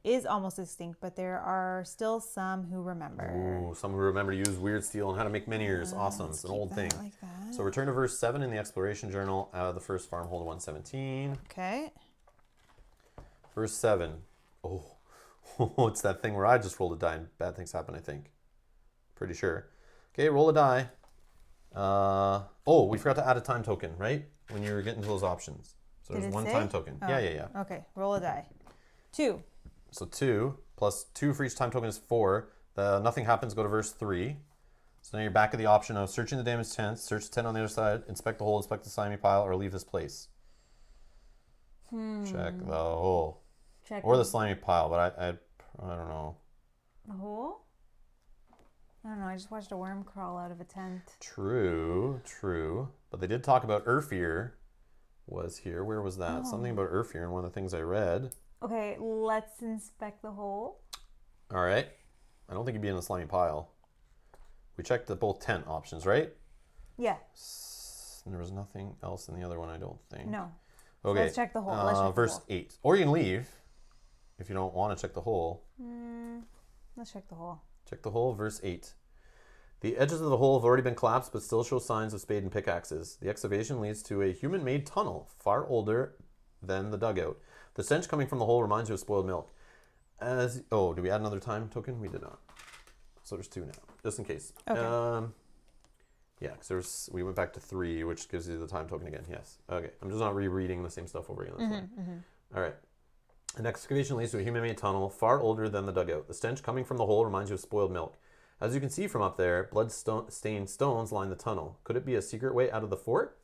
is almost extinct, but there are still some who remember. Ooh, some who remember to use weird steel and how to make menhirs. Awesome. It's an old thing. Like that. So return to verse 7 in the exploration journal out of the first farmhold 117. Okay. Verse 7. Oh, it's that thing where I just rolled a die and bad things happen, I think. Pretty sure. Okay, roll a die. We forgot to add a time token, right? When you were getting to those options. So there's one time token. Oh. Yeah. Okay, roll a die. 2. So 2 plus 2 for each time token is 4. Nothing happens, go to verse 3. So now you're back at the option of searching the damaged tent, search the tent on the other side, inspect the hole, inspect the slimy pile, or leave this place. Check the hole. Or the slimy pile, but I don't know. The hole? I don't know. I just watched a worm crawl out of a tent. True. But they did talk about Urfir was here. Where was that? Oh. Something about Urfir in one of the things I read. Okay, let's inspect the hole. All right. I don't think you'd be in the slimy pile. We checked the both tent options, right? Yeah. There was nothing else in the other one, I don't think. No. Okay. Let's check the hole. Let's check verse the hole. 8. Or you can leave if you don't want to check the hole. Let's check the hole. Check the hole, verse 8. The edges of the hole have already been collapsed but still show signs of spade and pickaxes. The excavation leads to a human-made tunnel, far older than the dugout. The stench coming from the hole reminds you of spoiled milk. Did we add another time token? We did not. So there's 2 now, just in case. Okay. Yeah, because we went back to 3, which gives you the time token again. Yes. Okay. I'm just not rereading the same stuff over again. That's fine. All right. An excavation leads to a human-made tunnel far older than the dugout. The stench coming from the hole reminds you of spoiled milk. As you can see from up there, blood-stained stones line the tunnel. Could it be a secret way out of the fort?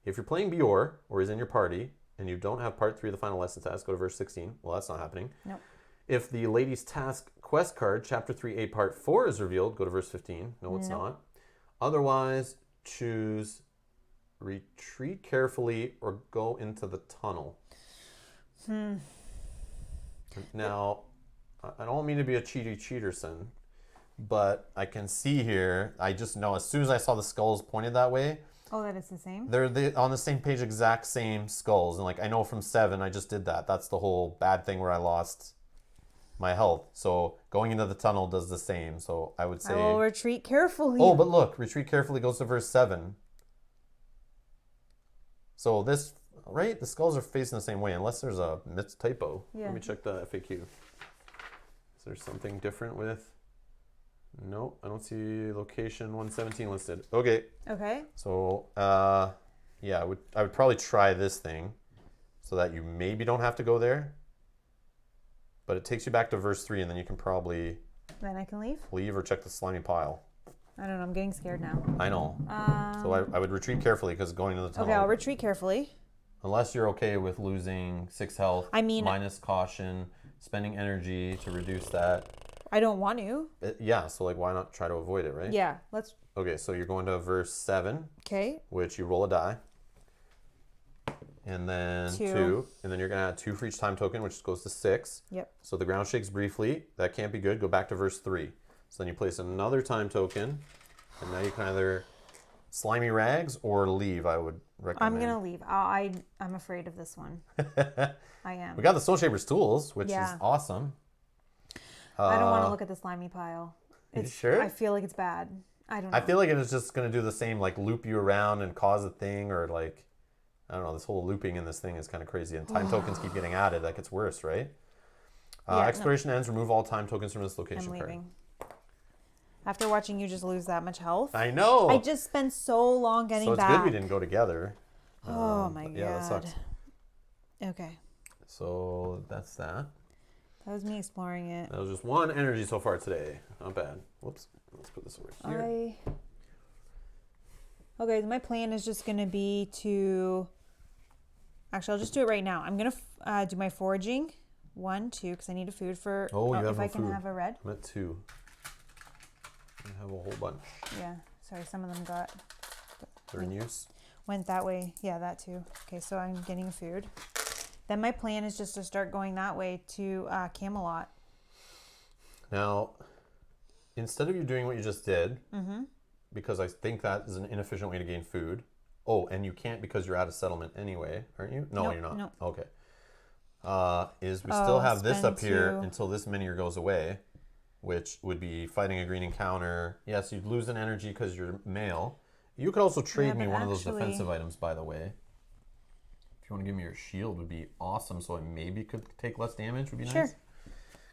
If you're playing Bior, or is in your party, and you don't have part 3 of the final lesson task, go to verse 16. Well, that's not happening. Nope. If the Lady's Task quest card, chapter 3A, part 4 is revealed, go to verse 15. No, it's not. Otherwise, choose retreat carefully or go into the tunnel. Now, I don't mean to be a cheaterson, but I can see here, I just know as soon as I saw the skulls pointed that way. Oh, that is the same? They're on the same page, exact same skulls. And like, I know from 7, I just did that. That's the whole bad thing where I lost my health. So going into the tunnel does the same. So I would say... I will retreat carefully. Oh, but look, retreat carefully goes to verse 7. So this, right? The skulls are facing the same way, unless there's a typo. Yeah. Let me check the FAQ. Is there something different with... Nope, I don't see location 117 listed. Okay. Okay. So, yeah, I would probably try this thing so that you maybe don't have to go there. But it takes you back to verse 3, and then you can probably... Then I can leave? Leave or check the slimy pile. I don't know. I'm getting scared now. I know. So I would retreat carefully because going to the tunnel... Okay, I'll retreat carefully. Unless you're okay with losing 6 health, minus caution, spending energy to reduce that. I don't want to. Yeah, so like why not try to avoid it, right? Yeah, let's... Okay, so you're going to verse 7. Okay. Which you roll a die. And then 2. And then you're going to add 2 for each time token, which goes to 6. Yep. So the ground shakes briefly. That can't be good. Go back to verse 3. So then you place another time token. And now you can either slimy rags or leave, I would recommend. I'm going to leave. I'm afraid of this one. I am. We got the Soul Shaper's tools, which is awesome. I don't want to look at the slimy pile. You sure? I feel like it's bad. I don't know. I feel like it is just going to do the same, like loop you around and cause a thing, or like, I don't know, this whole looping in this thing is kind of crazy. And time tokens keep getting added. That gets worse, right? Exploration ends. Remove all time tokens from this location I'm card. leaving. After watching you just lose that much health. I know. I just spent so long getting back. So it's good we didn't go together. Oh my god. Yeah, that sucks. Okay. So that's that. That was me exploring it. That was just 1 energy so far today. Not bad. Whoops. Let's put this over here. Okay, my plan is just going to be to... Actually, I'll just do it right now. I'm going to do my foraging 1, 2, because I need a food for. Oh, you have if no I can food. have a red. I'm at 2. I have a whole bunch. Yeah. Sorry, some of them They're in use. went that way. Yeah, that too. Okay, so I'm getting a food. Then my plan is just to start going that way to Camelot. Now, instead of you doing what you just did, because I think that is an inefficient way to gain food. Oh, and you can't because you're out of settlement anyway, aren't you? No, Nope, you're not. nope. Okay. Is we still have this spend up here 2. until this miniature goes away, which would be fighting a green encounter. Yes, you'd lose an energy because you're male. You could also trade me but one of those actually- defensive items, by the way. If you want to give me your shield, would be awesome. So I maybe could take less damage. Would be Sure. nice.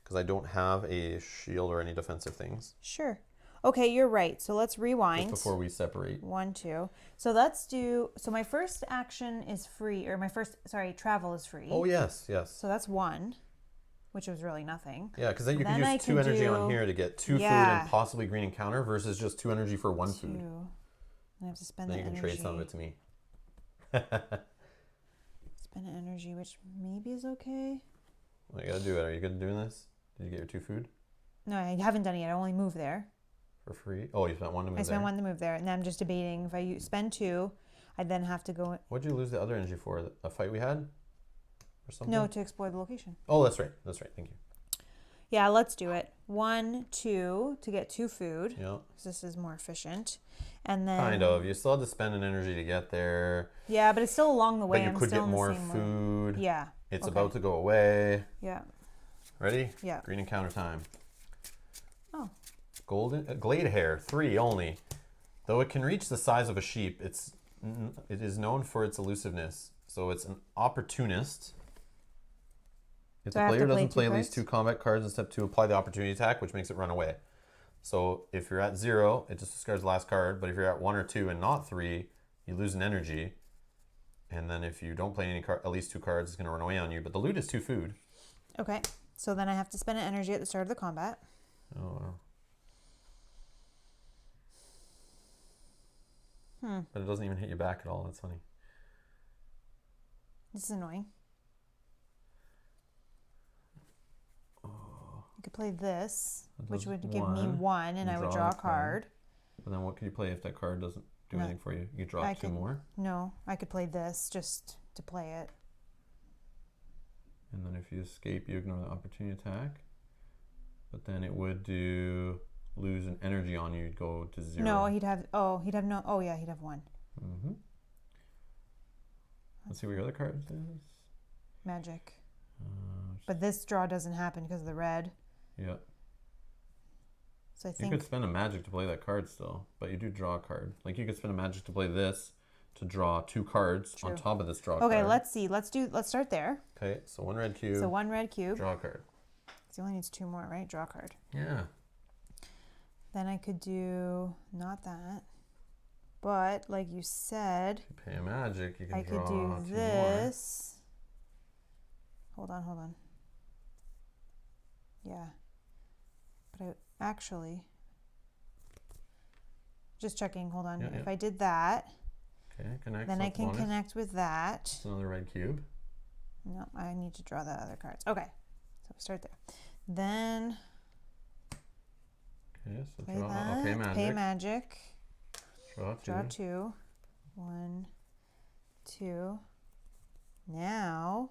Because I don't have a shield or any defensive things. Sure. Okay, you're right. So let's rewind. Just before we separate. 1, 2. So let's do. So my first action is free, or travel is free. Oh yes, yes. So that's 1, which was really nothing. Yeah, because then you Then could I use 2 can energy do- on here to get 2 food Yeah. and possibly green encounter versus just 2 energy for 1 food. 2. I have to spend Then the you can energy. trade some of it to me. Spend energy, which maybe is okay. Well, you gotta do it. Are you good at doing this? Did you get your 2 food No, I haven't done it yet. I only moved there. for free? Oh, you spent 1 to move I spent there. 1 to move there, and then I'm just debating if I spend 2, I then have to go. What'd you lose the other energy for? A fight we had? Or something? No, to explore the location. Oh, that's right. That's right. Thank you. Yeah, let's do it. 1, 2 to get 2 food. Yeah. 'Cause this is more efficient. And then Kind of. You still have to spend an energy to get there. Yeah, but it's still along the way. But you I'm could still get in the more same way. food. Yeah. It's okay. about to go away. Yeah. Ready? Yeah. Green encounter time. Oh. Golden glade hair, 3 only. Though it can reach the size of a sheep, it is known for its elusiveness. So it's an opportunist. If So the I have to player play doesn't 2 play at least cards? 2 combat cards in step 2, apply the opportunity attack, which makes it run away. So if you're at 0, it just discards the last card. But if you're at 1 or 2 and not 3, you lose an energy. And then if you don't play any at least 2 cards, it's going to run away on you. But the loot is 2 food. Okay. So then I have to spend an energy at the start of the combat. Oh, wow. But it doesn't even hit you back at all. That's funny. This is annoying. You could play this, That which does would give me 1, 1, and I would draw a card. But then what could you play if that card doesn't do No. anything for you? You drop I 2 could- more. No, I could play this just to play it. And then if you escape, you ignore the opportunity attack. But then it would do lose an energy on you. You'd go to 0. No, he'd have no. Oh yeah, he'd have 1. Mm-hmm. Let's see what your other cards is. Magic. Uh, But this draw doesn't happen because of the red. yeah. So I You think could spend a magic to play that card still, but you do draw a card. Like you could spend a magic to play this to draw 2 cards on True. top of this draw Okay, card. let's see. Let's start there. Okay, so 1 red cube. So 1 red cube. Draw a card. He only needs 2 more, right? Draw a card. Yeah. Then I could do not that. But like you said, If you pay a magic, you can I draw could 2 do more. this. Hold on. Yeah. But I actually just checking, hold on. Yeah, If yeah. I did that, Okay, connect. then I can bonus. connect with that. It's another red cube. No, I need to draw the other cards. Okay. So start there. Then Okay, so play draw. that. Okay, magic. Pay magic. Draw 2. Draw 2. 1, 2. Now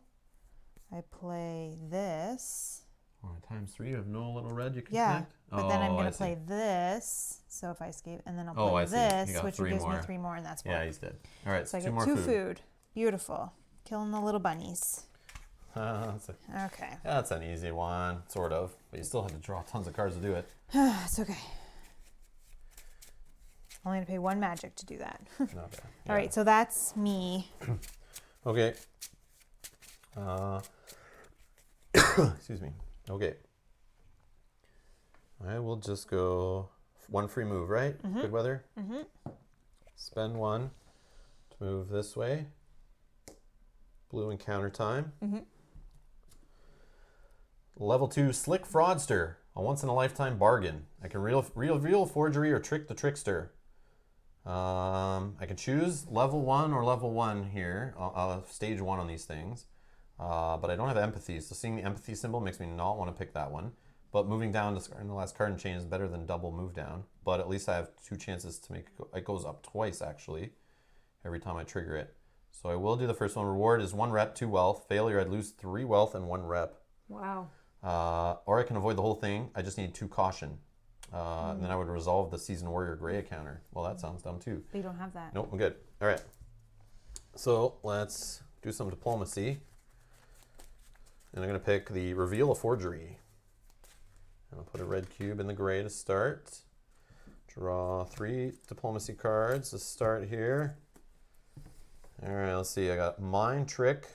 I play this. Oh, times 3. You have no little red you can Yeah, connect? but then I'm Oh, going I to see. play this. So if I escape, and then I'll Oh, play I see. You this, got which 3 gives more. me 3 more, and that's 4. Yeah, he's dead. All right, So I 2 get more 2 food. food. Beautiful. Killing the little bunnies. That's, Okay. that's an easy one, sort of. But you still have to draw tons of cards to do it. It's okay. Only to pay 1 magic to do that. Okay. All right, so that's me. Okay. Excuse me. Okay. I will just go 1 free move, right? Good weather? Mm-hmm. Spend 1 to move this way. Blue encounter time. Mm-hmm. Level 2, Slick Fraudster. A once-in-a-lifetime bargain. I can reveal forgery or trick the trickster. I can choose level 1 or level 1 here. Stage 1 on these things. but I don't have empathy. So seeing the empathy symbol makes me not want to pick that one. But moving down to in the last card and chain is better than double move down. But at least I have 2 chances to make it goes up twice actually, every time I trigger it. So I will do the first one. Reward is 1 rep, 2 wealth. Failure, I'd lose 3 wealth and 1 rep. Wow. Or I can avoid the whole thing. I just need 2 caution. And then I would resolve the Seasoned Warrior Gray counter. Well, that sounds dumb too. But you don't have that. Nope, I'm good. All right. So let's do some diplomacy. And I'm going to pick the Reveal a Forgery. And I'll put a red cube in the gray to start. Draw 3 diplomacy cards to start here. All right, let's see. I got Mind Trick,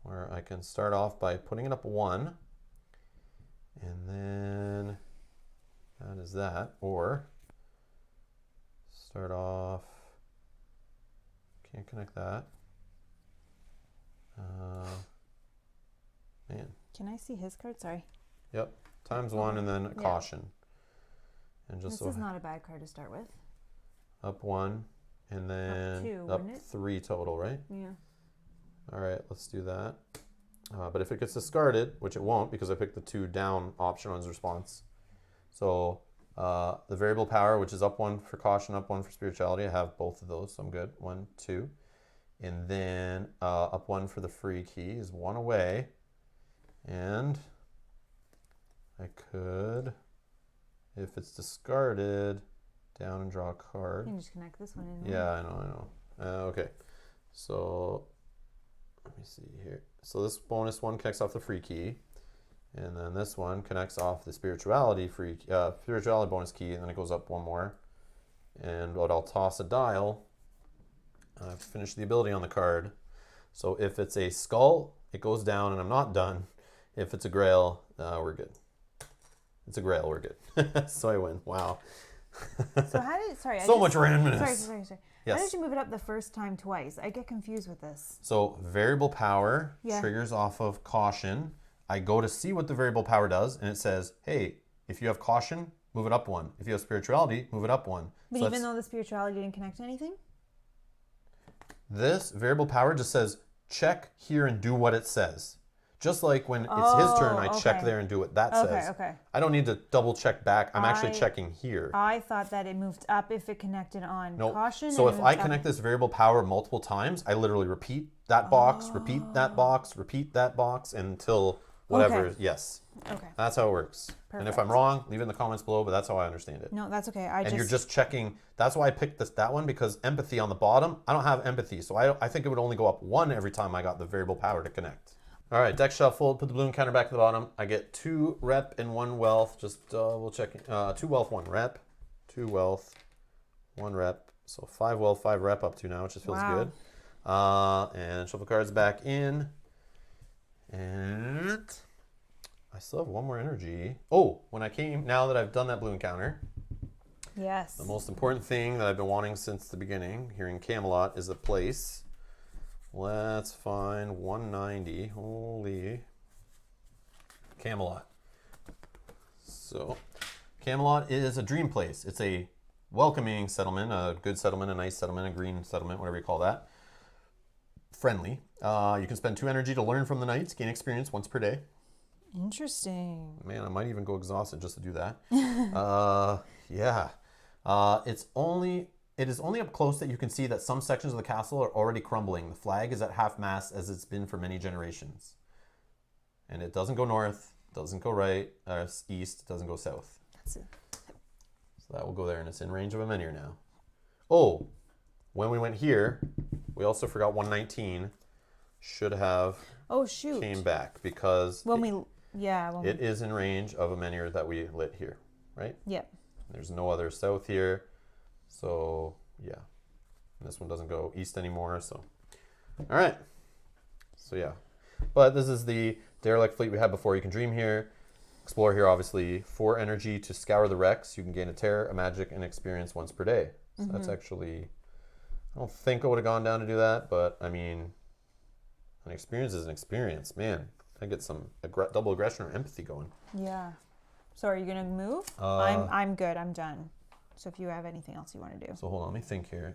where I can start off by putting it up 1. And then that is that. Or start off, can't connect that. Man. Can I see his card? Sorry. Yep. Times 1 and then a caution. And just this is not a bad card to start with. Up 1 and then up 3 total, right? Yeah. All right, let's do that. But if it gets discarded, which it won't because I picked the 2 down option on his response. So the variable power, which is up 1 for caution, up 1 for spirituality, I have both of those, so I'm good. 1, 2. And then up 1 for the free key is 1 away. And I could, if it's discarded, down and draw a card. You can just connect this one in. Yeah, I know. Okay, so let me see here. So this bonus one connects off the free key, and then this one connects off the spirituality spirituality bonus key, and then it goes up 1 more. And what I'll toss a dial. I've finished the ability on the card. So if it's a skull, it goes down, and I'm not done. If it's a grail, we're good. It's a grail, we're good. So I win. Wow. So how did, sorry. So much randomness. Sorry. Yes. How did you move it up the first time twice? I get confused with this. So variable power triggers off of caution. I go to see what the variable power does, and it says, hey, if you have caution, move it up 1. If you have spirituality, move it up 1. But so even though the spirituality didn't connect to anything? This variable power just says, check here and do what it says. Just like when it's his turn, I check there and do what that says. Okay. I don't need to double check back. I'm actually checking here. I thought that it moved up if it connected on caution. So if I connect this variable power multiple times, I literally repeat that box, repeat that box, repeat that box until whatever. Okay. Yes. Okay. That's how it works. Perfect. And if I'm wrong, leave it in the comments below, but that's how I understand it. No, that's okay. You're just checking. That's why I picked that one, because empathy on the bottom, I don't have empathy. So I think it would only go up 1 every time I got the variable power to connect. All right, deck shuffle, put the balloon counter back to the bottom. I get 2 rep and 1 wealth. Just we'll check. 2 wealth, 1 rep. 2 wealth, 1 rep. So 5 wealth, 5 rep up to now, which just feels good. And shuffle cards back in. And I still have 1 more energy. Oh, now that I've done that balloon counter, yes. the most important thing that I've been wanting since the beginning here in Camelot is a place. Let's find 190. Holy Camelot. So Camelot is a dream place. It's a welcoming settlement, a good settlement, a nice settlement, a green settlement, whatever you call that. Friendly. You can spend 2 energy to learn from the knights, gain experience once per day. Interesting. Man, I might even go exhausted just to do that. Yeah. It is only up close that you can see that some sections of the castle are already crumbling. The flag is at half-mast as it's been for many generations. And it doesn't go north, doesn't go right, east, doesn't go south. That's it. So that will go there, and it's in range of a menhir now. Oh, when we went here, we also forgot 119 should have came back because it is in range of a menhir that we lit here, right? Yep. There's no other south here. So, yeah. And this one doesn't go east anymore, so. All right. So, yeah. But this is the derelict fleet we had before. You can dream here. Explore here, obviously. 4 energy to scour the wrecks. You can gain a terror, a magic, and experience once per day. So that's actually... I don't think I would have gone down to do that, but, I mean, an experience is an experience. Man, I get some double aggression or empathy going. Yeah. So are you going to move? I'm good. I'm done. So if you have anything else you want to do. So hold on, let me think here.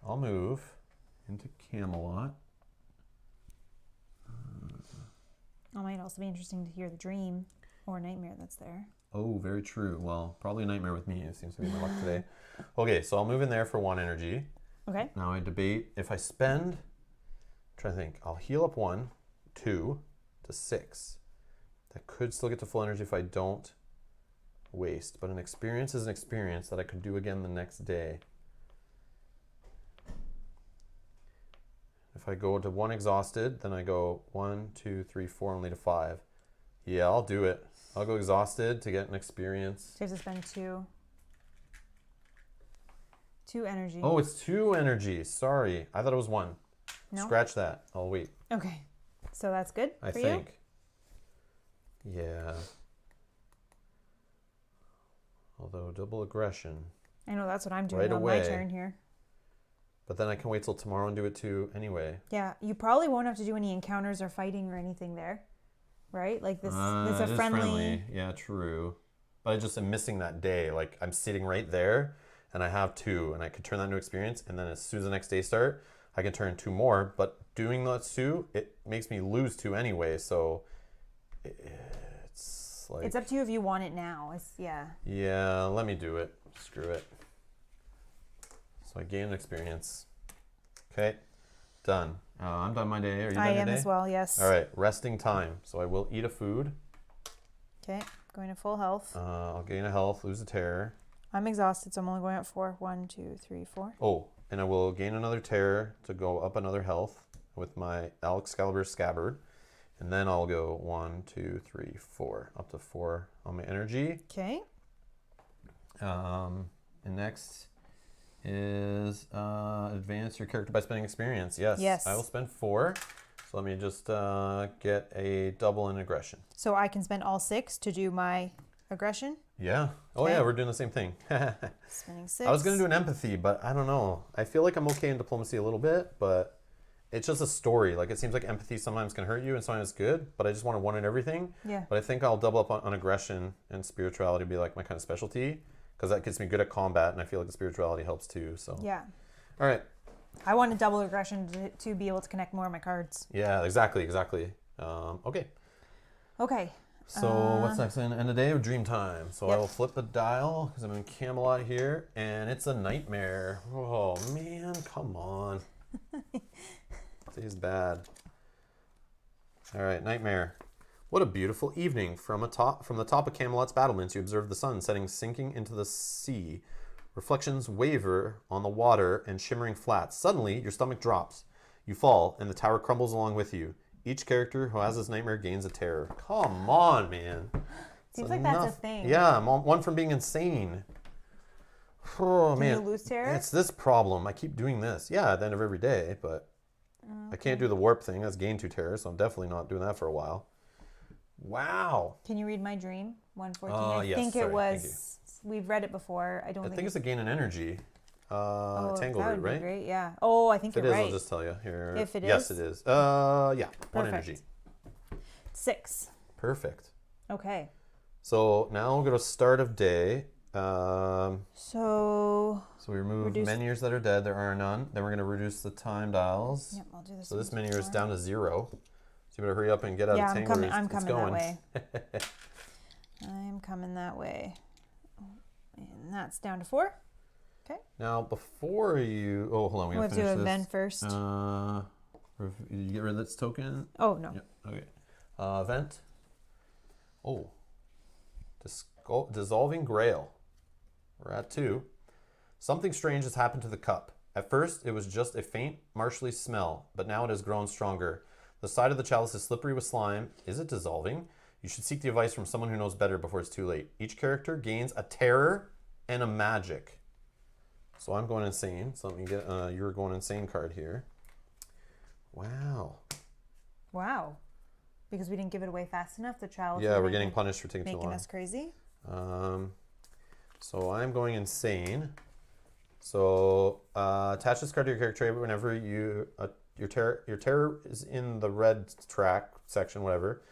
I'll move into Camelot. It might also be interesting to hear the dream or nightmare that's there. Oh, very true. Well, probably a nightmare with me. It seems to be my luck today. Okay, so I'll move in there for 1 energy. Okay. Now I debate if I spend, I'm trying to think, I'll heal up 1, 2 to 6. That could still get to full energy if I don't waste. But an experience is an experience that I could do again the next day. If I go to 1 exhausted, then I go 1, 2, 3, 4, only to 5. Yeah, I'll do it. I'll go exhausted to get an experience. So you have to spend 2 energy. Oh, it's 2 energy. Sorry. I thought it was 1. No? Scratch that. I'll wait. Okay. So that's good I for think. Yeah. Although double aggression. you? I know that's what I'm doing Right on away. my turn here. But then I can wait till tomorrow and do it too anyway. Yeah, you probably won't have to do any encounters or fighting or anything there. Right? Like this it's It a is friendly. Yeah, true. But I just am missing that day. Like I'm sitting right there and I have 2 and I could turn that into experience, and then as soon as the next day start, I can turn 2 more. But doing those 2, it makes me lose 2 anyway, so it's like, It's up to you if you want it now. yeah, let me do it. Screw it. So I gain an experience. Okay, done. I'm done my day. Are you done I your am day? as well, yes. All right, resting time. So I will eat a food. Okay, going to full health. I'll gain a health, lose a terror. I'm exhausted, so I'm only going up 4. 1, 2, 3, 4. Oh, and I will gain another terror to go up another health with my Excalibur scabbard. And then I'll go 1, 2, 3, 4. Up to 4 on my energy. Okay. And next is advance your character by spending experience. Yes. Yes. I will spend 4. So let me just get a double in aggression. So I can spend all 6 to do my aggression. Yeah. Oh, Okay. yeah, we're doing the same thing. Spending 6. I was going to do an empathy, but I don't know. I feel like I'm okay in diplomacy a little bit, but it's just a story. Like, it seems like empathy sometimes can hurt you and sometimes it's good, but I just want to 1 in everything. Yeah. But I think I'll double up on aggression, and spirituality be like my kind of specialty, because that gets me good at combat, and I feel like the spirituality helps too. So Yeah. All right. I want a double aggression to be able to connect more of my cards. Yeah, exactly. Okay. Okay. So what's next? End of the day or dream time? So I Yep. will flip the dial because I'm in Camelot here, and it's a nightmare. Oh man, come on. Today's bad. All right, nightmare. What a beautiful evening. From the top of Camelot's battlements, you observe the sun sinking into the sea. Reflections waver on the water and shimmering flats. Suddenly, your stomach drops. You fall, and the tower crumbles along with you. Each character who has this nightmare gains a terror. Come on, man. Seems like that's a thing. Yeah, I'm on 1 from being insane. Oh, Can man. you lose terror? It's this problem. I keep doing this. Yeah, at the end of every day, but I can't do the warp thing. That's gain 2 terror, so I'm definitely not doing that for a while. Wow. Can you read my dream? 114. Yes, I think sorry, it thank was. We've read it before. I don't I think think it's a gain in energy. Tangle that root, would right? be great. Yeah. Oh, I think If it you're is, right. I'll just tell you here. If it yes, is? it is. Yeah, 1 Perfect. energy. 6. Perfect. Okay. So now we'll go to start of day. So So we remove Reduce- menhirs that are dead. There are none. Then we're going to reduce the time dials. yep, I'll do this. So this one menhir is before. down to 0. So you better hurry up and get out Yeah, of I'm Tangle. coming. It's- I'm it's coming going. that way. I'm coming that way. And that's down to 4. Now before you, hold on, we We'll have have to to finish event this. first. You get rid of this token. Oh no. Yep. Okay. Event. Oh. Dissolving Grail. We're at 2. Something strange has happened to the cup. At first, it was just a faint, marshly smell, but now it has grown stronger. The side of the chalice is slippery with slime. Is it dissolving? You should seek the advice from someone who knows better before it's too late. Each character gains a terror and a magic. So I'm going insane. So let me get your going insane card here. Wow. Wow. Because we didn't give it away fast enough. The child. Yeah, we're getting punished for taking too making long. us crazy. So I'm going insane. So attach this card to your character trait whenever you your terror is in the red track section, whatever.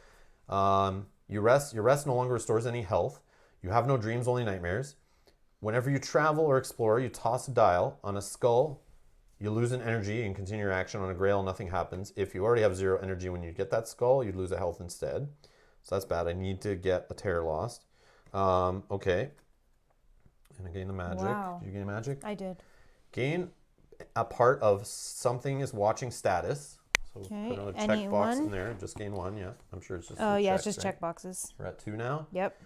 Your rest no longer restores any health. You have no dreams, only nightmares. Whenever you travel or explore, you toss a dial. On a skull, you lose an energy and continue your action on a grail, nothing happens. If you already have 0 energy when you get that skull, you'd lose a health instead. So that's bad. I need to get a Terror Lost. Okay. And I gain the magic. Wow. Did you gain magic? I did. Gain a part of something is watching status. So Okay. put another Any checkbox in one? there. Just gain 1, yeah. I'm sure it's just Oh, yeah, it's checks, just right? checkboxes. We're at 2 now. Yep.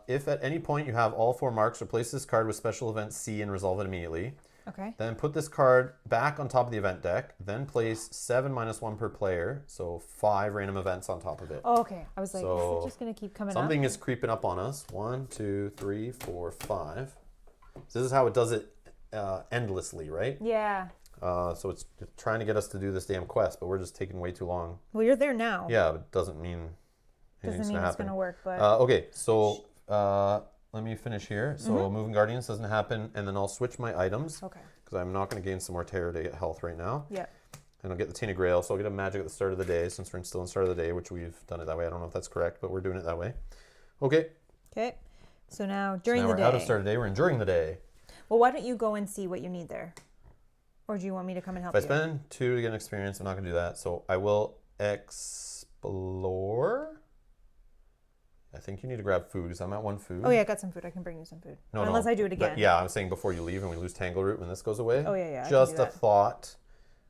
If at any point you have all 4 marks, replace this card with special event C and resolve it immediately. Okay. Then put this card back on top of the event deck. Then place 7 minus 1 per player. So 5 random events on top of it. Oh, okay. I was like, So, is it just going to keep coming Something up? is creeping up on us. 1, 2, 3, 4, 5. So this is how it does it endlessly, right? Yeah. So it's trying to get us to do this damn quest, but we're just taking way too long. Well, you're there now. Yeah, but it doesn't mean anything's Doesn't mean going to it's happen. going to work, but Okay, so let me finish here. So Moving Guardians doesn't happen, and then I'll switch my items. okay. Because I'm not going to gain some more terror to get health right now. Yeah. And I'll get the Tainted Grail, so I'll get a magic at the start of the day, since we're still in the start of the day, which we've done it that way. I don't know if that's correct, but we're doing it that way. Okay. Okay. So now during Now the we're day. out of start of the day, we're enduring the day. Well, why don't you go and see what you need there? Or do you want me to come and help If I you? spend 2 to get an experience, I'm not going to do that. So I will explore. I think you need to grab food, because I'm at 1 food. Oh, yeah, I got some food. I can bring you some food. No, Unless no. I do it again. Yeah, I was saying before you leave and we lose Tangle Root when this goes away. Oh, yeah, yeah. I can Just do a that. thought,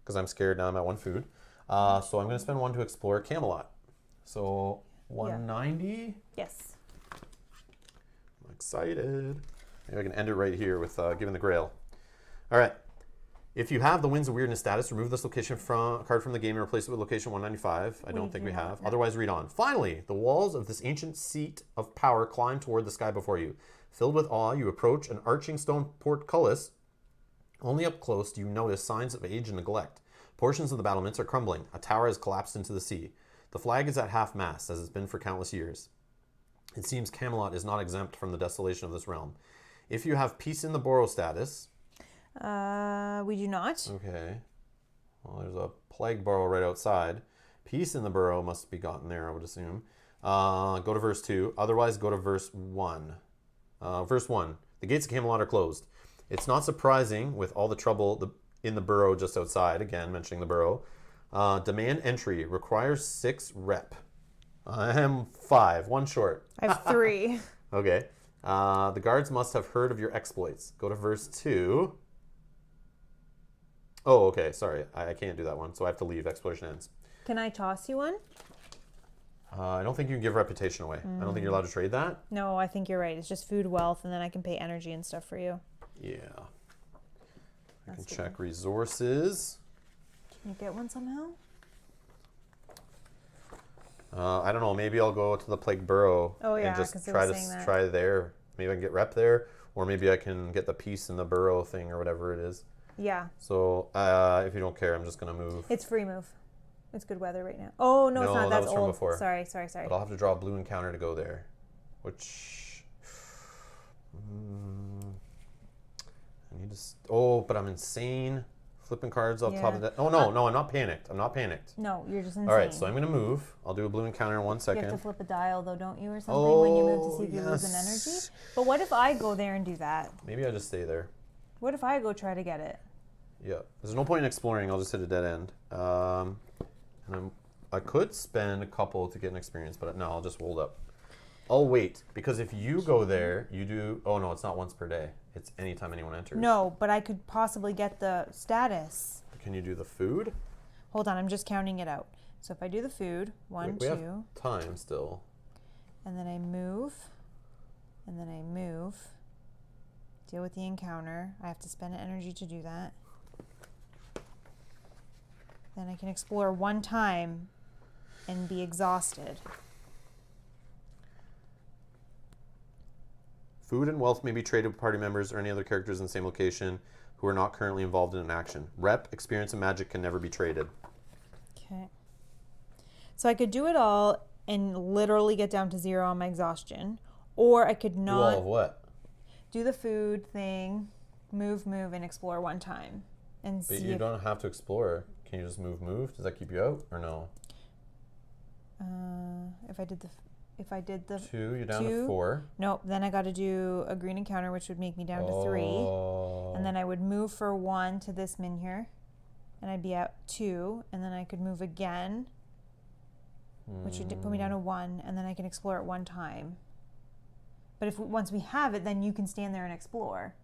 because I'm scared now I'm at 1 food. So I'm going to spend 1 to explore Camelot. So 190. Yes. I'm excited. Maybe I can end it right here with giving the Grail. All right. If you have the Winds of Weirdness status, remove this location card from the game and replace it with location 195. I don't think we have. No. Otherwise, read on. Finally, the walls of this ancient seat of power climb toward the sky before you. Filled with awe, you approach an arching stone portcullis. Only up close do you notice signs of age and neglect. Portions of the battlements are crumbling. A tower has collapsed into the sea. The flag is at half-mast, as it's been for countless years. It seems Camelot is not exempt from the desolation of this realm. If you have peace in the borough status... We do not. Okay. Well, there's a plague borough right outside. Peace in the borough must be gotten there, I would assume. Go to verse 2. Otherwise, go to verse 1. Verse 1. The gates of Camelot are closed. It's not surprising, with all the trouble in the borough just outside, again, mentioning the borough. Demand entry. Requires 6 rep. I am 5. 1 short. I have 3. Okay. The guards must have heard of your exploits. Go to verse 2. Oh, okay. Sorry. I can't do that one, so I have to leave. Exploration ends. Can I toss you one? I don't think you can give reputation away. I don't think you're allowed to trade that. No, I think you're right. It's just food, wealth, and then I can pay energy and stuff for you. Yeah. I can That's check resources. Can you get one somehow? I don't know. Maybe I'll go to the Plague Borough Oh, yeah, and just 'cause they try were to saying that. try there. Maybe I can get rep there, or maybe I can get the peace in the borough thing or whatever it is. Yeah. So if you don't care, I'm just gonna move. It's free move. It's good weather right now. Oh, no, it's No, not. that That's was from old. before. Sorry. But I'll have to draw a blue encounter to go there, which I need to. But I'm insane. Flipping cards off top of that. Oh no, I'm not panicked. I'm not panicked. No, you're just insane. All right, so I'm gonna move. I'll do a blue encounter in 1 You second. have to flip a dial, though, don't you, or something, when you move to see if you lose an yes. energy? But what if I go there and do that? Maybe I just stay there. What if I go try to get it? Yeah, there's no point in exploring. I'll just hit a dead end. And I could spend a couple to get an experience, but no, I'll just hold up. I'll wait, because if you go there, you do. Oh no, it's not once per day. It's anytime anyone enters. No, but I could possibly get the status. Can you do the food? Hold on, I'm just counting it out. So if I do the food, 1, We 2, have time still. and then I move, and then I move, deal with the encounter. I have to spend energy to do that. Then I can explore 1 time and be exhausted. Food and wealth may be traded with party members or any other characters in the same location who are not currently involved in an action. Rep, experience, and magic can never be traded. Okay. So I could do it all and literally get down to 0 on my exhaustion, or I could Do all of not what? do the food thing, move, and explore 1 time, and But see you if, don't have to explore. Can you just move? Does that keep you out or no? if I did if I did the 2, you're down to two. 4. Nope, then I got to do a green encounter, which would make me down to 3. Oh. And then I would move for 1 to this min here. And I'd be at 2. And then I could move again, which would put me down to 1. And then I can explore at 1 time. But once we have it, then you can stand there and explore.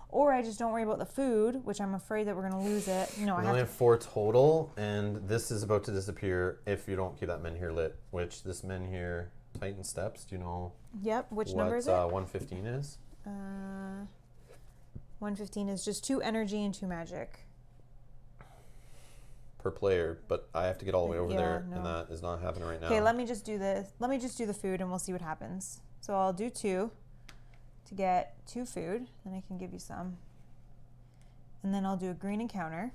Or I just don't worry about the food, which I'm afraid that we're going to lose it. No, We only have 4 total, and this is about to disappear if you don't keep that men here lit, which this men here, Titan Steps, do you know Yep, which what number is it? 115 is? 115 is just 2 energy and 2 magic. Per player, but I have to get all the way over Yeah, there, no. and that is not happening right now. Okay, let me just do this. Let me just do the food and we'll see what happens. So I'll do 2 to get 2 food, then I can give you some. And then I'll do a green encounter.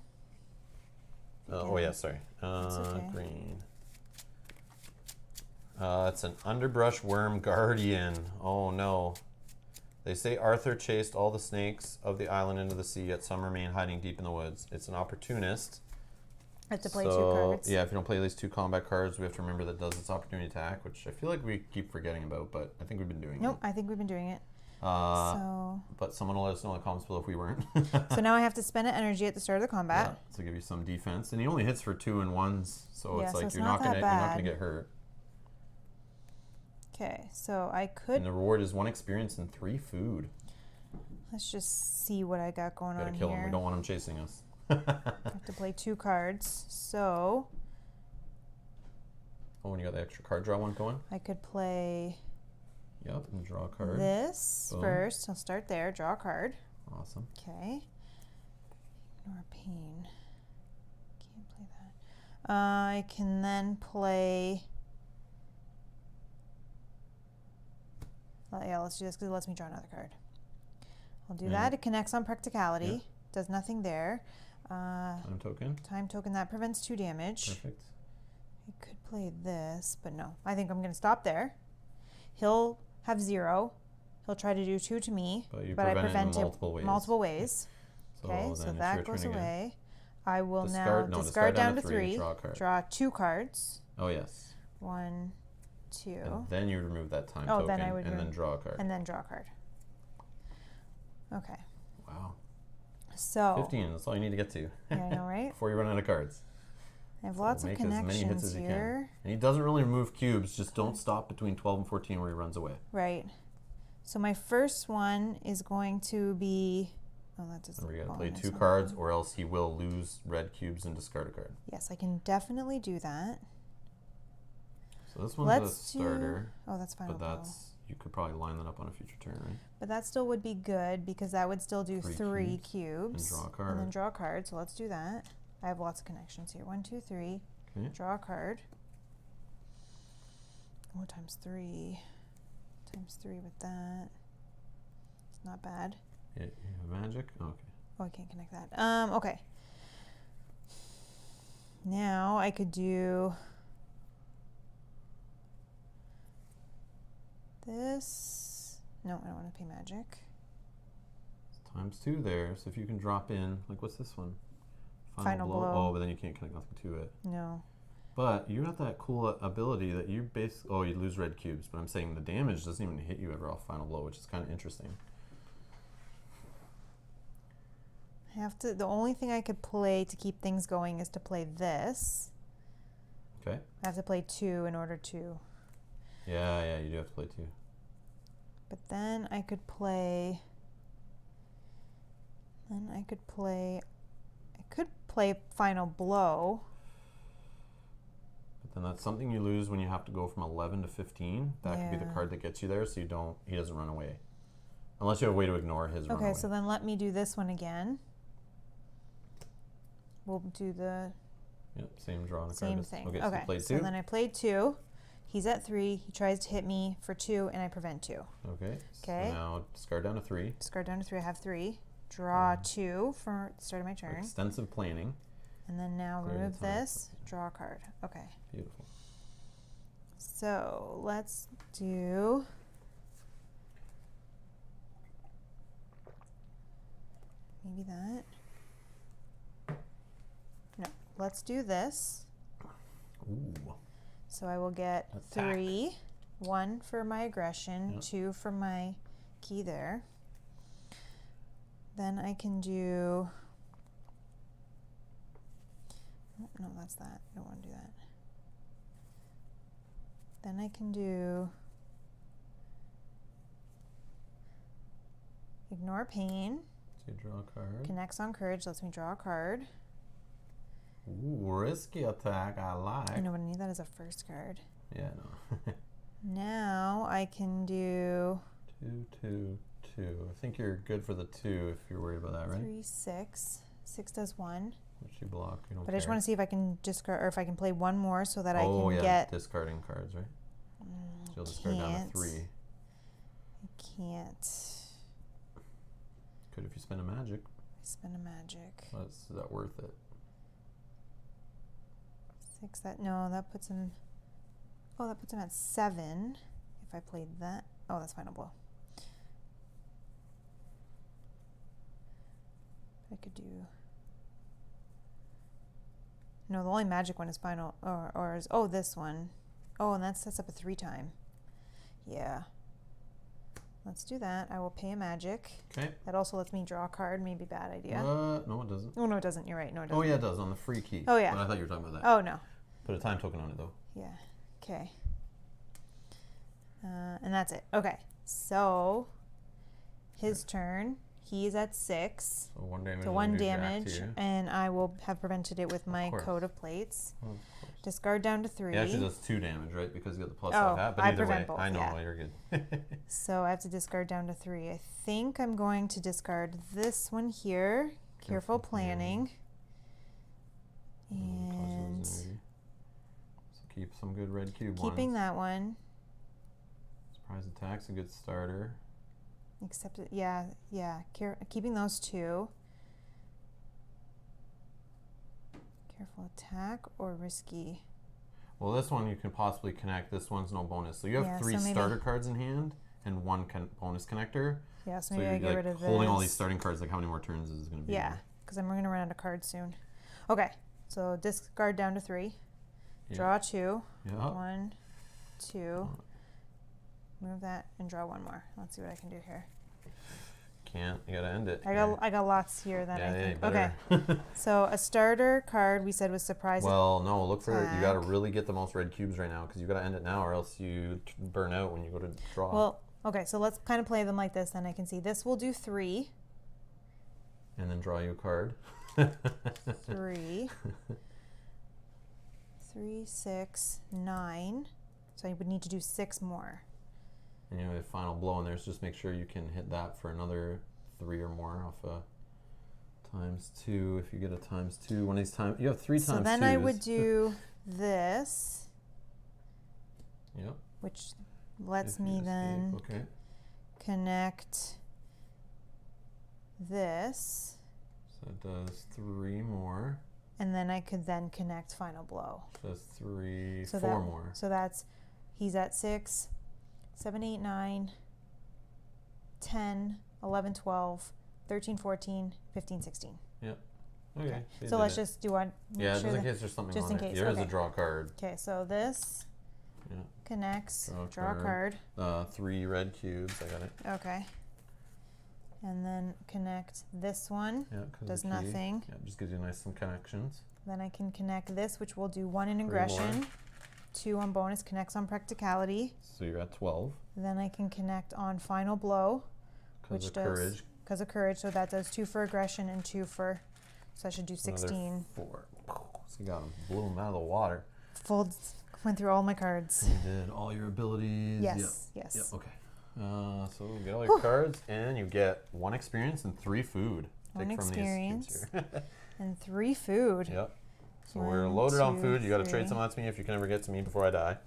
Oh yeah, sorry. okay. Green. It's an underbrush worm guardian. Oh no. They say Arthur chased all the snakes of the island into the sea, yet some remain hiding deep in the woods. It's an opportunist. I have to play 2 cards. Yeah, if you don't play at least 2 combat cards, we have to remember that does its opportunity attack, which I feel like we keep forgetting about, but I think we've been doing Nope, I think we've been doing it. it. But someone will let us know in the comments below if we weren't. So now I have to spend an energy at the start of the combat. Yeah, to give you some defense. And he only hits for 2 and 1s, so Yeah, it's so like it's you're not not that gonna bad. get hurt. Okay, so I And could, the reward is 1 experience and 3 food. let's just see what I got going Gotta on kill here. him. We don't want him chasing us. I have to play 2 cards. So Oh, and you got the extra card draw one going? I could play Yep, and draw a card. this Boom. first. I'll start there, draw a card. Awesome. Okay. Ignore pain. Can't play that. I can then play. Yeah, let's do this because it lets me draw another card. I'll do that. It connects on practicality. Yeah. Does nothing there. Time token. Time token that prevents 2 damage. Perfect. I could play this, but no. I think I'm going to stop there. He'll have 0. He'll try to do 2 to me, But I you prevent it in it multiple ways. Okay, so then it's that your goes turn again. away. I will Discard- now no, discard down to 3, 3. draw a card. Draw 2 cards. Oh, yes. 1, 2. And then you remove that time Oh, token then I would and then draw a card. And then draw a card. Okay. Wow. So 15, that's all you need to get to. yeah, I know, right? Before you run out of cards. I have So lots of make as many hits connections as you can. here. And he doesn't really remove cubes, just don't stop between 12 and 14 where he runs away. Right. So my first one is going to be. Oh, that doesn't. Remember, you gotta oh, play that's 2 not cards, good. or else he will lose red cubes and discard a card. Yes, I can definitely do that. So this one's Let's a starter, Oh, that's fine. but that's you could probably line that up on a future turn, right? But that still would be good because that would still do 3 3 cubes cubes. and draw a And card. then draw a card. So let's do that. I have lots of connections here. 1, 2, 3. Okay. Draw a card. Oh, times 3. Times 3 with that. It's not bad. Yeah, you have magic? Oh, okay. Oh, I can't connect that. Okay. Now I could do this. No, I don't want to pay magic. Times 2 there, so if you can drop in, like what's this one? Final blow. Oh, but then you can't connect nothing to it. No. But you got that cool ability that you oh, you lose red cubes, but I'm saying the damage doesn't even hit you ever off final blow, which is kind of interesting. I have to. The only thing I could play to keep things going is to play this. Okay. I have to play 2 in order to. Yeah, you do have to play 2. But then I could play. I could play final blow. But then that's something you lose when you have to go from 11 to 15. That could be the Yeah. card that gets you there, so he doesn't run away. Unless you have a way to ignore his run Okay, away. so then let me do this one again. We'll do the Yep, same draw and a same card. thing. Okay, so you played 2. So then I played 2. He's at 3. He tries to hit me for 2, and I prevent 2. Okay. Okay. So now discard down to 3. Discard down to 3. I have 3. Draw 2 for the start of my turn. Extensive planning. And then now Clear the remove time. this. Draw a card. Okay. Beautiful. So let's do. Maybe that. No, let's do this. Ooh. So I will get Attack. 3. 1 for my aggression, 2 for my key there. Then I can do, no, that's that. I don't want to do that. Then I can do ignore pain. So you draw a card. Connects on courage, lets me draw a card. Ooh, risky attack. I like. I know, but I need that as a first card. Yeah, no. Now I can do 2, 2, 2. I think you're good for the 2 if you're worried about that, right? 3, 6. 6 does 1. Which you block. You don't But I just want to see if I can discard, or if I can play one more so that I oh, can yeah, get. discarding cards, right? So you'll discard down to 3. I can't. Could if you spend a magic. Spend a magic. Is that worth it? 6. That puts him. Oh, that puts him at 7. If I played that. Oh, that's final blow. I could do. No, the only magic one is final, or is, oh, this one. Oh, and that sets up a 3 time. Yeah. Let's do that. I will pay a magic. Okay. That also lets me draw a card. Maybe bad idea. No, it doesn't. Oh, no, it doesn't. You're right. No, it doesn't. Oh, yeah, it does on the free key. Oh, yeah. But I thought you were talking about that. Oh, no. Put a time token on it, though. Yeah. Okay. And that's it. Okay. So, his turn. He's at 6. So 1 damage. So 1 damage, and I will have prevented it with my coat of plates. Of course. Discard down to 3. It actually does 2 damage, right? Because you got the plus Oh, off hat. But I either way, prevent both, I know yeah. you're good. So I have to discard down to 3. I think I'm going to discard this one here. Careful planning. And so keep some good red cube keeping ones. that one. Surprise attack's a good starter. Except, yeah. Keeping those 2. Careful attack or risky. Well, this one you can possibly connect. This one's no bonus. So you have 3 so starter cards in hand and 1 bonus connector. Yeah, so So maybe you're I get rid of this. holding all these starting cards. Like how many more turns is this going to be? Yeah, because I'm going to run out of cards soon. Okay, so discard down to 3. Yeah. Draw 2. Yeah. 1, 2. Move that and draw 1 more. Let's see what I can do here. Can't. You got to end it. I got lots here that I think. Yeah, okay. So a starter card we said was surprise. Well, no, look for attack. you got to really get the most red cubes right now because you got to end it now or else you burn out when you go to draw. Well, okay, so let's kind of play them like this. Then I can see this will do 3. And then draw you a card. 3. 3, 6, 9. So I would need to do 6 more. And you have a final blow in there, so just make sure you can hit that for another 3 or more off a ×2. If you get a ×2, one of these times you have 3 times. So then I would do this. Yep. Which lets If you me escape, then okay. connect this. So it does 3 more. And then I could then connect final blow. So that's 3, So 4 more. So that's, he's at 6, 7, 8, 9, 10, 11, 12, 13, 14, 15, 16. Yep. Okay. So let's just do one. Yeah, just in case there's something just on in there. case, There is a okay. draw card. Okay, so this Yeah. connects, draw a card. 3 red cubes. I got it. Okay. And then connect this one. Yeah, Does nothing. Yeah, just gives you some connections. Then I can connect this, which will do 1 in 3 aggression, more. 2 on bonus, connects on practicality. So you're at 12. Then I can connect on final blow, Because of does courage. because of courage. So that does 2 for aggression and 2 for. So I should do 16. Another 4. So you got them, blew them out of the water. Went through all my cards. You did all your abilities. Yes. Yep. Yes. Yep. Okay. So you get all your cards, and you get 1 experience and 3 food. One Take from experience. these cubes here. And 3 food. Yep. So 1, we're loaded on 2, food. You got to 3. trade some of that to me if you can ever get to me before I die.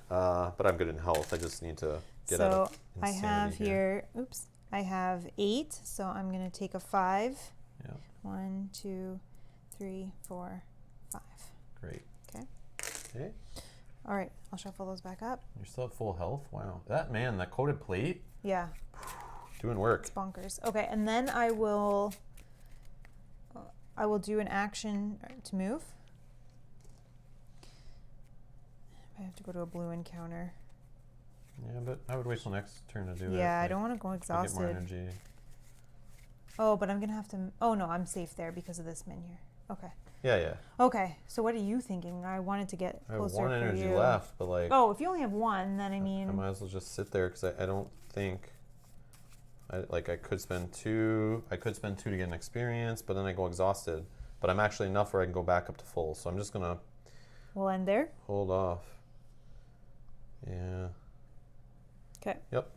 But I'm good in health. I just need to get out of insanity I have here. Oops. I have 8. So I'm going to take a 5. Yeah. 1, 2, 3, 4, 5. Great. Okay. Okay. All right. I'll shuffle those back up. You're still at full health. Wow. That coated plate, Yeah. doing work. It's bonkers. Okay, and then I will do an action to move. I have to go to a blue encounter. Yeah, but I would wait till next turn to do it. Yeah, I like, don't want to go to get more exhausted. energy. Oh, but I'm going to have to... Oh, no, I'm safe there because of this min here. Okay. Yeah, yeah. Okay, so what are you thinking? I wanted to get I have closer one for energy you. left, but like... Oh, if you only have one, then I mean... I might as well just sit there because I don't think... I could spend 2. I could spend 2 to get an experience, but then I go exhausted. But I'm actually enough where I can go back up to full. So I'm just going to... We'll end there? Hold off. Yeah. Okay. Yep.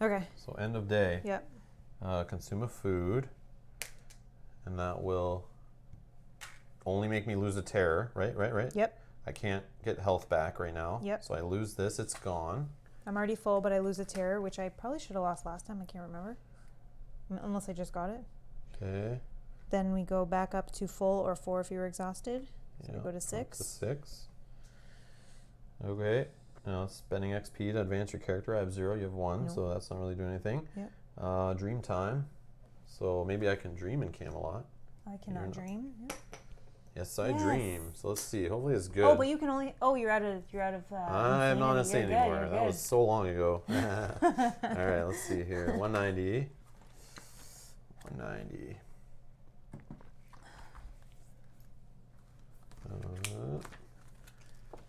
Okay. So end of day. Yep. Consume a food. And that will only make me lose a terror. Right? Yep. I can't get health back right now. Yep. So I lose this. It's gone. I'm already full, but I lose a terror, which I probably should have lost last time. I can't remember. Unless I just got it. Okay. Then we go back up to full or 4 if you were exhausted. So we go to 6. To 6. Okay. Now spending XP to advance your character. I have 0. You have 1, Nope. so that's not really doing anything. Yep. Dream time. So maybe I can dream in Camelot. I cannot dream. Yep. Yes, I Yes. dream. So let's see. Hopefully it's good. Oh, but you can only... Oh, you're out of... I'm not insane You're anymore. good, That was so long ago. All right, let's see here. 190. 190.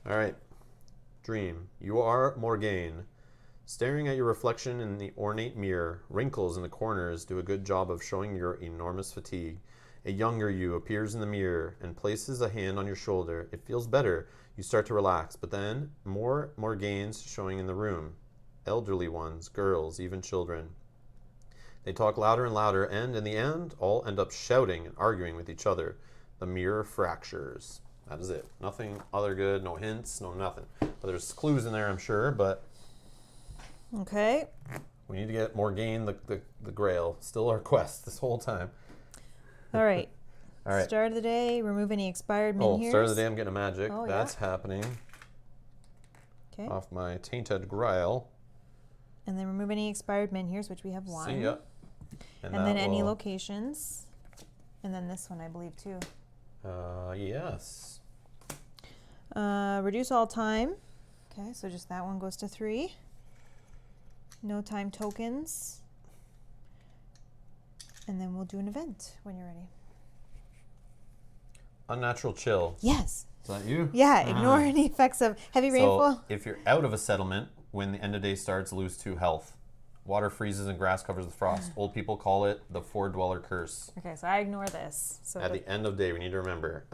All right. Dream. You are Morgaine. Staring at your reflection in the ornate mirror, wrinkles in the corners do a good job of showing your enormous fatigue. A younger you appears in the mirror and places a hand on your shoulder. It feels better. You start to relax, but then more Morgaines showing in the room. Elderly ones, girls, even children. They talk louder and louder, and in the end, all end up shouting and arguing with each other. The mirror fractures. That is it. Nothing other good, no hints, no nothing. But there's clues in there, I'm sure, but... Okay. We need to get Morgaine the Grail. Still our quest this whole time. All right. All right. Start of the day, remove any expired min Start of the day, I'm getting a magic. Oh, That's happening. Okay. Off my Tainted Grail. And then remove any expired min which we have 1. See ya. And then any locations. And then this one, I believe, too. Yes. Reduce all time. Okay, so just that one goes to 3. No time tokens. And then we'll do an event when you're ready. Unnatural chill. Yes. Is that you? Yeah, ignore any effects of heavy rainfall. So if you're out of a settlement, when the end of day starts, lose 2 health. Water freezes and grass covers with frost. Old people call it the 4-dweller curse. Okay, so I ignore this. So At the end of day, we need to remember.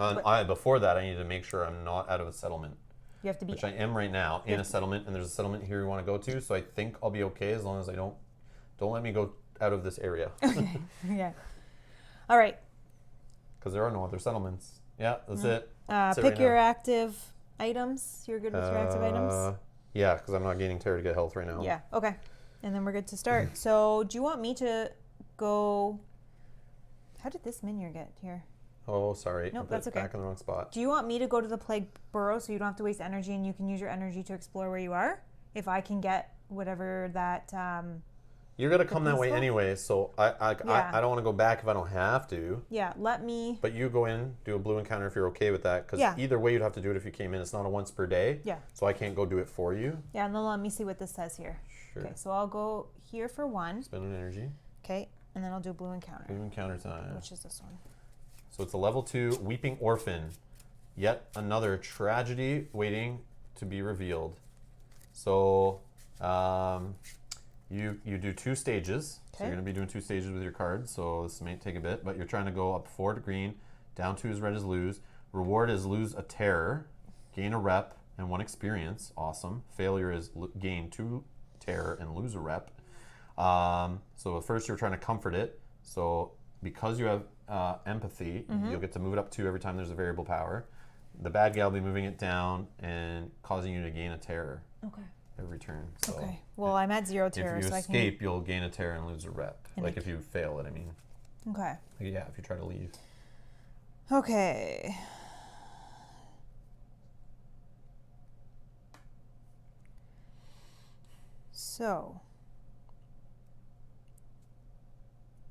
Before that, I need to make sure I'm not out of a settlement. you have to be... Which I am right now in a settlement, and there's a settlement here we want to go to, so I think I'll be okay as long as I don't let me go out of this area. Okay, yeah. All right. Because there are no other settlements. Yeah, that's it. Pick your active items. You're good with your active items? Yeah, because I'm not gaining terror to get health right now. Yeah, okay. And then we're good to start. So do you want me to go... How did this minion get here? Oh, sorry. Nope, I put that's it okay. back in the wrong spot. Do you want me to go to the plague borough so you don't have to waste energy and you can use your energy to explore where you are? If I can get whatever that... You're going to come that way peaceful? anyway, so I don't want to go back if I don't have to. Yeah, let me... But you go in, do a blue encounter if you're okay with that, because either way you'd have to do it if you came in. It's not a once per day, so I can't go do it for you. Yeah, and then let me see what this says here. Sure. Okay, so I'll go here for 1. Spend an energy. Okay, and then I'll do a blue encounter. Blue encounter time. Which is this one. So it's a level 2 Weeping Orphan. Yet another tragedy waiting to be revealed. So you do 2 stages. Okay. So you're going to be doing 2 stages with your cards. So this may take a bit, but you're trying to go up 4 to green, down 2 is red is lose. Reward is lose a terror, gain a rep, and 1 experience. Awesome. Failure is gain 2 terror and lose a rep. So at first you're trying to comfort it. So because you have empathy, you'll get to move it up 2 every time there's a variable power. The bad guy will be moving it down and causing you to gain a terror. Okay. Every turn. So okay. Well, I'm at 0 terror, if you so escape, you'll gain a terror and lose a rep. And like if you fail it, I mean. Okay. Yeah, if you try to leave. Okay. So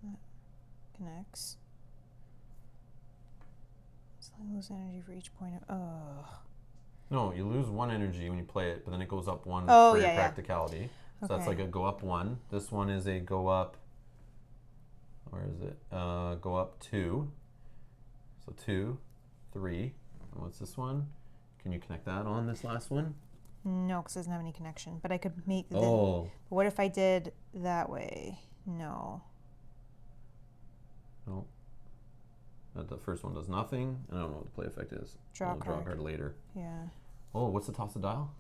that connects. So I lose energy for each point of... Oh. No, you lose 1 energy when you play it, but then it goes up 1 Oh, for yeah, your yeah. practicality. So that's Okay. like a go up 1. This one is a go up. Where is it? Go up 2. So 2, 3. And what's this one? Can you connect that on this last one? No, because it doesn't have any connection. But I could make the. Oh. What if I did that way? No. No. The first one does nothing. I don't know what the play effect is. Draw I'll draw a card. card later. Yeah. Oh, what's the toss the dial?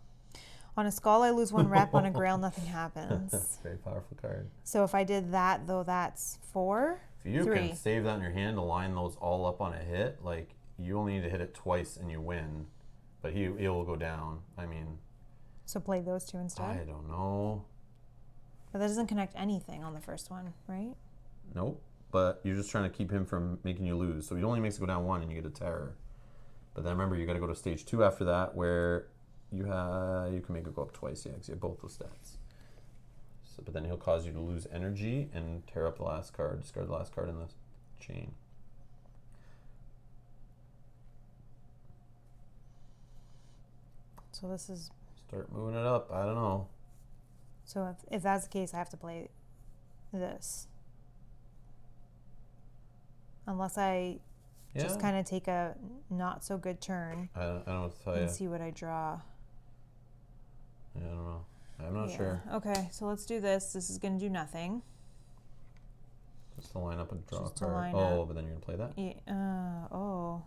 On a skull, I lose 1 rep. On a grail, nothing happens. Very powerful card. So if I did that, though, that's 4. If you 3. can save that in your hand to line those all up on a hit, like you only need to hit it twice and you win. But he'll go down. I mean, So play those 2 instead? I don't know. But that doesn't connect anything on the first one, right? Nope. But you're just trying to keep him from making you lose. So he only makes it go down 1 and you get a terror. But then remember, you got to go to stage 2 after that, where you can make it go up twice. Yeah, because you have both those stats. So, but then he'll cause you to lose energy and tear up the last card, discard the last card in the chain. So this is. Start moving it up. I don't know. So if that's the case, I have to play this. Unless I just kind of take a not so good turn I don't know what to tell you. and see what I draw. Yeah, I don't know. I'm not sure. Okay, so let's do this. This is going to do nothing. Just to line up and draw Just a to card. line Oh, up. but then you're going to play that? Yeah, oh.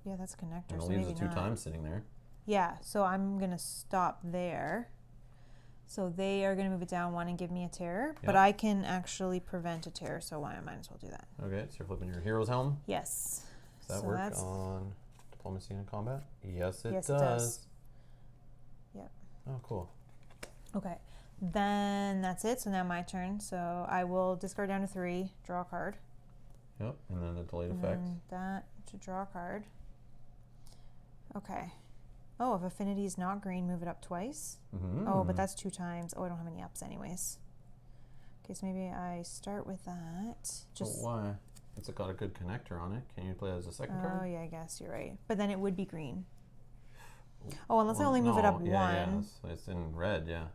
Yeah, that's a connector, And it so leaves maybe it 2 not. times sitting there. Yeah, so I'm going to stop there. So they are going to move it down 1 and give me a terror. But Yeah. I can actually prevent a terror, so why I might as well do that. Okay, so you're flipping your hero's helm. Yes. Does that So work that's- on diplomacy and combat? Yes, it Yes, it does. does. Yep. Oh, cool. Okay. Then that's it. So now my turn. So I will discard down to 3, draw a card. Yep, and then the delayed And effect. then that to draw a card. Okay. Oh, if affinity is not green, move it up twice. Mm-hmm. Oh, but that's 2 times. Oh, I don't have any ups anyways. Okay, so maybe I start with that. Just. But why? It's got a good connector on it. Can you play it as a second Oh, card? yeah, I guess you're right. But then it would be green. Oh, unless I Well, only move it up no, 1. Yeah, it's in red, yeah.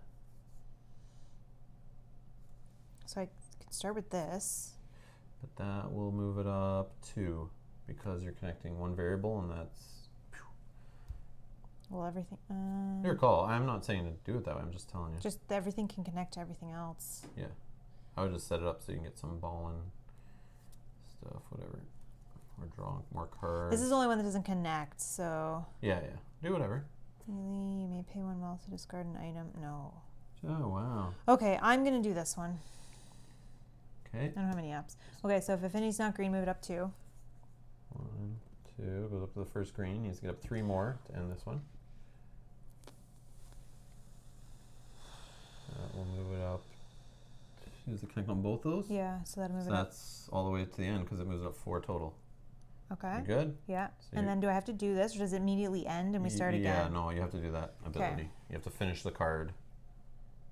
So I could start with this. But that will move it up 2 because you're connecting 1 variable, and that's Well, everything. your call. I'm not saying to do it that way. I'm just telling you. Just everything can connect to everything else. Yeah, I would just set it up so you can get some ball and stuff, whatever, or draw more cards. This is the only one that doesn't connect, so. Yeah, do whatever. Really, you may pay 1 wealth to discard an item. No. Oh wow. Okay, I'm gonna do this one. Okay. I don't have any ups. Okay, so if affinity's not green, move it up 2. 1, 2 goes up to the first green. Needs to get up 3 more to end this one. That will move it up. Does it connect on both those? Yeah, so that'll move So it up. that's all the way to the end because it moves it up 4 total. Okay. You good? Yeah. So And then do I have to do this, or does it immediately end and we start Yeah, again? no, you have to do that ability. You have to finish the card.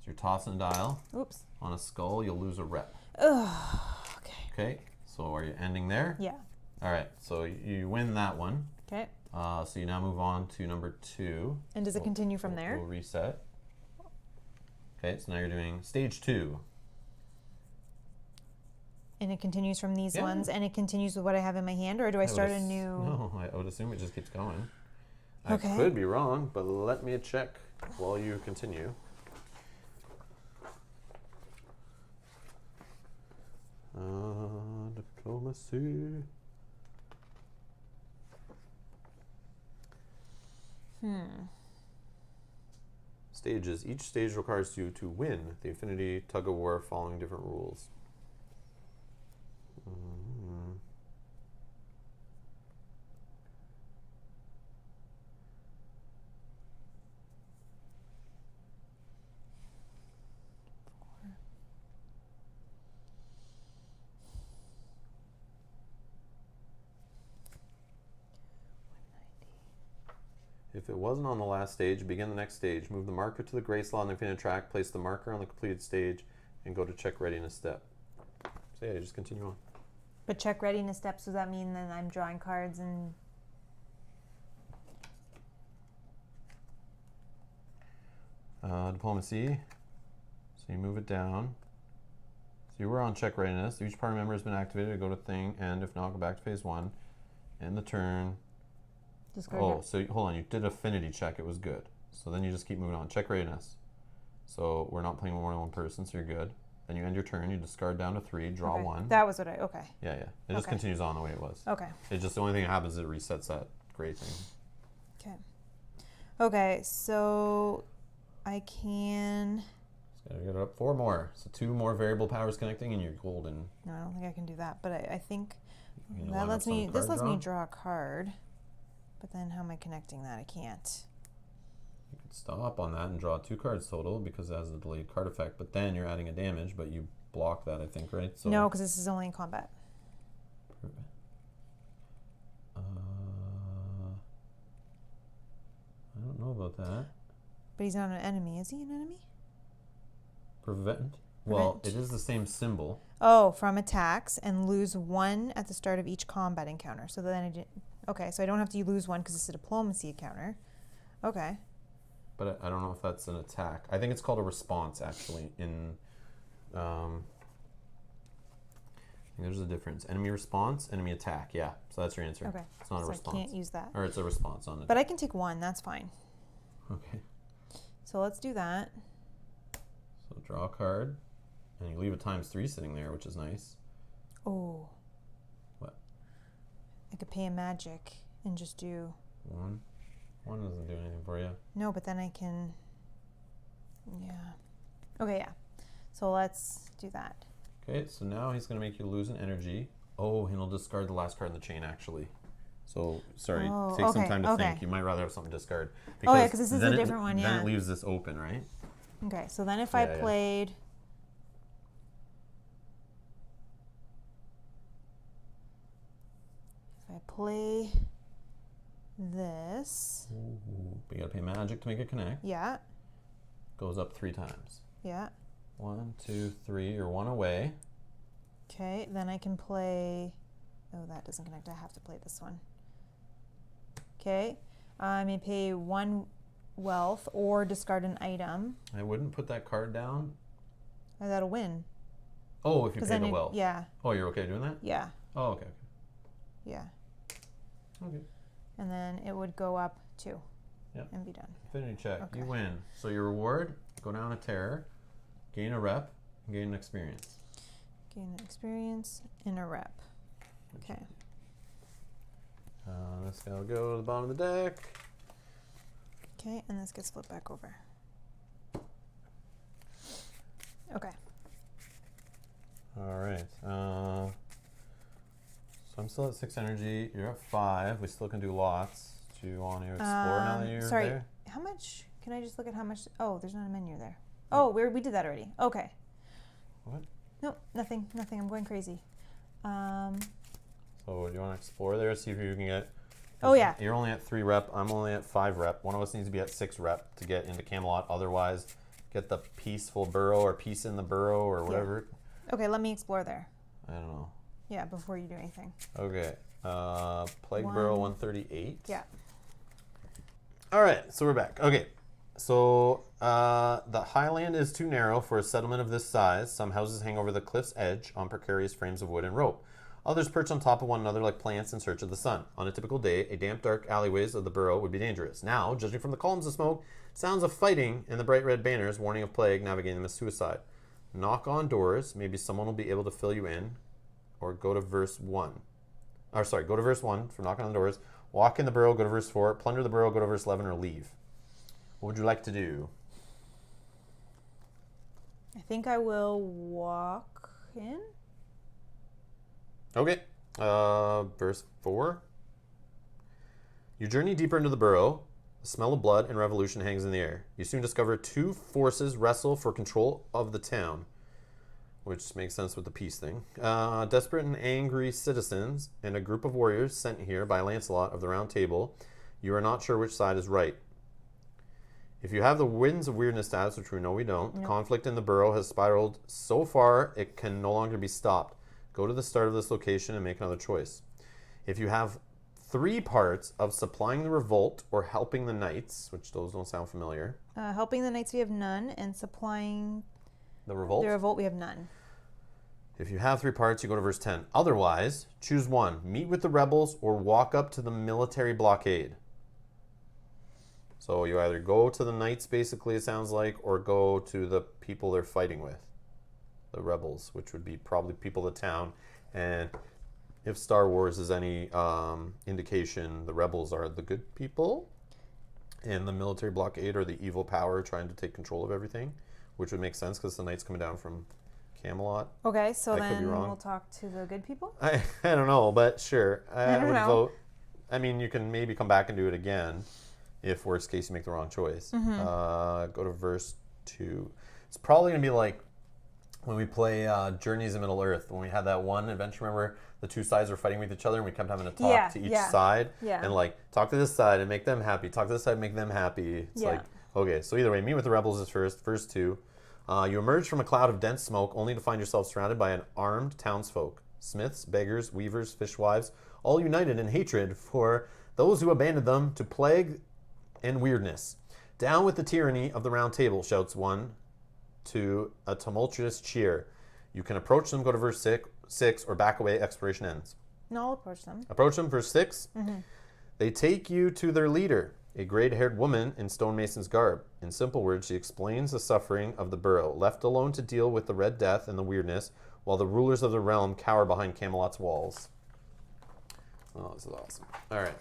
So you're tossing a dial. Oops. On a skull, you'll lose a rep. Ugh. Okay. Okay, so are you ending there? Yeah. All right, so you win that one. Okay. So you now move on to number 2. And does it continue from there? We'll reset. Okay, so now you're doing stage 2. And it continues from these Yeah. ones, and it continues with what I have in my hand, or do I start a new? No, I would assume it just keeps going. Okay. I could be wrong, but let me check while you continue. Diplomacy. Stages. Each stage requires you to win the Affinity Tug of War following different rules. If it wasn't on the last stage, begin the next stage. Move the marker to the gray slot on the infinite track, place the marker on the completed stage, and go to check readiness step. So yeah, you just continue on. But check readiness steps, does that mean then I'm drawing cards and? Diplomacy. So you move it down. So you were on check readiness. Each party member has been activated. Go to thing, and if not, go back to phase 1. End the turn. Discard So hold on. You did affinity check. It was good. So then you just keep moving on. Check readiness. So we're not playing with more than one person, so you're good. Then you end your turn. You discard down to 3. Draw okay. 1. That was what I. Okay. Yeah. It just continues on the way it was. Okay. It just the only thing that happens is it resets that gray thing. Okay. Okay. So I can. Just gotta get it up 4 more. So 2 more variable powers connecting, and you're golden. No, I don't think I can do that. But I think You that line lets up some me. This card lets me draw. draw a card. But then how am I connecting that? I can't. You could stop on that and draw 2 cards total because it has a delayed card effect. But then you're adding a damage, but you block that, I think, right? So No, because this is only in combat. I don't know about that. But he's not an enemy. Is he an enemy? Prevent. Well, it is the same symbol. Oh, from attacks and lose 1 at the start of each combat encounter. So then I didn't. Okay, so I don't have to lose 1 because it's a diplomacy encounter. Okay. But I don't know if that's an attack. I think it's called a response, actually. I think there's a difference. Enemy response, enemy attack. Yeah, so that's your answer. Okay. It's not a So response. I can't use that. Or it's a response on it. But I can take 1. That's fine. Okay. So let's do that. So draw a card, and you leave a ×3 sitting there, which is nice. Oh. What? I could pay a magic and just do. 1. 1 doesn't do anything for you. No, but then I can. Yeah. Okay, yeah. So let's do that. Okay, so now he's going to make you lose an energy. Oh, and he'll discard the last card in the chain, actually. So, sorry, take some time to think. You might rather have something to discard. Oh, yeah, because this is a different one, yeah. Then it leaves this open, right? Okay, so then if I played. If I play this. Ooh, but you got to pay magic to make it connect. Yeah. Goes up 3 times. Yeah. 1, 2, 3. You're 1 away. Okay, then I can play. Oh, that doesn't connect. I have to play this one. Okay, I may pay 1 wealth or discard an item. I wouldn't put that card down. Oh, that'll win. Oh, if you pay the wealth. Yeah. Oh, you're okay doing that? Yeah. Oh, okay. Yeah. Okay. And then it would go up 2. Yep. And be done. Affinity check. Okay. You win. So your reward, go down a terror, gain a rep, and gain an experience. Gain an experience and a rep. Okay. This guy will go to the bottom of the deck. Okay, and this gets flipped back over. Okay. All right. So I'm still at 6 energy. You're at 5. We still can do lots. Do you want to explore now that you're there? How much? Can I just look at how much? Oh, there's not a menu there. Oh, we did that already. Okay. What? No, nothing. I'm going crazy. So do you want to explore there? See if you can get. Oh yeah. You're only at 3 rep. I'm only at 5 rep. One of us needs to be at 6 rep to get into Camelot. Otherwise, get the peaceful borough or peace in the borough or whatever. Yeah. Okay, let me explore there. I don't know. Yeah, before you do anything. Okay. Plague Borough 138. Yeah. All right, so we're back. Okay. So the highland is too narrow for a settlement of this size. Some houses hang over the cliff's edge on precarious frames of wood and rope. Others perch on top of one another like plants in search of the sun. On a typical day, a damp, dark alleyways of the borough would be dangerous. Now, judging from the columns of smoke, sounds of fighting and the bright red banners warning of plague navigating them as suicide. Knock on doors. Maybe someone will be able to fill you in. Or go to verse 1. Go to verse 1 for knocking on the doors. Walk in the borough, go to verse 4. Plunder the borough, go to verse 11, or leave. What would you like to do? I think I will walk in. Okay. Verse 4. You journey deeper into the borough. The smell of blood and revolution hangs in the air. You soon discover 2 forces wrestle for control of the town, which makes sense with the peace thing. Desperate and angry citizens and a group of warriors sent here by Lancelot of the Round Table. You are not sure which side is right. If you have the Winds of Weirdness stats, which we know we don't, Nope. Conflict in the borough has spiraled so far it can no longer be stopped. Go to the start of this location and make another choice. If you have 3 parts of supplying the revolt or helping the knights, which those don't sound familiar. Helping the knights we have none, and supplying The revolt. the revolt we have none. If you have 3 parts, you go to verse 10. Otherwise, choose one. Meet with the rebels or walk up to the military blockade. So you either go to the knights, basically, it sounds like, or go to the people they're fighting with. The rebels, which would be probably people of the town. And if Star Wars is any indication, the rebels are the good people. And the military blockade are the evil power trying to take control of everything, which would make sense because the knights coming down from Camelot. Okay, so I could be then wrong. we'll talk to the good people. I don't know, but sure. I don't would know. vote. I mean, you can maybe come back and do it again if, worst case, you make the wrong choice. Go to verse 2. It's probably going to be like when we play Journeys in Middle-earth, when we had that one adventure. Remember, the 2 sides were fighting with each other, and we kept having to talk to each side. Yeah. And, like, talk to this side and make them happy. Talk to this side and make them happy. It's like, okay, so either way, meet with the rebels is first. Verse 2. You emerge from a cloud of dense smoke only to find yourself surrounded by an armed townsfolk. Smiths, beggars, weavers, fishwives, all united in hatred for those who abandoned them to plague and weirdness. Down with the tyranny of the round table, shouts one to a tumultuous cheer. You can approach them, go to verse 6 or back away, exploration ends. No, I'll approach them. Approach them, verse 6. They take you to their leader, a gray-haired woman in stonemason's garb. In simple words, she explains the suffering of the borough, left alone to deal with the Red Death and the weirdness, while the rulers of the realm cower behind Camelot's walls. Oh, this is awesome. All right.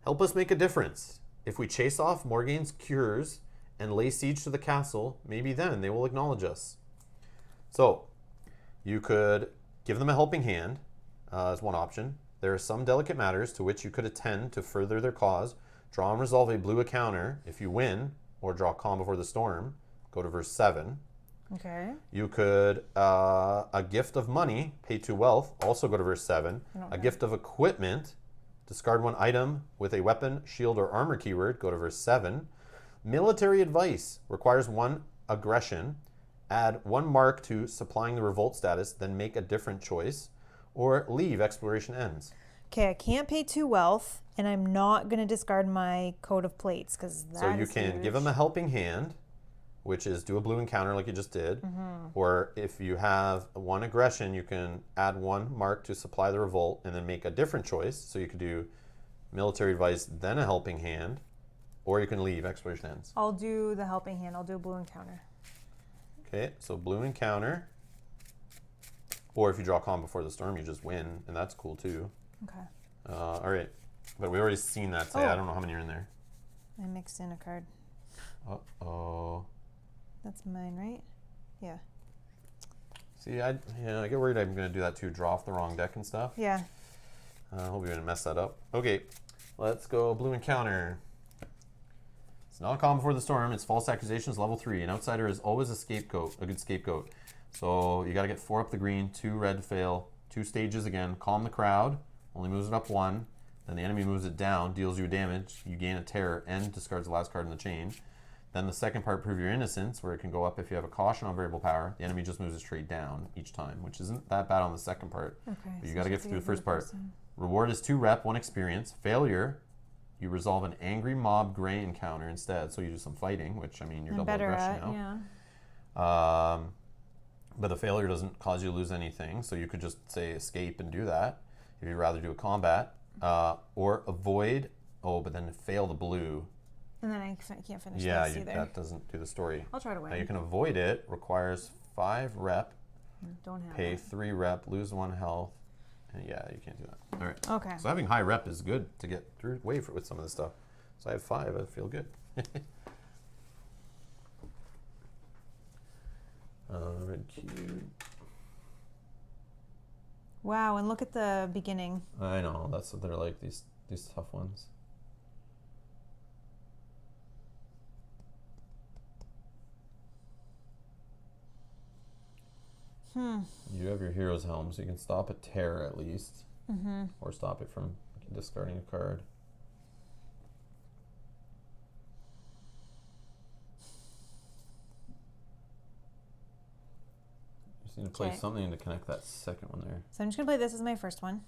Help us make a difference. If we chase off Morgaine's cures and lay siege to the castle, maybe then they will acknowledge us. So, you could give them a helping hand as one option. There are some delicate matters to which you could attend to further their cause. Draw and resolve a blue encounter if you win, or draw calm before the storm. Go to verse 7. Okay. You could, a gift of money, pay 2 wealth, also go to verse 7. A gift of equipment, discard 1 item with a weapon, shield, or armor keyword, go to verse 7. Military advice requires 1 aggression. Add 1 mark to supplying the revolt status, then make a different choice. Or leave, exploration ends. Okay, I can't pay 2 wealth, and I'm not going to discard my coat of plates because that So you is can huge. give them a helping hand, which is do a blue encounter like you just did. Or if you have 1 aggression, you can add 1 mark to supply the revolt and then make a different choice. So you could do military advice, then a helping hand, or you can leave, exploration ends. I'll do the helping hand. I'll do a blue encounter. Okay, so blue encounter. Or if you draw calm before the storm, you just win, and that's cool too. Okay. All right, but we already seen that today. I don't know how many are in there. I mixed in a card. Uh-oh. That's mine, right? Yeah. See, I get worried I'm going to do that too, draw off the wrong deck and stuff. Yeah. I hope we didn't mess that up. Okay, let's go blue encounter. It's not calm before the storm. It's false accusations, level 3. An outsider is always a scapegoat, a good scapegoat. So you got to get 4 up the green, 2 red to fail, 2 stages again. Calm the crowd, only moves it up 1. Then the enemy moves it down, deals you damage. You gain a terror and discards the last card in the chain. Then the second part, prove your innocence, where it can go up if you have a caution on variable power. The enemy just moves it straight down each time, which isn't that bad on the second part. Okay. But you got to get through the first part. Reward is 2 rep, 1 experience. Failure, you resolve an angry mob gray encounter instead. So you do some fighting, which, I mean, you're double aggression now. Yeah. But the failure doesn't cause you to lose anything, so you could just say escape and do that if you'd rather do a combat. Or avoid, but then fail the blue. And then I can't finish this either. That doesn't do the story. I'll try to win. Now you can avoid it, requires 5 rep, Don't have pay it. 3 rep, lose 1 health. And yeah, you can't do that. All right. Okay. So having high rep is good to get through wave with some of this stuff. So I have 5, I feel good. Red cube. Wow, and look at the beginning. I know, that's what they're like, these tough ones. You have your hero's helm, so you can stop a terror at least. Or stop it from discarding a card. You need to play something to connect that second one there. So I'm just going to play this as my first one.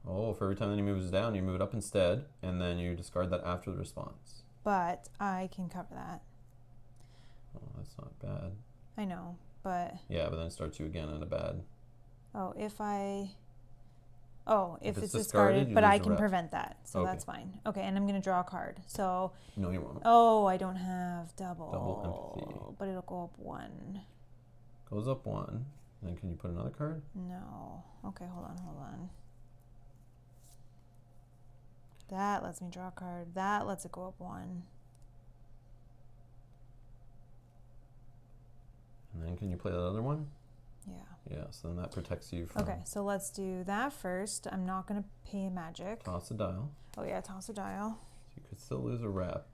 Oh, for every time that he moves down, you move it up instead, and then you discard that after the response. But I can cover that. Oh, that's not bad. I know, but... Yeah, but then it starts you again at a bad. Oh, if it's discarded, discarded, you but lose I a can rep. prevent that, so Okay. that's fine. Okay, and I'm going to draw a card. So, No, you won't. oh, I don't have double. Double empathy. But it'll go up 1. Goes up 1. Then can you put another card? No. Okay, hold on. That lets me draw a card. That lets it go up 1. And then can you play that other one? Yeah. Yeah, so then that protects you from... Okay, so let's do that first. I'm not going to pay a magic. Toss a dial. Oh, yeah, toss a dial. So you could still lose a rep.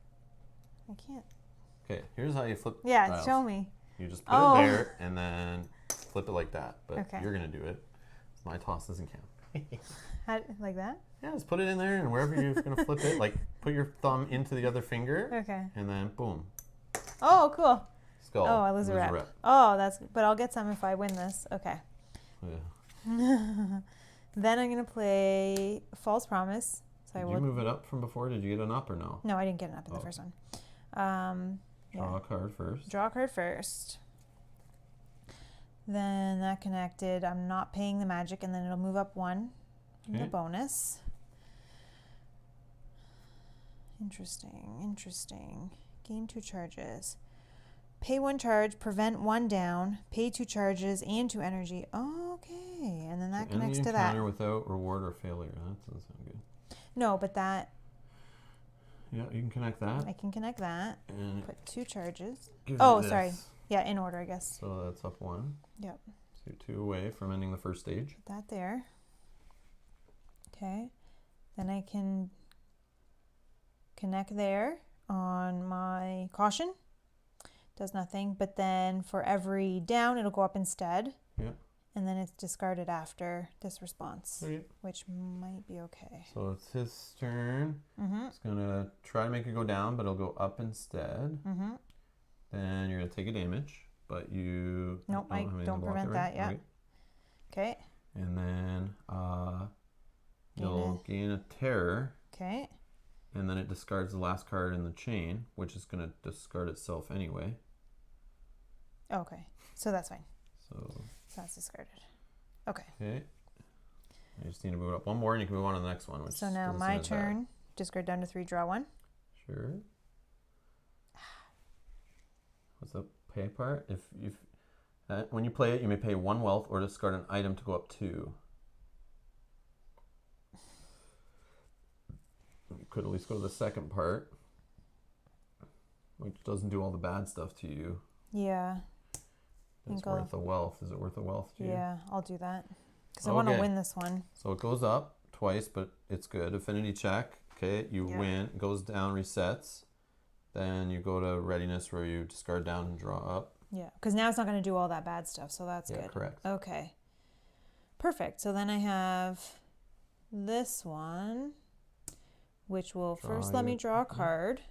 I can't. Okay, here's how you flip Yeah, dials. show me. You just put it there and then flip it like that. But Okay. you're going to do it. My toss doesn't count. How, like that? Yeah, just put it in there and wherever you're going to flip it, like put your thumb into the other finger. Okay. And then boom. Oh, cool. Skull. Oh, I lose a rep. Oh, that's good. But I'll get some if I win this. Okay. Yeah. Then I'm going to play False Promise. So Did I you move it up from before? Did you get an up or no? No, I didn't get an up in the first one. Draw a card first. Draw a card first. Then that connected. I'm not paying the magic, and then it'll move up 1 from the bonus. Interesting. Gain 2 charges. Pay 1 charge, prevent 1 down, pay 2 charges and 2 energy. Oh, okay. And then that connects to that. Enemy encounter without reward or failure. That doesn't sound good. No, but that... Yeah, you can connect that. I can connect that. And Put 2 charges. oh, sorry. Yeah, in order, I guess. So that's up 1. Yep. So you're 2 away from ending the first stage. Put that there. Okay. Then I can connect there on my caution. Does nothing, but then for every down, it'll go up instead. Yeah. And then it's discarded after this response, Okay. which might be okay. So it's his turn. Mm-hmm. It's going to try to make it go down, but it'll go up instead. Mm-hmm. Then you're going to take a damage, but you... Nope, I don't prevent that yet. Right? Okay. And then you'll gain a terror. Okay. And then it discards the last card in the chain, which is going to discard itself anyway. Okay. So that's fine. So that's discarded. Okay. Okay. You just need to move it up 1 more and you can move on to the next one. Which So now doesn't my seem as bad. turn. Discard down to 3, draw 1. Sure. What's the pay part? If when you play it, you may pay 1 wealth or discard an item to go up 2. You could at least go to the second part, which doesn't do all the bad stuff to you. Yeah. It's worth a wealth. Is it worth a wealth to you? Yeah, I'll do that. Because I want to win this one. So it goes up twice, but it's good. Affinity check. Okay, you win. It goes down, resets. Then you go to readiness where you discard down and draw up. Yeah, because now it's not going to do all that bad stuff, so that's good. Yeah, correct. Okay. Perfect. So then I have this one, which will first let me draw a card.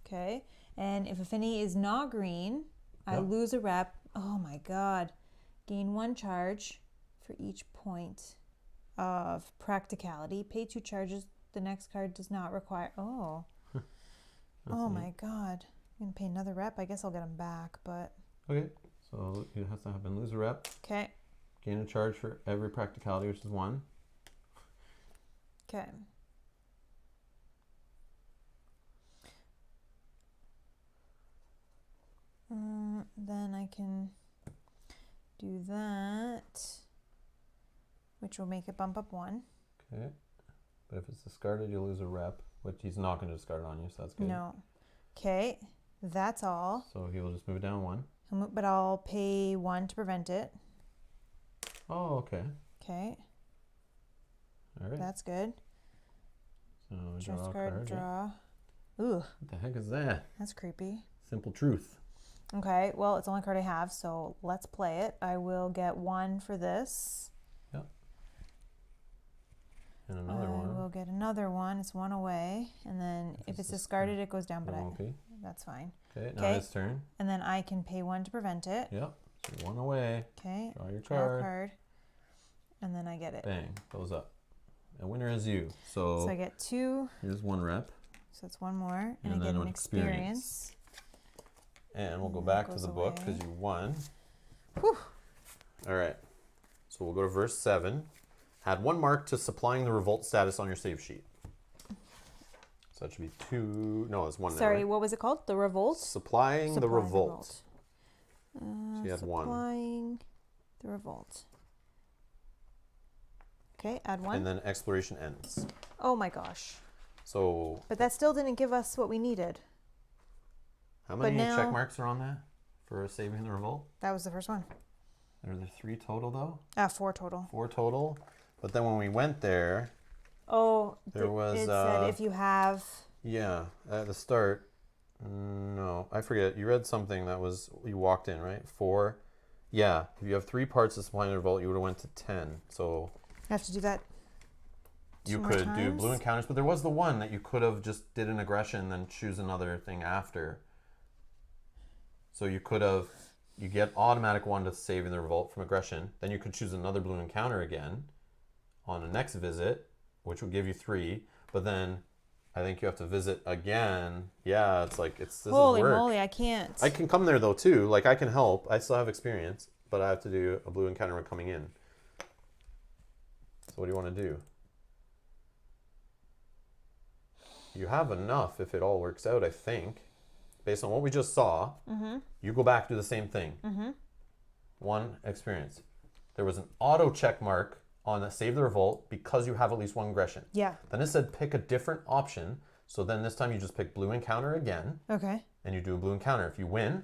Okay. And if affinity is not green, I lose a rep. Oh my God. Gain 1 charge for each point of practicality. Pay 2 charges. The next card does not require. Oh. Oh my God. I'm going to pay another rep. I guess I'll get them back, but. Okay. So it has to happen. Lose a rep. Okay. Gain a charge for every practicality, which is 1. Okay. Then I can do that, which will make it bump up 1. Okay. But if it's discarded, you lose a rep, which he's not going to discard it on you, so that's good. No. Okay. That's all. So he will just move it down 1. But I'll pay 1 to prevent it. Oh, okay. Okay. All right. That's good. So Draw a card, card. draw. Ooh, What the heck is that? that's creepy. Simple truth. Okay, well, it's the only card I have, so let's play it. I will get 1 for this. Yep. And another one. I will get another 1. It's 1 away. And then if it's discarded, it goes down, but It won't be. that's fine. Okay, now his turn. And then I can pay 1 to prevent it. Yep. So 1 away. Okay. Draw your Draw a card. card. And then I get it. Bang. Goes up. And winner is you. So I get 2. Here's 1 rep. So that's 1 more. And I And get then an experience. And we'll go back to the book because you won. Whew. All right. So we'll go to verse 7. Add 1 mark to supplying the revolt status on your save sheet. So that should be 2. No, it's 1 now. Sorry, Right? what was it called? The revolt? Supplying the revolt. So you had 1. Supplying the revolt. Okay, add 1. And then exploration ends. Oh my gosh. So But that still didn't give us what we needed. how many check marks are on that for saving the revolt? That was the first one. Are there 3 total though? 4 total. 4 total. But then when we went there, Oh, there was it said if you have... Yeah, at the start. No, I forget. You read something that was you walked in, right? 4. Yeah, if you have 3 parts of supplying the revolt, you would have went to 10. So I have to do that. you 2 more could do times? blue encounters, but there was the one that you could have just did an aggression, then choose another thing after. So you could have, you get automatic 1 to saving the revolt from aggression. Then you could choose another blue encounter again on the next visit, which would give you 3. But then I think you have to visit again. Yeah, it's like this Holy is work. moly, I can't. I can come there though too. Like I can help. I still have experience, but I have to do a blue encounter when coming in. So what do you want to do? You have enough if it all works out, I think. Based on what we just saw, you go back, do the same thing. 1 experience. There was an auto check mark on the Save the Revolt because you have at least 1 aggression. Yeah. Then it said pick a different option. So then this time you just pick blue encounter again. Okay. And you do a blue encounter. If you win,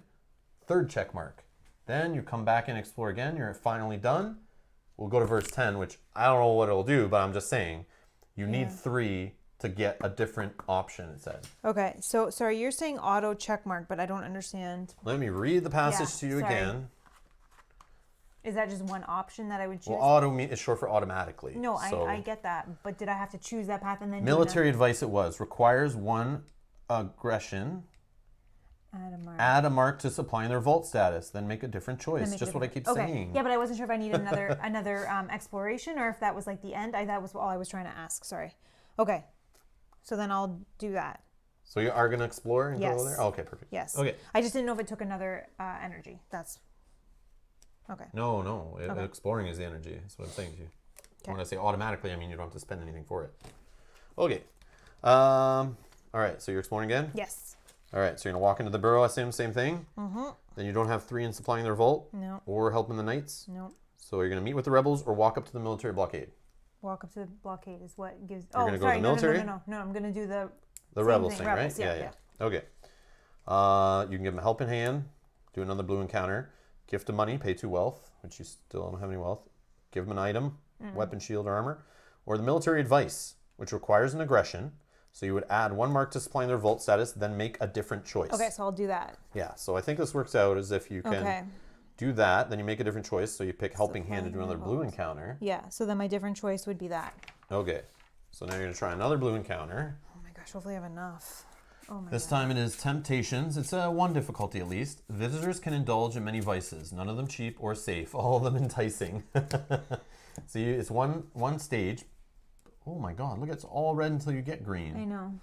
3rd check mark. Then you come back and explore again. You're finally done. We'll go to verse 10, which I don't know what it'll do, but I'm just saying you need 3 to get a different option, it said. Okay. So, sorry, you're saying auto check mark, but I don't understand. Let me read the passage to you sorry. again. Is that just one option that I would choose? Well, auto is short for automatically. No, so I get that. But did I have to choose that path and then military advice it was. Requires 1 aggression. add a mark? Add a mark to supplying the revolt status. Then make a different choice. Just what I keep saying. Yeah, but I wasn't sure if I needed another exploration or if that was like the end. That was all I was trying to ask. Sorry. Okay. So then I'll do that. So you are going to explore and Yes. go there? Oh, okay, perfect. Yes. Okay. I just didn't know if it took another energy. That's okay. No. Okay. Exploring is the energy. That's what I'm saying to you. Okay. When I say automatically, I mean you don't have to spend anything for it. Okay. All right, so you're exploring again? Yes. All right, so you're going to walk into the borough, same thing? Mm-hmm. Then you don't have 3 in supplying the revolt? No. Or helping the knights? No. So you're going to meet with the rebels or walk up to the military blockade? Walk up to the blockade is what gives... You're gonna go to the military? No, I'm going to do the rebels thing, thing, rebels, right? yeah. Okay. You can give them a helping hand, do another blue encounter, gift of money, pay 2 wealth, which you still don't have any wealth, give them an item, weapon, shield, or armor, or the military advice, which requires an aggression. So you would add 1 mark to supplying the revolt status, then make a different choice. Okay, so I'll do that. Yeah, so I think this works out as if you can do that, then you make a different choice. So you pick helping hand to do another blue encounter. Yeah, so then my different choice would be that. Okay, so now you're going to try another blue encounter. Oh my gosh, hopefully I have enough. Oh my This God. time it is temptations. It's a 1 difficulty at least. Visitors can indulge in many vices, none of them cheap or safe, all of them enticing. So it's one stage. Oh my God, look, it's all red until you get green. I know.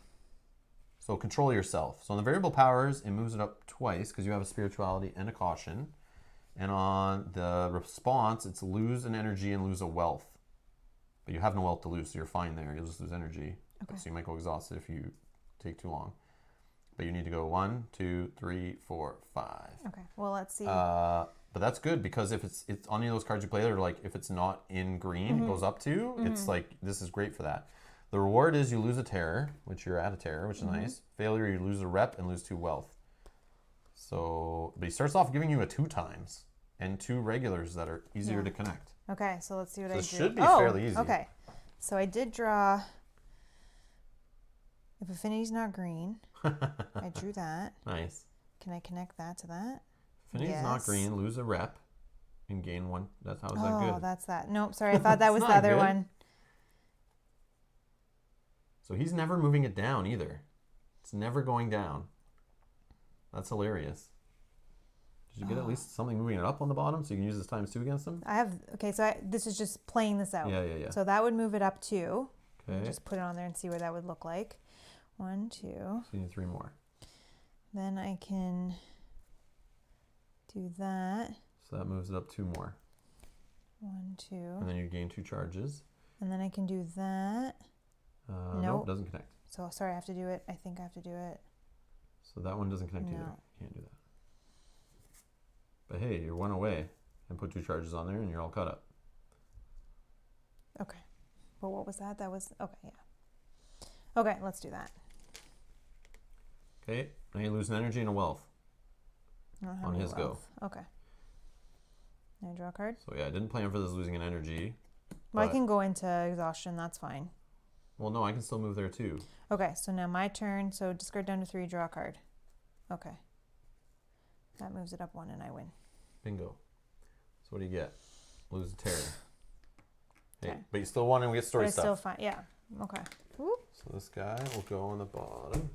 So control yourself. So on the variable powers, it moves it up twice because you have a spirituality and a caution. And on the response, it's lose an energy and lose a wealth. But you have no wealth to lose, so you're fine there. You'll just lose energy. Okay. So you might go exhausted if you take too long. But you need to go 1, 2, 3, 4, 5. Okay, well, let's see. But that's good because if it's on any of those cards you play that are like, if it's not in green, it goes up to, it's like, this is great for that. The reward is you lose a terror, which you're at a terror, which is nice. Failure, you lose a rep and lose 2 wealth. So, but he starts off giving you a 2 times and 2 regulars that are easier to connect. Okay, so let's see what I So do. it should be fairly easy. Okay, so I did draw. If affinity's not green, I drew that. Nice. Can I connect that to that? Affinity's not Yes. green, lose a rep and gain 1. That's how is that Oh, good? that's that. Nope, sorry, I thought that was the not other good. one. So he's never moving it down either. It's never going down. That's hilarious. Did you get at least something moving it up on the bottom so you can use this times 2 against them? I have, okay, so this is just playing this out. Yeah. So that would move it up 2. Okay. Just put it on there and see what that would look like. 1, 2. So you need 3 more. Then I can do that. So that moves it up 2 more. 1, 2. And then you gain 2 charges. And then I can do that. Nope, doesn't connect. So sorry, I have to do it. I think I have to do it. So that one doesn't connect either. You can't do that. But hey, you're 1 away and put 2 charges on there and you're all caught up. Okay. But what was that? That was, okay, yeah. Okay, let's do that. Okay, now you lose an energy and a wealth I don't have on any his go. wealth. Okay. Now I draw a card. So yeah, I didn't plan for this losing an energy. Well, I can go into exhaustion. That's fine. Well, no, I can still move there too. Okay, so now my turn. So discard down to 3, draw a card. Okay. That moves it up 1 and I win. Bingo. So what do you get? Lose a terror. Hey, Okay. but you still won and we get story But stuff. still fine. Yeah. Okay. Whoop. So this guy will go on the bottom.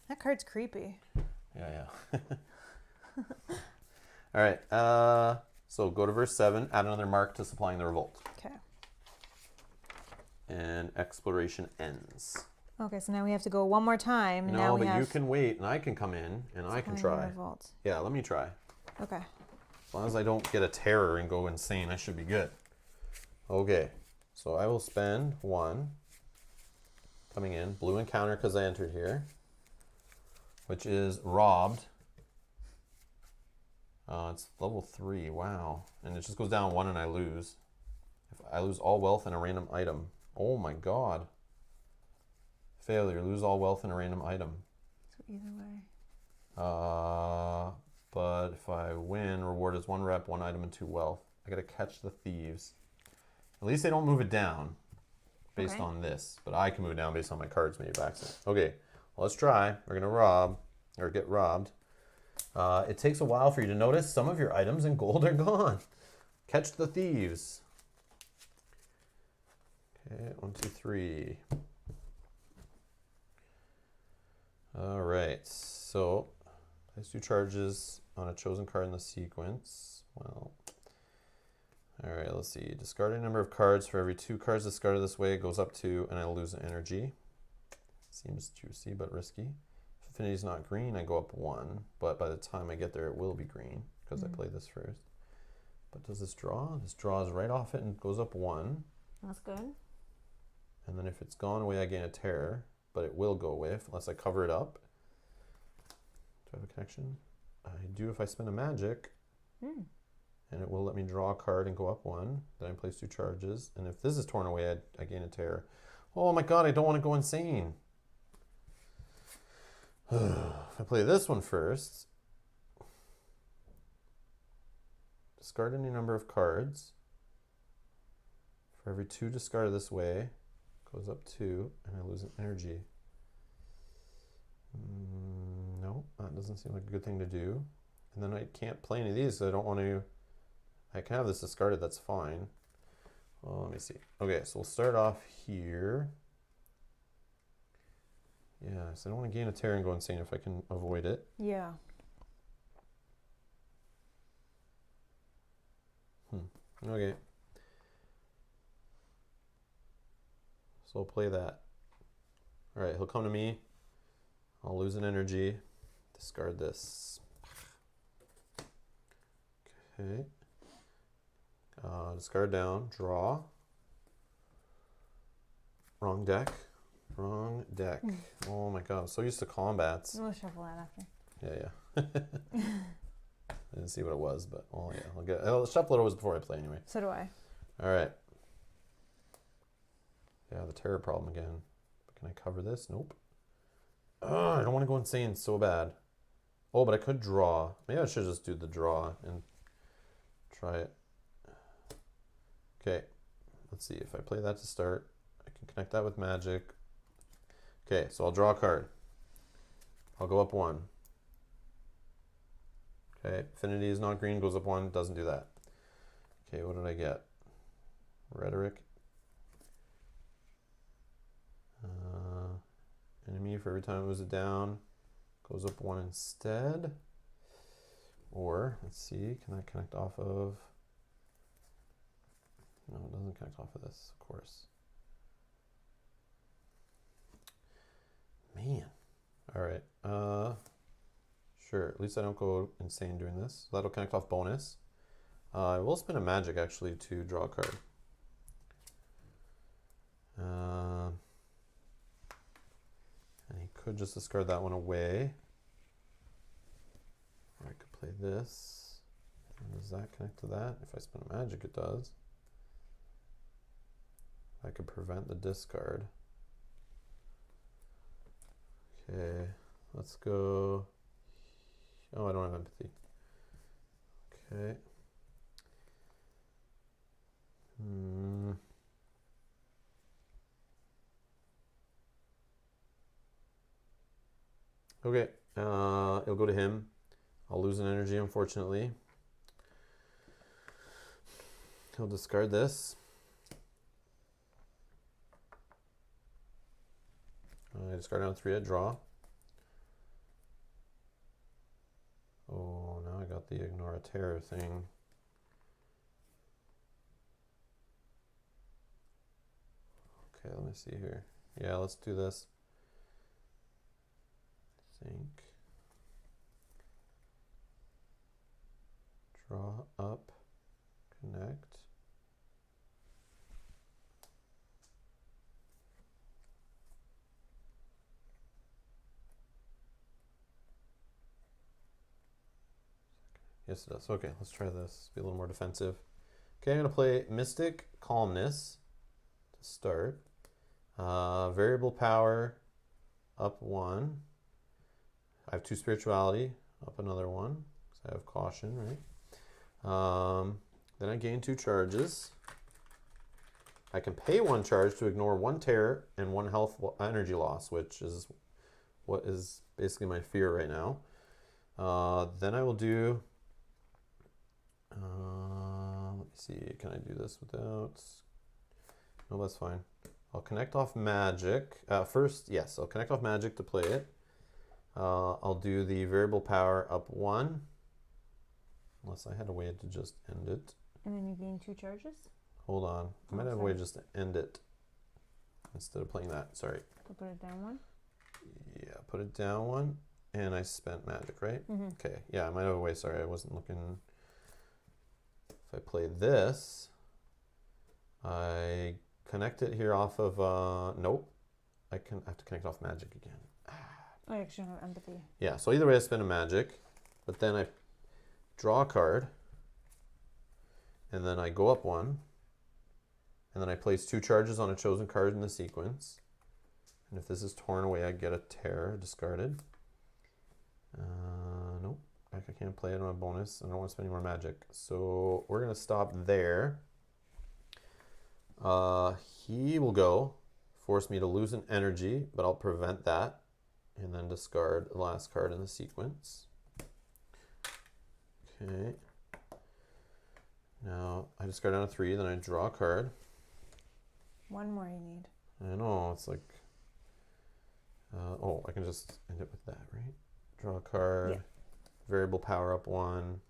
That card's creepy. Yeah. All right. So go to verse 7. Add another mark to supplying the revolt. Okay. And exploration ends. Okay, so now we have to go one more time. And No, now we but have you can wait and I can come in and I can supplying the try. revolt. Yeah, let me try. Okay. As long as I don't get a terror and go insane, I should be good. Okay, so I will spend 1 coming in. Blue encounter because I entered here, which is robbed. It's level 3, wow. And it just goes down 1 and I lose. If I lose all wealth and a random item. Oh my god. Failure, lose all wealth and a random item. So either way. But if I win, reward is 1 rep, 1 item, and 2 wealth. I gotta catch the thieves. At least they don't move it down based on this, but I can move it down based on my cards maybe by accident. Okay, well, let's try. We're gonna rob, or get robbed. It takes a while for you to notice some of your items and gold are gone. Catch the thieves. Okay, 1, 2, 3. All right, so place 2 charges on a chosen card in the sequence. Well, all right, let's see. Discard a number of cards. For every 2 cards discarded this way, it goes up 2, and I lose an energy. Seems juicy, but risky. If affinity is not green, I go up 1, but by the time I get there, it will be green, because I play this first. But does this draw? This draws right off it and goes up 1. That's good. And then if it's gone away, I gain a terror, but it will go away unless I cover it up. Do I have a connection? I do if I spend a magic. And it will let me draw a card and go up 1. Then I place 2 charges. And if this is torn away, I gain a terror. Oh my god, I don't want to go insane. If I play this one first, discard any number of cards. For every 2 discarded this way, goes up 2, and I lose an energy. No, that doesn't seem like a good thing to do. And then I can't play any of these, so I don't want to. I can have this discarded, that's fine. Well, let me see. Okay, so we'll start off here. Yeah, so I don't want to gain a terror and go insane if I can avoid it. Yeah. Okay. So I'll play that. All right, he'll come to me. I'll lose an energy. Discard this. Okay. Discard down. Draw. Wrong deck. Wrong deck. Oh my god, I'm so used to combats. We'll shuffle that after. Yeah. I didn't see what it was, but oh yeah, I'll shuffle it always before I play anyway. So do I. All right. Yeah, the terror problem again. But can I cover this? Nope. Oh, I don't want to go insane so bad. Oh, but I could draw. Maybe I should just do the draw and try it. Okay. Let's see. If I play that to start, I can connect that with magic. Okay, so I'll draw a card. I'll go up 1. Okay, affinity is not green, goes up 1, doesn't do that. Okay, what did I get? Rhetoric. Enemy, for every time it moves it down, goes up 1 instead. Or, let's see, can I connect off of... No, it doesn't connect off of this, of course. Man. All right. Sure. At least I don't go insane doing this. That'll connect off bonus. I will spin a magic actually to draw a card. And he could just discard that one away. Or I could play this. And does that connect to that? If I spin a magic, it does. I could prevent the discard. Okay, let's go. Oh, I don't have empathy. Okay. Okay, it'll go to him. I'll lose an energy, unfortunately. He'll discard this. I discard down 3 at draw. Oh, now I got the ignore a terror thing. Okay, let me see here. Yeah, let's do this. I think. Draw up, connect. Yes, it does. Okay, let's try this. Be a little more defensive. Okay, I'm going to play Mystic Calmness to start. Variable power, up 1. I have 2 spirituality, up another 1. Because I have caution, right? Then I gain 2 charges. I can pay 1 charge to ignore 1 terror and 1 health energy loss, which is what is basically my fear right now. Then I will do... let me see, can I do this without... No, that's fine. I'll connect off magic. First, yes, I'll connect off magic to play it. I'll do the variable power up 1. Unless I had a way to just end it. And then you gain 2 charges? Hold on. I might have a way just to end it. Instead of playing that, sorry. So put it down 1? Yeah, put it down 1. And I spent magic, right? Mm-hmm. Okay, yeah, I might have a way, sorry, I wasn't looking... If I play this, I connect it here off of, nope. I have to connect off magic again. I actually don't have empathy. Yeah, so either way I spin a magic, but then I draw a card, and then I go up 1, and then I place 2 charges on a chosen card in the sequence. And if this is torn away, I get a terror discarded. Nope. I can't play it on a bonus. I don't want to spend any more magic. So we're going to stop there. He will go, force me to lose an energy, but I'll prevent that. And then discard the last card in the sequence. Okay. Now I discard down a 3, then I draw a card. 1 more you need. I know, it's like... oh, I can just end it with that, right? Draw a card. Yeah. Variable power up 1.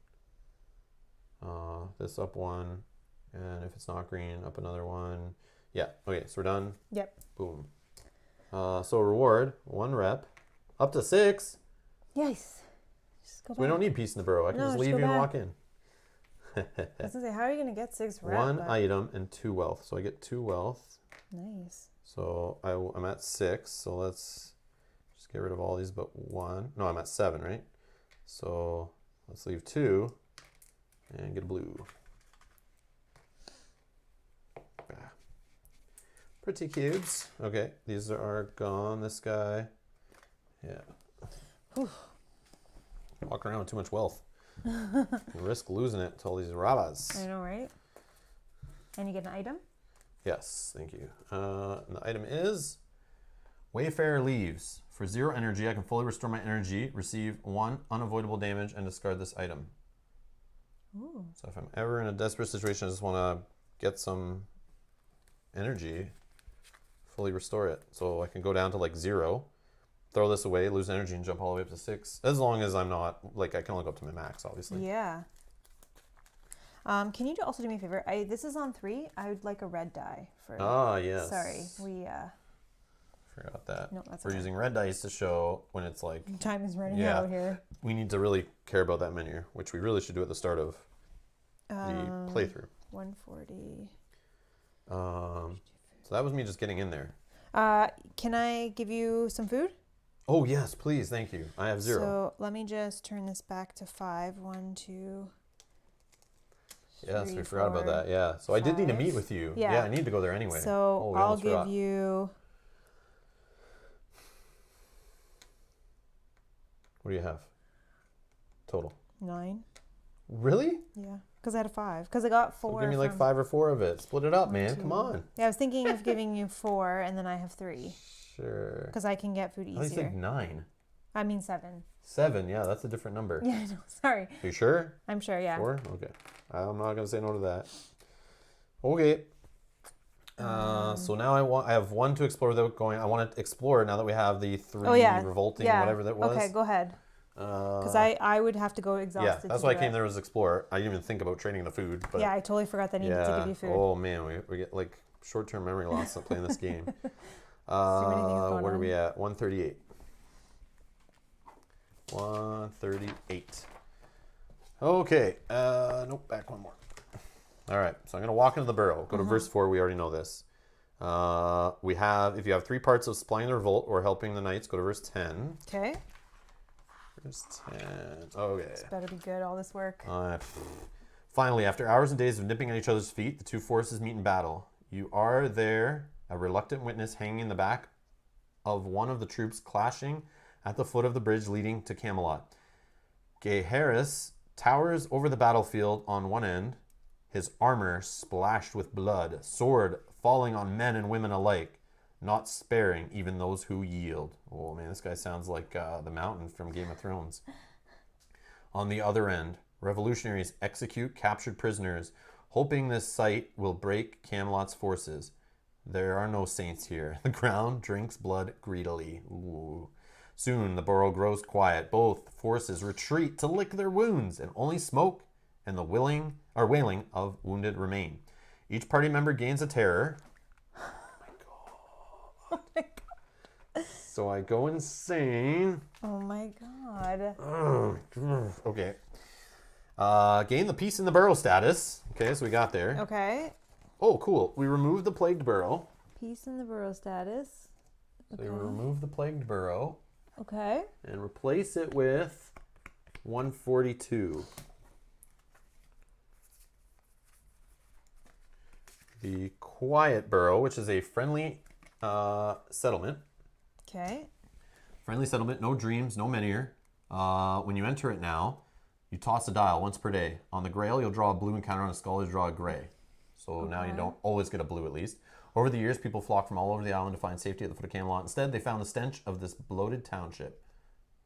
This up 1. And if it's not green, up another 1. Yeah, okay, so we're done. Yep. Boom. So reward, 1 rep. Up to 6. Yes. Just go back. We don't need peace in the borough. I can just leave you and walk in. I was going to say, how are you going to get 6 rep? 1 item and 2 wealth. So I get 2 wealth. Nice. So I'm at 6. So let's just get rid of all these but 1. No, I'm at 7, right? So let's leave 2 and get a blue. Pretty cubes. Okay, these are gone. This guy. Yeah. Whew. Walking around with too much wealth. You risk losing it to all these rabas. I know, right? And you get an item? Yes, thank you. And the item is Wayfarer Leaves. For 0 energy, I can fully restore my energy, receive 1 unavoidable damage, and discard this item. Ooh. So if I'm ever in a desperate situation, I just want to get some energy, fully restore it. So I can go down to like 0, throw this away, lose energy, and jump all the way up to 6. As long as I'm not, like, I can only go up to my max, obviously. Yeah. Can you also do me a favor? This is on 3. I would like a red die for. Ah, yes. Sorry, we. forgot that. No, that's We're okay. using red dice to show when it's like Time is running Yeah. out here. we need to really care about that menu, which we really should do at the start of the playthrough. 140. So that was me just getting in there. Can I give you some food? Oh yes, please, thank you. I have 0. So let me just turn this back to 5. 1, 2. Yes, 3, we forgot about 4, that. Yeah. So I did need to 5. meet with you. Yeah. I need to go there anyway. So we I'll almost give forgot. you. What do you have? Total. 9. Really? Yeah, because I had a 5. Because I got 4. So give me like from 5 or 4 of it. Split it up, 1, man. 2. Come on. Yeah, I was thinking of giving you 4, and then I have 3. Sure. Because I can get food I thought you easier. said 9. I mean 7. 7, yeah, that's a different number. Yeah, I know. Sorry. Are you sure? I'm sure. Yeah. 4? Okay. I'm not gonna say no to that. Okay. So now I have 1 to explore without going. I want to explore now that we have the 3 revolting whatever that was. Okay, go ahead. Because I would have to go exhausted. Yeah, that's to why I do came it. there was explore. I didn't even think about trading the food. But Yeah, I totally forgot that I needed to give you food. Oh man, we get like short-term memory loss playing this game. many things going What are on. we at? 138. 138. Okay. Nope, back 1 more. All right, so I'm going to walk into the borough. Go to verse 4. We already know this. We have, if you have 3 parts of supplying the revolt or helping the knights, go to verse 10. Okay. Verse 10. Okay. This better be good, all this work. Finally, after hours and days of nipping at each other's feet, the 2 forces meet in battle. You are there, a reluctant witness hanging in the back of one of the troops clashing at the foot of the bridge leading to Camelot. Gaheris towers over the battlefield on one end, his armor splashed with blood, sword falling on men and women alike, not sparing even those who yield. Oh man, this guy sounds like the Mountain from Game of Thrones. On the other end, revolutionaries execute captured prisoners, hoping this sight will break Camelot's forces. There are no saints here. The ground drinks blood greedily. Ooh. Soon the borough grows quiet. Both forces retreat to lick their wounds, and only smoke and the wailing of wounded remain. Each party member gains a terror. Oh my god. So I go insane. Oh my god. Okay. Gain the peace in the borough status. Okay, so we got there. Okay. Oh, cool. We removed the plagued borough. Peace in the borough status. So we remove the plagued borough Okay. and replace it with 142. The quiet borough, which is a friendly settlement. Okay. Friendly settlement, no dreams, no menhir. When you enter it now, you toss a dial once per day. On the grail, you'll draw a blue encounter. On a skull, you'll draw a gray. So now you don't always get a blue at least. Over the years, people flock from all over the island to find safety at the foot of Camelot. Instead, they found the stench of this bloated township.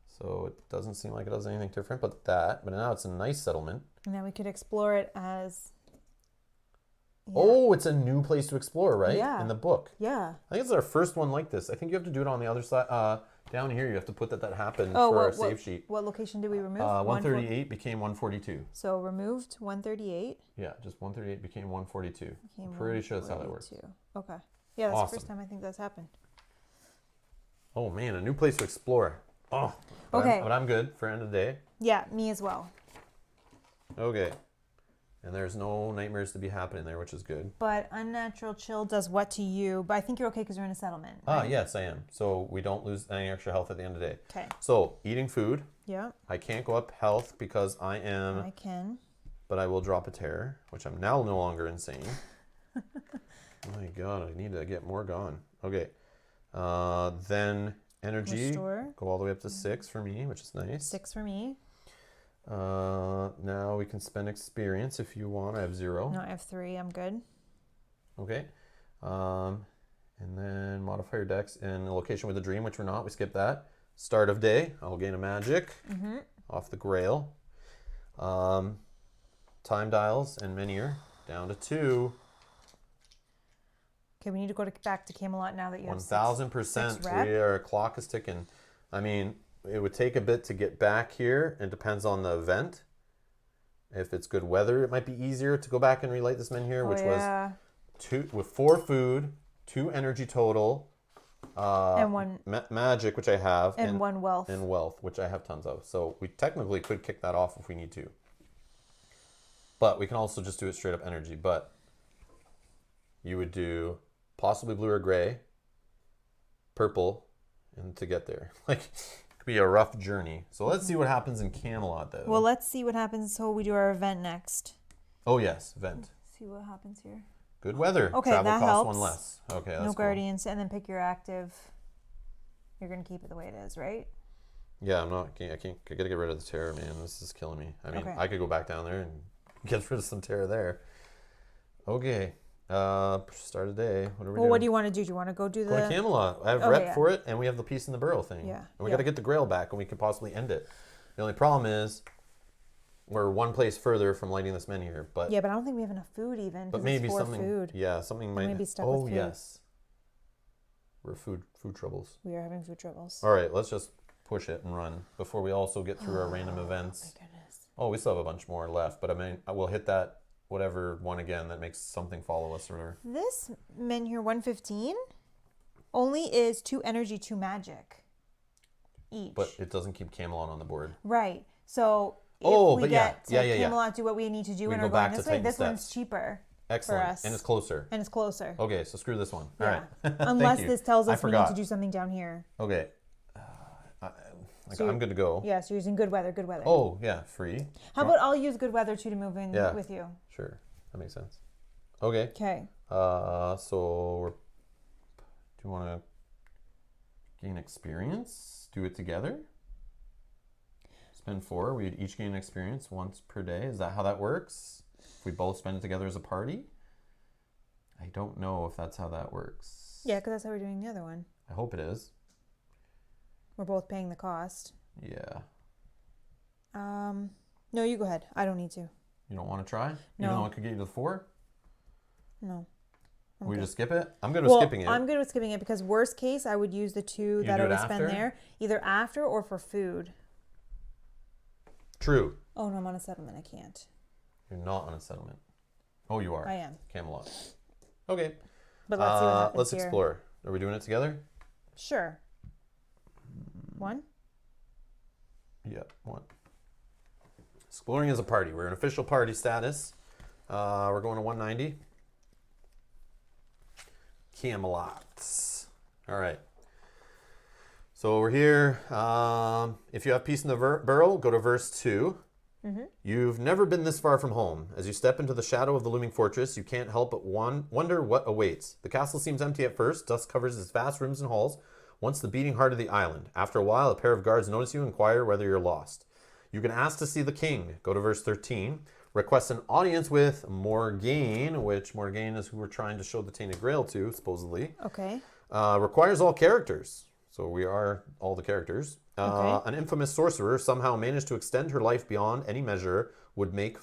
So it doesn't seem like it does anything different but that. But now it's a nice settlement. And now we could explore it as. Yeah. Oh, it's a new place to explore, right? Yeah. In the book. Yeah. I think it's our first one like this. I think you have to do it on the other side. Down here, you have to put that happened for our save sheet. What location did we remove? 138 became 142. So removed 138. Yeah, just 138 became 142. Became I'm pretty sure that's how that works. 142. Okay. Yeah, that's Awesome. the first time I think that's happened. Oh man, a new place to explore. Oh. Okay. But I'm good for end of the day. Yeah, me as well. Okay. And there's no nightmares to be happening there, which is good. But unnatural chill does what to you? But I think you're okay because you're in a settlement. Right? Yes, I am. So we don't lose any extra health at the end of the day. Okay. So eating food. Yeah. I can't go up health because I am. I can. But I will drop a terror, which I'm now no longer insane. Oh my god, I need to get more gone. Okay. Then energy. Restore. Go all the way up to 6 for me, which is nice. 6 for me. Now we can spend experience if you want. I have 0. No, I have 3. I'm good. Okay. And then modify your dex in the location with a dream, which we're not. We skip that. Start of day. I'll gain a magic off the grail. Time dials and menhir down to 2. Okay, we need to go back to Camelot now that you have 1000%. Our clock is ticking. I mean, it would take a bit to get back here. It depends on the event. If it's good weather, it might be easier to go back and relight this menhir, which was 2 with 4 food, 2 energy total, And one magic, which I have, and one wealth. and wealth, which I have tons of. So we technically could kick that off if we need to. But we can also just do it straight up energy. But you would do possibly blue or gray, purple, and to get there. Like, it could be a rough journey. So let's see what happens in Camelot, though. Well, let's see what happens. So we do our event next. Oh, yes, event. Let's see what happens here. Good weather. Okay, Travel that costs helps. one less. Okay, that's No cool. guardians, and then pick your active. You're going to keep it the way it is, right? Yeah, I gotta get rid of the terror, man. This is killing me. I mean, Okay. I could go back down there and get rid of some terror there. Okay. Start a day. What are we doing? What do you want to do? Do you want to go do Go to the... Camelot. I have Okay, rep yeah. for it, and we have the piece in the borough thing. Yeah, And we yeah. got to get the Grail back, and we could possibly end it. The only problem is we're one place further from lighting this menhir, but Yeah, but I don't think we have enough food even. but 'cause maybe it's for something. food. Yeah, something might. may be stuck oh with food. yes. We're food troubles. We are having food troubles. All right, let's just push it and run before we also get through our random events. My goodness. Oh, we still have a bunch more left, but I mean, I will hit that whatever one again that makes something follow us or whatever. This menhir 115 only is 2 energy, 2 magic each. But it doesn't keep Camelot on the board. Right. So if Oh, we but get yeah. to Yeah. Camelot, do what we need to do We and go are back going to this way, Titan this one's steps. cheaper. Excellent. us. And it's closer. And it's closer. Okay, so screw this one. All Yeah. right. Thank Unless you. this tells I us we need forgot. to do something down here. Okay. So I'm good to go. Yeah, so you're using good weather, good weather. Oh, yeah, free. How about I'll use good weather too to move in Yeah. with you? Sure. That makes sense. Okay. Okay. So do you want to gain experience? Do it together? Spend 4. We'd each gain experience once per day. Is that how that works? If we both spend it together as a party? I don't know if that's how that works. Yeah, because that's how we're doing the other one. I hope it is. We're both paying the cost. Yeah. No, you go ahead. I don't need to. You don't want to try? No. Even though it could get you to 4? No. We good. just skip it? I'm good with skipping it. I'm good with skipping it because worst case, I would use the 2 that do I it would spend after? there, either after or for food. True. Oh, no, I'm on a settlement. I can't. You're not on a settlement. Oh, you are. I am. Camelot. Okay. But let's see what happens Let's here. explore. Are we doing it together? Sure. 1? Yep, 1. Exploring as a party. We're in official party status. We're going to 190. Camelot. All right. So we're here. If you have peace in the borough, go to verse 2. Mm-hmm. You've never been this far from home. As you step into the shadow of the looming fortress, you can't help but wonder what awaits. The castle seems empty at first. Dust covers its vast rooms and halls, once the beating heart of the island. After a while, a pair of guards notice you and inquire whether you're lost. You can ask to see the king. Go to verse 13. Request an audience with Morgaine, which Morgaine is who we're trying to show the Tainted Grail to, supposedly. Okay. Requires all characters. So we are all the characters. Okay. An infamous sorcerer somehow managed to extend her life beyond any measure would make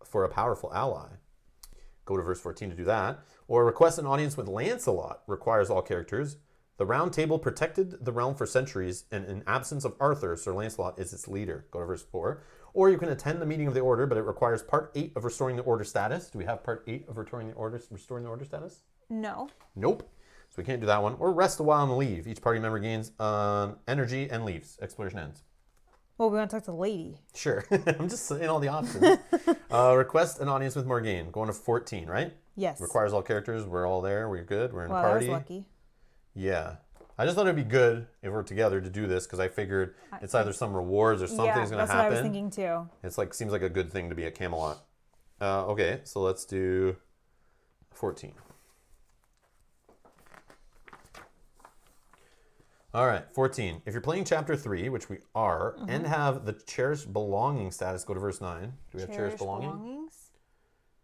for a powerful ally. Go to verse 14 to do that. Or request an audience with Lancelot. Requires all characters. The Round Table protected the realm for centuries, and in absence of Arthur, Sir Lancelot is its leader. Go to verse 4. Or you can attend the meeting of the order, but it requires part 8 of restoring the order status. Do we have part 8 of restoring the order status? No. Nope. So we can't do that one. Or rest a while and leave. Each party member gains energy and leaves. Exploration ends. Well, we want to talk to the lady. Sure. I'm just saying all the options. Request an audience with Morgaine. Going to 14, right? Yes. Requires all characters. We're all there. We're good. We're in Well, a party. that was lucky. Yeah. I just thought it'd be good if we're together to do this because I figured it's either some rewards or something's going to happen. That's what I was thinking too. It's like seems like a good thing to be at Camelot. Okay, so let's do 14. All right, 14. If you're playing chapter 3, which we are, and have the cherished belonging status, go to verse 9. Do we have cherished belonging? belongings?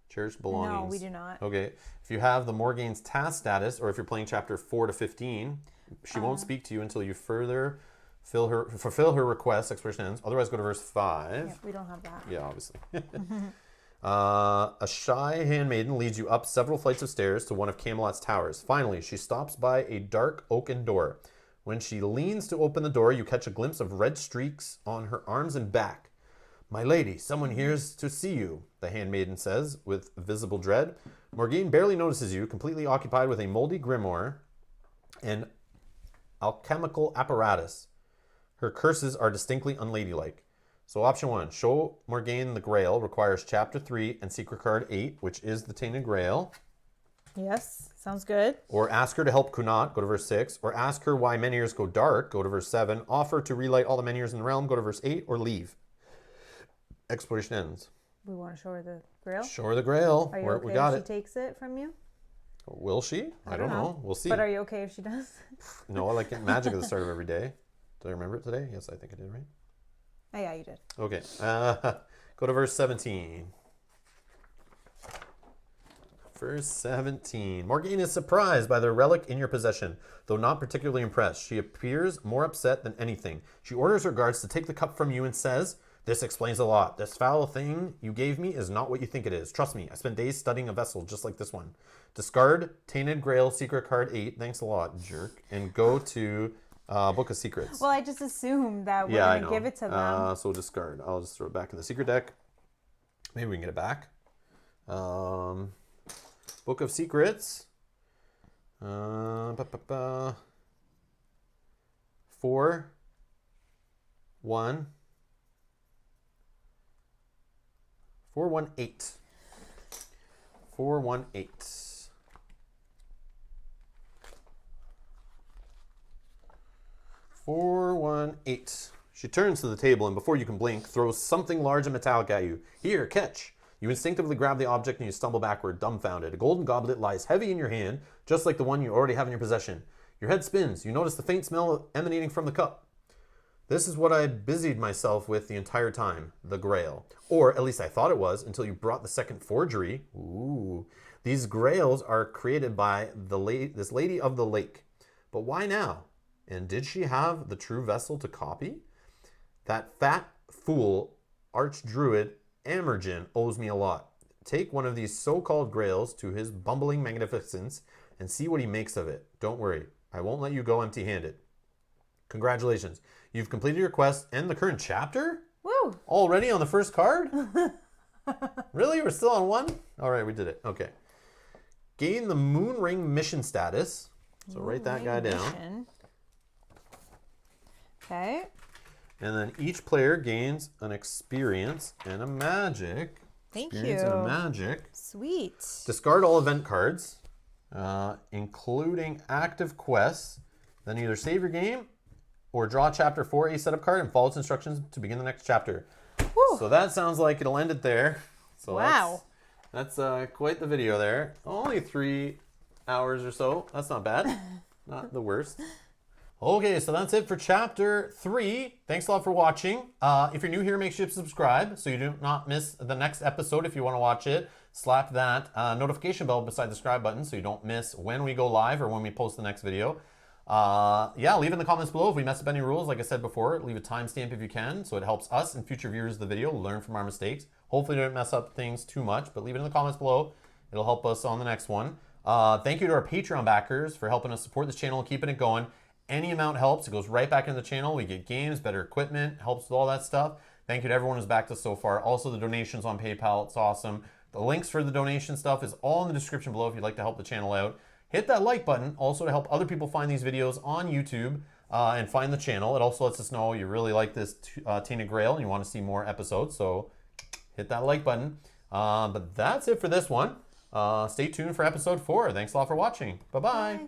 Cherished belongings. No, we do not. Okay. If you have the Morgaine's task status, or if you're playing chapter 4 to 15, she won't speak to you until you further fulfill her request. Exploration ends. Otherwise, go to verse 5. Yeah, we don't have that. Yeah, obviously. A shy handmaiden leads you up several flights of stairs to one of Camelot's towers. Finally, she stops by a dark oaken door. When she leans to open the door, you catch a glimpse of red streaks on her arms and back. "My lady, someone here's to see you," the handmaiden says with visible dread. Morgaine barely notices you, completely occupied with a moldy grimoire and alchemical apparatus. Her curses are distinctly unladylike. So option 1, show Morgane the Grail requires chapter 3 and secret card 8, which is the Tainted Grail. Yes, sounds good. Or ask her to help Kunat, go to verse 6. Or ask her why menhirs go dark, go to verse 7. Offer to relight all the menhirs in the realm, go to verse 8. Or leave. Exploration ends. We want to show her the Grail? Show her the Grail. Are you okay We got if it. she takes it from you? Will she? I don't know. We'll see. But are you okay if she does? No, I like getting magic at the start of every day. Did I remember it today? Yes, I think I did, right? Oh, yeah, you did. Okay. Go to verse 17. Verse 17. Morgane is surprised by the relic in your possession, though not particularly impressed. She appears more upset than anything. She orders her guards to take the cup from you and says, "This explains a lot. This foul thing you gave me is not what you think it is. Trust me, I spent days studying a vessel just like this one. Discard Tainted Grail secret card 8. Thanks a lot, jerk. And go to Book of Secrets." Well, I just assumed that we're going to give it to them. So discard. I'll just throw it back in the secret deck. Maybe we can get it back. Book of Secrets. 4, 1, 4, 1, 8. 4, 1, 8. 4, 1, 8. She turns to the table and before you can blink, throws something large and metallic at you. Here, catch. You instinctively grab the object and you stumble backward, dumbfounded. A golden goblet lies heavy in your hand, just like the one you already have in your possession. Your head spins. You notice the faint smell emanating from the cup. This is what I busied myself with the entire time, the Grail. Or at least I thought it was, until you brought the second forgery. Ooh. These Grails are created by this lady of the lake. But why now? And did she have the true vessel to copy? That fat fool, Archdruid Amergin, owes me a lot. Take one of these so-called Grails to his bumbling magnificence and see what he makes of it. Don't worry, I won't let you go empty-handed. Congratulations. You've completed your quest and the current chapter? Woo! Already on the first card? Really? We're still on 1? All right, we did it. Okay. Gain the Moon Ring mission status. So write that guy down. Okay. And then each player gains an experience and a magic. Thank Experience you. and a magic. Sweet. Discard all event cards, including active quests. Then either save your game or draw chapter 4A setup card and follow its instructions to begin the next chapter. Whew. So that sounds like it'll end it there. So Wow. That's quite the video there. Only 3 hours or so. That's not bad. Not the worst. Okay, so that's it for chapter 3. Thanks a lot for watching. If you're new here, make sure to subscribe so you do not miss the next episode. If you want to watch it, slap that notification bell beside the subscribe button so you don't miss when we go live or when we post the next video. Yeah, leave in the comments below if we mess up any rules. Like I said before, leave a timestamp if you can so it helps us and future viewers of the video learn from our mistakes. Hopefully don't mess up things too much, but leave it in the comments below. It'll help us on the next one. Thank you to our Patreon backers for helping us support this channel and keeping it going. Any amount helps. It goes right back into the channel. We get games, better equipment, helps with all that stuff. Thank you to everyone who's backed us so far. Also, the donations on PayPal, it's awesome. The links for the donation stuff is all in the description below if you'd like to help the channel out. Hit that like button also to help other people find these videos on YouTube and find the channel. It also lets us know you really like this Tainted Grail and you want to see more episodes. So hit that like button. But that's it for this one. Stay tuned for episode 4. Thanks a lot for watching. Bye-bye. Bye.